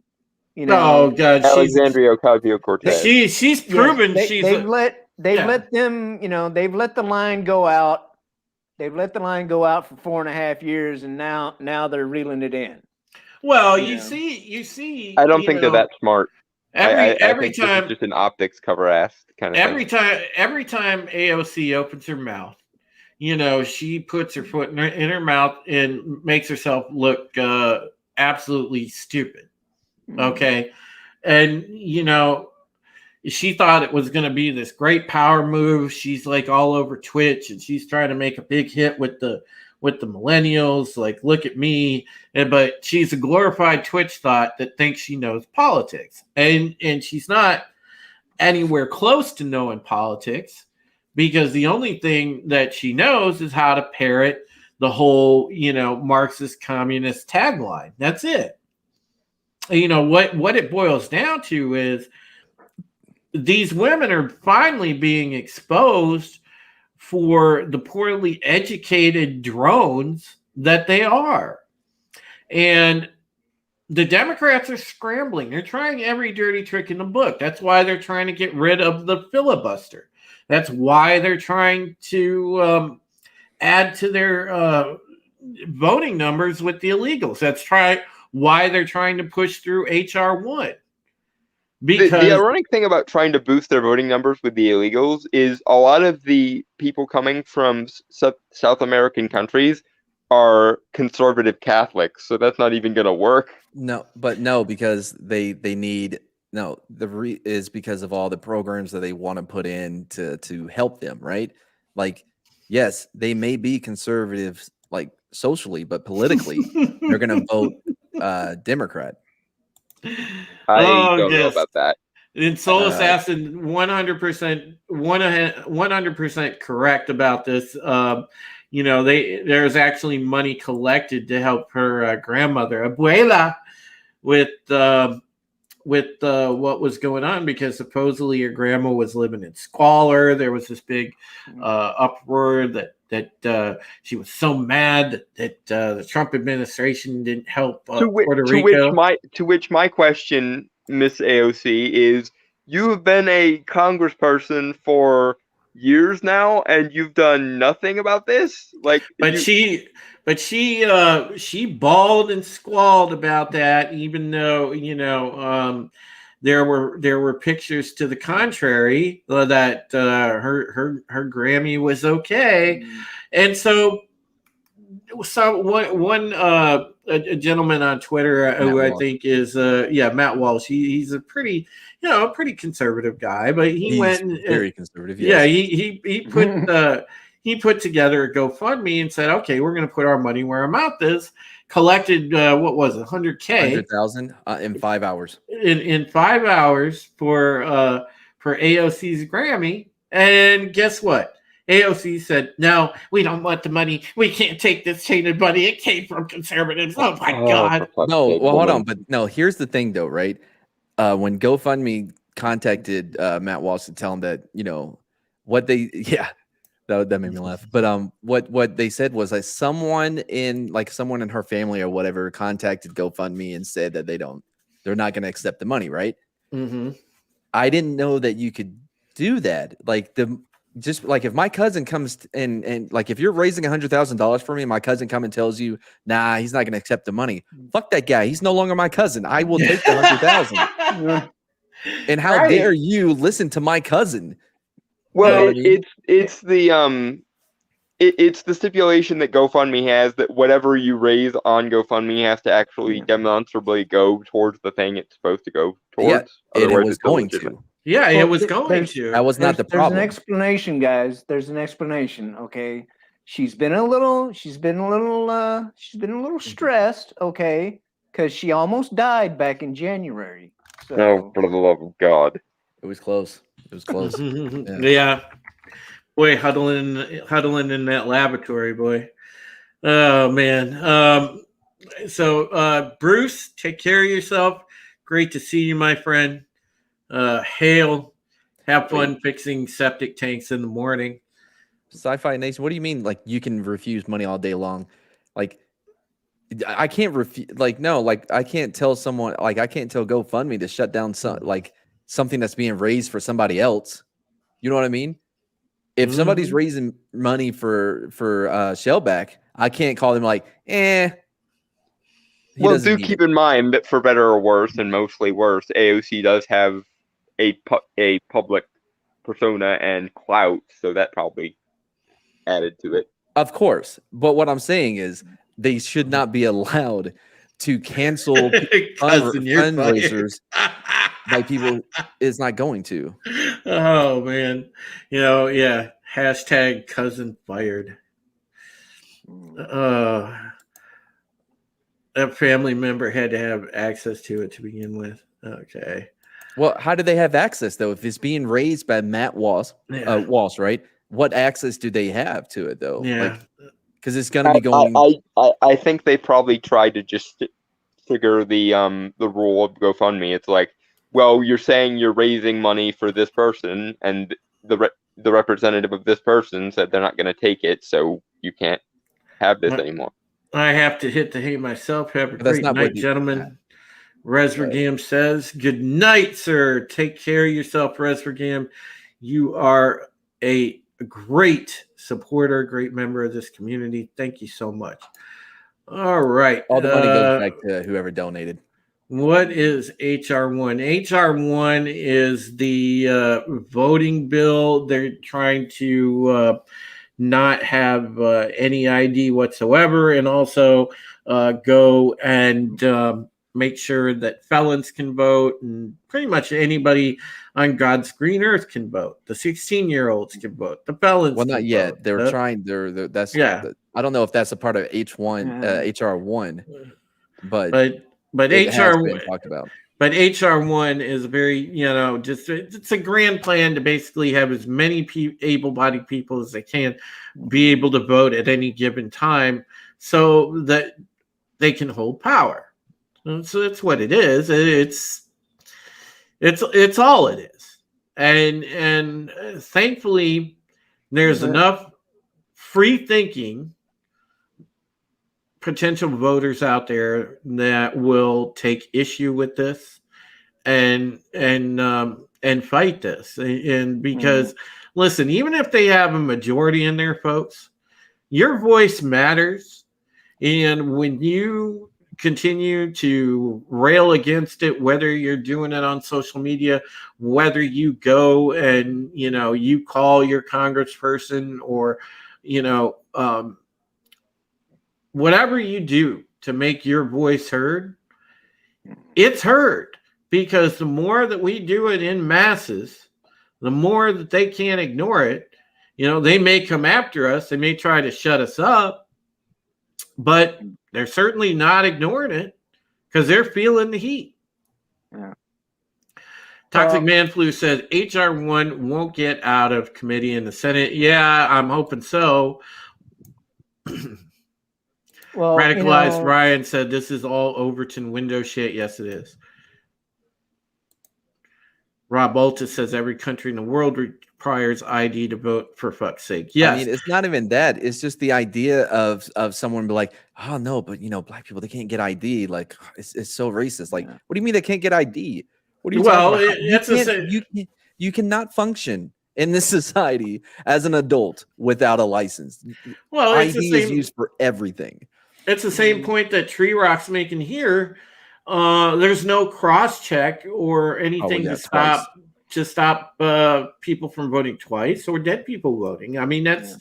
Oh God, Alexandria Ocasio-Cortez. She's proven she's. They've let them. They've let the line go out. They've let the line go out for 4.5 years, and now they're reeling it in. Well, you see. I don't think they're that smart. Every I think time, this is just an optics cover ass kind of thing. Every time AOC opens her mouth, she puts her foot in her mouth and makes herself look absolutely stupid. Okay, and she thought it was going to be this great power move. She's like all over Twitch, and she's trying to make a big hit with the millennials. Like, look at me. But she's a glorified Twitch thought that thinks she knows politics, and she's not anywhere close to knowing politics, because the only thing that she knows is how to parrot the whole, Marxist communist tagline. That's it. What it boils down to is these women are finally being exposed for the poorly educated drones that they are. And the Democrats are scrambling. They're trying every dirty trick in the book. That's why they're trying to get rid of the filibuster. That's why they're trying to add to their voting numbers with the illegals. That's why they're trying to push through H.R. 1. Because the ironic thing about trying to boost their voting numbers with the illegals is a lot of the people coming from South American countries are conservative Catholics, so that's not even going to work. No, because they need is because of all the programs that they want to put in to help them, right? Like, yes, they may be conservatives, like socially, but politically, they're going to vote Democrat. I don't know about that. And Soul Assassin 100% correct about this. There's actually money collected to help her grandmother, Abuela, with what was going on, because supposedly her grandma was living in squalor. There was this big uproar that she was so mad that the Trump administration didn't help Puerto Rico. To which my question, Miss AOC, is: you have been a congressperson for years now, and you've done nothing about this. She bawled and squalled about that, even though there were pictures to the contrary that her Grammy was okay. And so one a gentleman on Twitter who I think is Matt Walsh. He's a pretty conservative guy, but he's very conservative. Yes. Yeah, he put together a GoFundMe and said, okay, we're going to put our money where our mouth is. Collected what was it, 100,000 in 5 hours. In 5 hours for AOC's Grammy, and guess what? AOC said, no, we don't want the money. We can't take this tainted money. It came from conservatives. Oh, my God. No, well, hold on. But no, here's the thing, though, right? When GoFundMe contacted Matt Walsh to tell him that, what they, that made me laugh. But what they said was like someone in her family or whatever contacted GoFundMe and said that they're not going to accept the money, right? Mm-hmm. I didn't know that you could do that. Just like if my cousin comes and like if you're raising $100,000 for me and my cousin comes and tells you, nah, he's not going to accept the money. Fuck that guy. He's no longer my cousin. I will take the 100,000. And how dare you listen to my cousin? Well, it's the stipulation that GoFundMe has that whatever you raise on GoFundMe has to actually demonstrably go towards the thing it's supposed to go towards. Yeah, it was going to. Yeah, it was going to. That was not the problem. There's an explanation, guys. There's an explanation. Okay, she's been a little stressed. Okay, because she almost died back in January. So. Oh, for the love of God! It was close. It was close. Yeah. Boy, huddling in that laboratory, boy. Oh man. So Bruce, take care of yourself. Great to see you, my friend. Hail, have fun fixing septic tanks in the morning. Sci-Fi Nation, what do you mean? Like you can refuse money all day long? Like I can't refuse. Like no, like I can't tell someone. Like I can't tell GoFundMe to shut down something that's being raised for somebody else. You know what I mean? If somebody's raising money for Shellback, I can't call them like, Well, do keep in mind that for better or worse, and mostly worse, AOC does have a public persona and clout, so that probably added to it. Of course, but what I'm saying is they should not be allowed to cancel fundraisers by people is not going to. Oh man, hashtag cousin fired. A family member had to have access to it to begin with. Okay. Well, how do they have access though? If it's being raised by Matt Walsh, right? What access do they have to it though? Yeah. because it's going to be going. I think they probably tried to just trigger the rule of GoFundMe. It's like, well, you're saying you're raising money for this person, and the representative of this person said they're not going to take it, so you can't have this anymore. I have to hit the hay myself. Have a great night, gentlemen. Resvergam says, good night, sir. Take care of yourself, Resvergam. You are a great supporter, great member of this community. Thank you so much. All right. All the money goes back to whoever donated. What is HR1? HR1 is the voting bill. They're trying to not have any ID whatsoever, and also go and make sure that felons can vote, and pretty much anybody on God's green earth can vote. The 16-year-olds can vote. The felons. Well, not yet. Vote. They're trying. That's I don't know if that's a part of HR1, but HR1 talked about. But HR1 is very, it's a grand plan to basically have as many able-bodied people as they can be able to vote at any given time, so that they can hold power. And so that's what it is. It's all it is. And thankfully, there's enough free thinking potential voters out there that will take issue with this and fight this. And because listen, even if they have a majority in there, folks, your voice matters. And when you continue to rail against it, whether you're doing it on social media, whether you go and you call your congressperson, or whatever you do to make your voice heard, it's heard. Because the more that we do it in masses, the more that they can't ignore it. They may come after us, they may try to shut us up, but they're certainly not ignoring it because they're feeling the heat. Yeah. Toxic Man Flu says HR1 won't get out of committee in the Senate. Yeah, I'm hoping so. Well, Radicalized Ryan said this is all Overton window shit. Yes, it is. Rob Altus says every country in the world requires ID to vote, for fuck's sake. Yes. I mean, it's not even that. It's just the idea of someone be like, oh no, but black people, they can't get ID. Like it's so racist. Like, what do you mean they can't get ID? What are you talking about? You cannot function in this society as an adult without a license. Well, ID is used for everything. It's the same point that Tree Rock's making here. There's no cross check or anything to stop people from voting twice or dead people voting. I mean, that's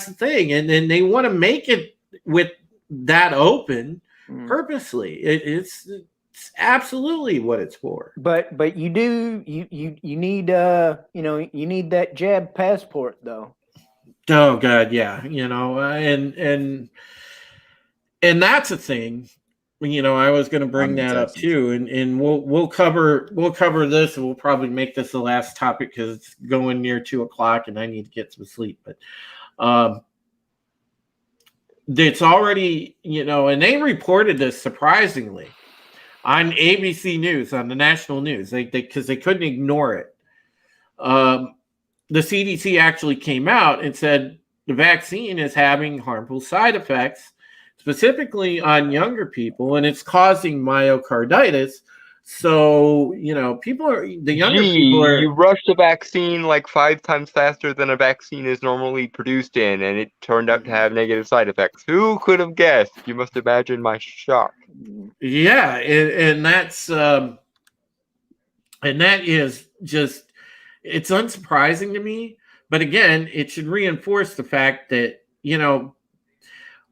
the thing, and then they want to make it with that open purposely. It's absolutely what it's for. But you need you need that jab passport though. Oh God, yeah, and that's a thing. I was going to bring that up too, and we'll cover this, and we'll probably make this the last topic because it's going near 2:00, and I need to get some sleep. But it's already, and they reported this surprisingly on ABC News, on the national news, because they couldn't ignore it. The CDC actually came out and said the vaccine is having harmful side effects, specifically on younger people, and it's causing myocarditis. So, people are, the younger people are... You rushed a vaccine like 5 times faster than a vaccine is normally produced in, and it turned out to have negative side effects. Who could have guessed? You must imagine my shock. Yeah, and that's... and that is just... It's unsurprising to me, but again, it should reinforce the fact that,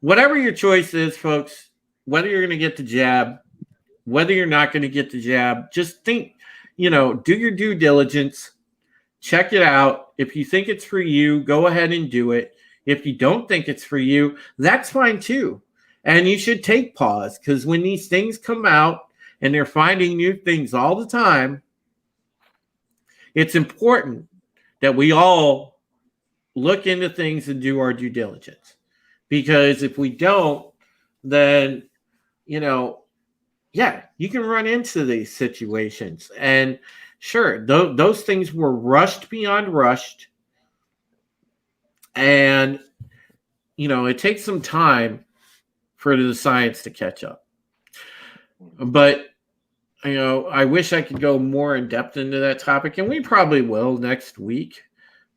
whatever your choice is, folks, whether you're going to get the jab, whether you're not going to get the jab, just think, do your due diligence, check it out. If you think it's for you, go ahead and do it. If you don't think it's for you, that's fine too. And you should take pause, because when these things come out and they're finding new things all the time, it's important that we all look into things and do our due diligence. because if we don't, then, you know, yeah, you can run into these situations. And sure, those things were rushed beyond rushed. And, you know, it takes some time for the science to catch up. But, you know, I wish I could go more in depth into that topic, and we probably will next week.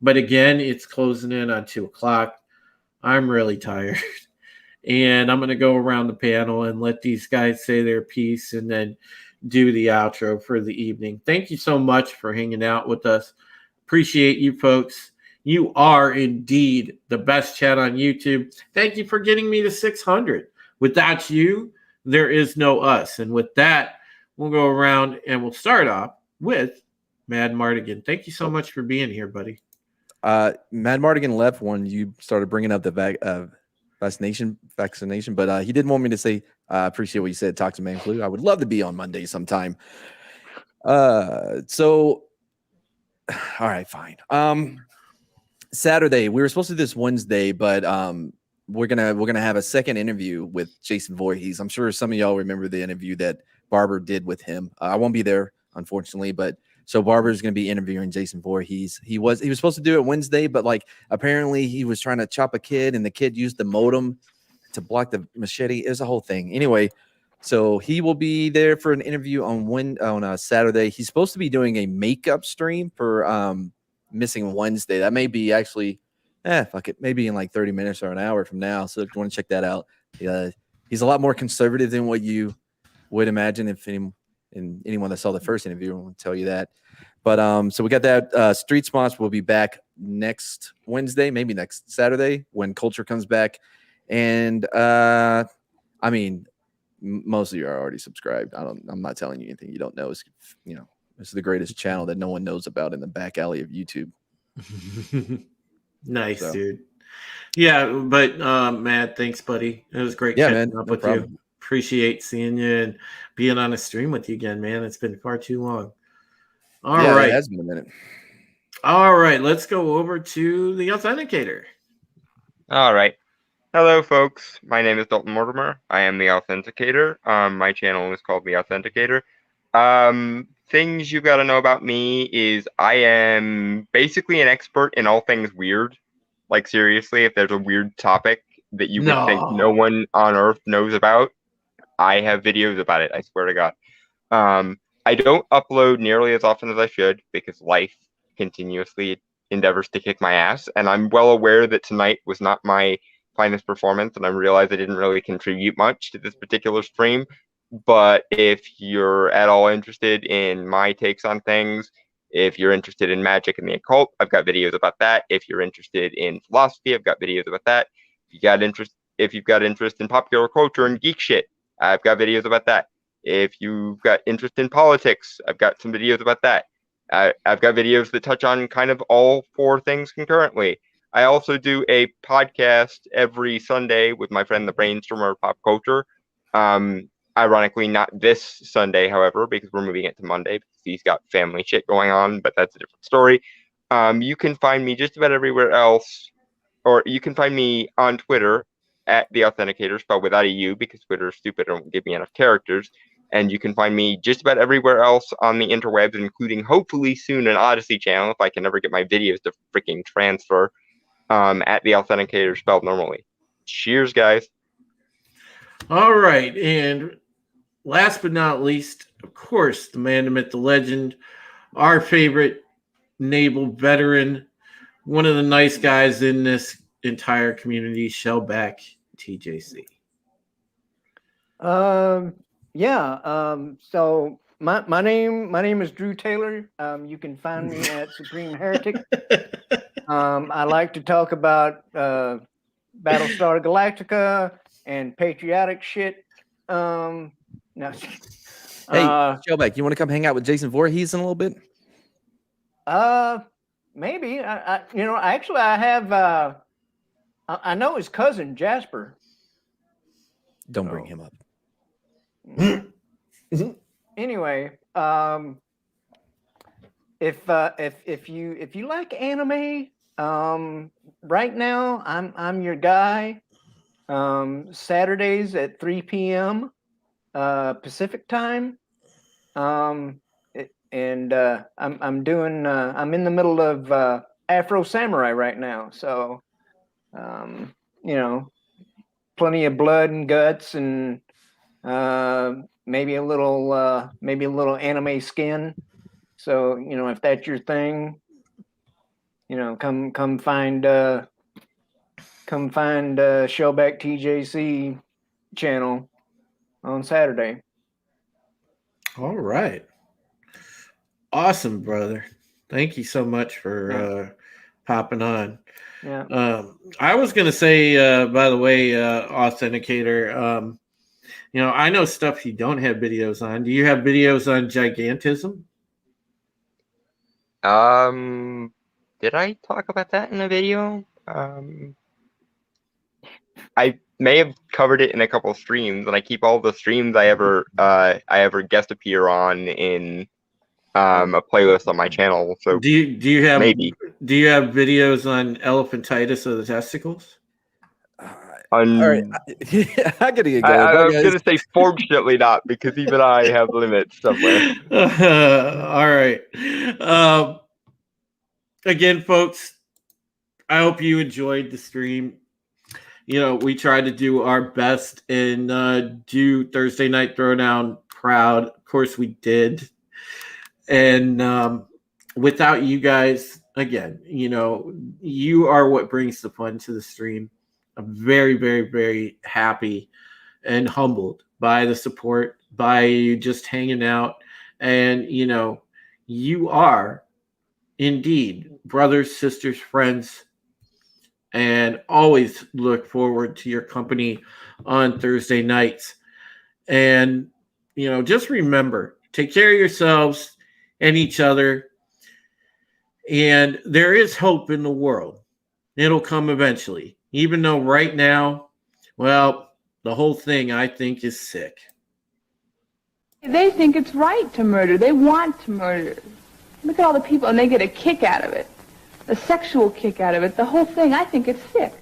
But again, it's closing in on 2:00. I'm really tired. And I'm going to go around the panel and let these guys say their piece and then do the outro for the evening. Thank you so much for hanging out with us. Appreciate you folks. You are indeed the best chat on YouTube. Thank you for getting me to 600. Without you, there is no us. And with that, we'll go around and we'll start off with Mad Mardigan. Thank you so much for being here, buddy. Mad Mardigan left when you started bringing up the vaccination, but he didn't want me to say I appreciate what you said. Talk to Man Flu. I would love to be on Monday sometime. So all right, fine. Saturday, we were supposed to do this Wednesday, but we're gonna have a second interview with Jason Voorhees. I'm sure some of y'all remember the interview that Barber did with him. I won't be there, unfortunately, but so Barber's gonna be interviewing Jason Voorhees. He was supposed to do it Wednesday, but like apparently he was trying to chop a kid, and the kid used the modem to block the machete. It was a whole thing. Anyway, so he will be there for an interview on Saturday. He's supposed to be doing a makeup stream for Missing Wednesday. That may be actually, fuck it, maybe in like 30 minutes or an hour from now. So if you want to check that out, he's a lot more conservative than what you would imagine. If anyone that saw the first interview will tell you that. But so we got that. Street Spots will be back next Wednesday, maybe next Saturday when Culture comes back. And I mean, most of you are already subscribed. I'm not telling you anything you don't know. It's, you know, this is the greatest channel that no one knows about in the back alley of YouTube. Nice, dude. Yeah, but Matt, thanks, buddy. It was great catching up with you. Appreciate seeing you and being on a stream with you again, man. It's been far too long. All right. It has been a minute. All right, let's go over to the Authenticator. All right. Hello, folks. My name is Dalton Mortimer. I am the Authenticator. My channel is called the Authenticator. Things you got to know about me is I am basically an expert in all things weird. Like, seriously, if there's a weird topic that you would think no one on earth knows about, I have videos about it. I swear to God. I don't upload nearly as often as I should because life continuously endeavors to kick my ass. And I'm well aware that tonight was not my finest performance, and I realized I didn't really contribute much to this particular stream. But if you're at all interested in my takes on things, if you're interested in magic and the occult, I've got videos about that. If you're interested in philosophy, I've got videos about that. If you've got interest in popular culture and geek shit, I've got videos about that. If you've got interest in politics, I've got some videos about that. I've got videos that touch on kind of all four things concurrently. I also do a podcast every Sunday with my friend, the Brainstormer of Pop Culture. Ironically, not this Sunday, however, because we're moving it to Monday because he's got family shit going on, but that's a different story. You can find me just about everywhere else, or you can find me on Twitter at The Authenticator, spelled without a U because Twitter is stupid and won't give me enough characters. And you can find me just about everywhere else on the interwebs, including hopefully soon an Odyssey channel if I can ever get my videos to freaking transfer, at The Authenticator, spelled normally. Cheers, guys. All right, and last but not least, of course, the man, the myth, the legend, our favorite naval veteran, one of the nice guys in this entire community, Shellback TJC. So my name is Drew Taylor. You can find me at Supreme Heretic. I like to talk about Battlestar Galactica and patriotic shit. No. Hey, Shellback, you want to come hang out with Jason Voorhees in a little bit? Maybe. I have. I know his cousin Jasper. Don't bring him up. Anyway, if you like anime, right now I'm your guy. Saturdays at 3 p.m. Pacific time. I'm in the middle of Afro Samurai right now, so plenty of blood and guts and maybe a little anime skin. So if that's your thing, come find Showback TJC channel on Saturday. All right. Awesome, brother. Thank you so much for popping on. Yeah. I was going to say, by the way, Authenticator, I know stuff you don't have videos on. Do you have videos on gigantism? Did I talk about that in a video? I may have covered it in a couple of streams, and I keep all the streams I ever guest appear on in a playlist on my channel. So do you have videos on elephantitis of the testicles? All right, I gotta get going. I was gonna say, fortunately not, because even I have limits somewhere. All right. Again, folks, I hope you enjoyed the stream. We tried to do our best and do Thursday Night Throwdown proud. Of course, we did. And without you guys, again, you are what brings the fun to the stream. I'm very, very, very happy and humbled by the support, by you just hanging out. And, you are indeed brothers, sisters, friends, and always look forward to your company on Thursday nights. And, just remember, take care of yourselves and each other. And there is hope in the world. It'll come eventually. Even though right now, well, the whole thing, I think, is sick. They think it's right to murder. They want to murder. Look at all the people, and they get a kick out of it. A sexual kick out of it. The whole thing, I think it's sick.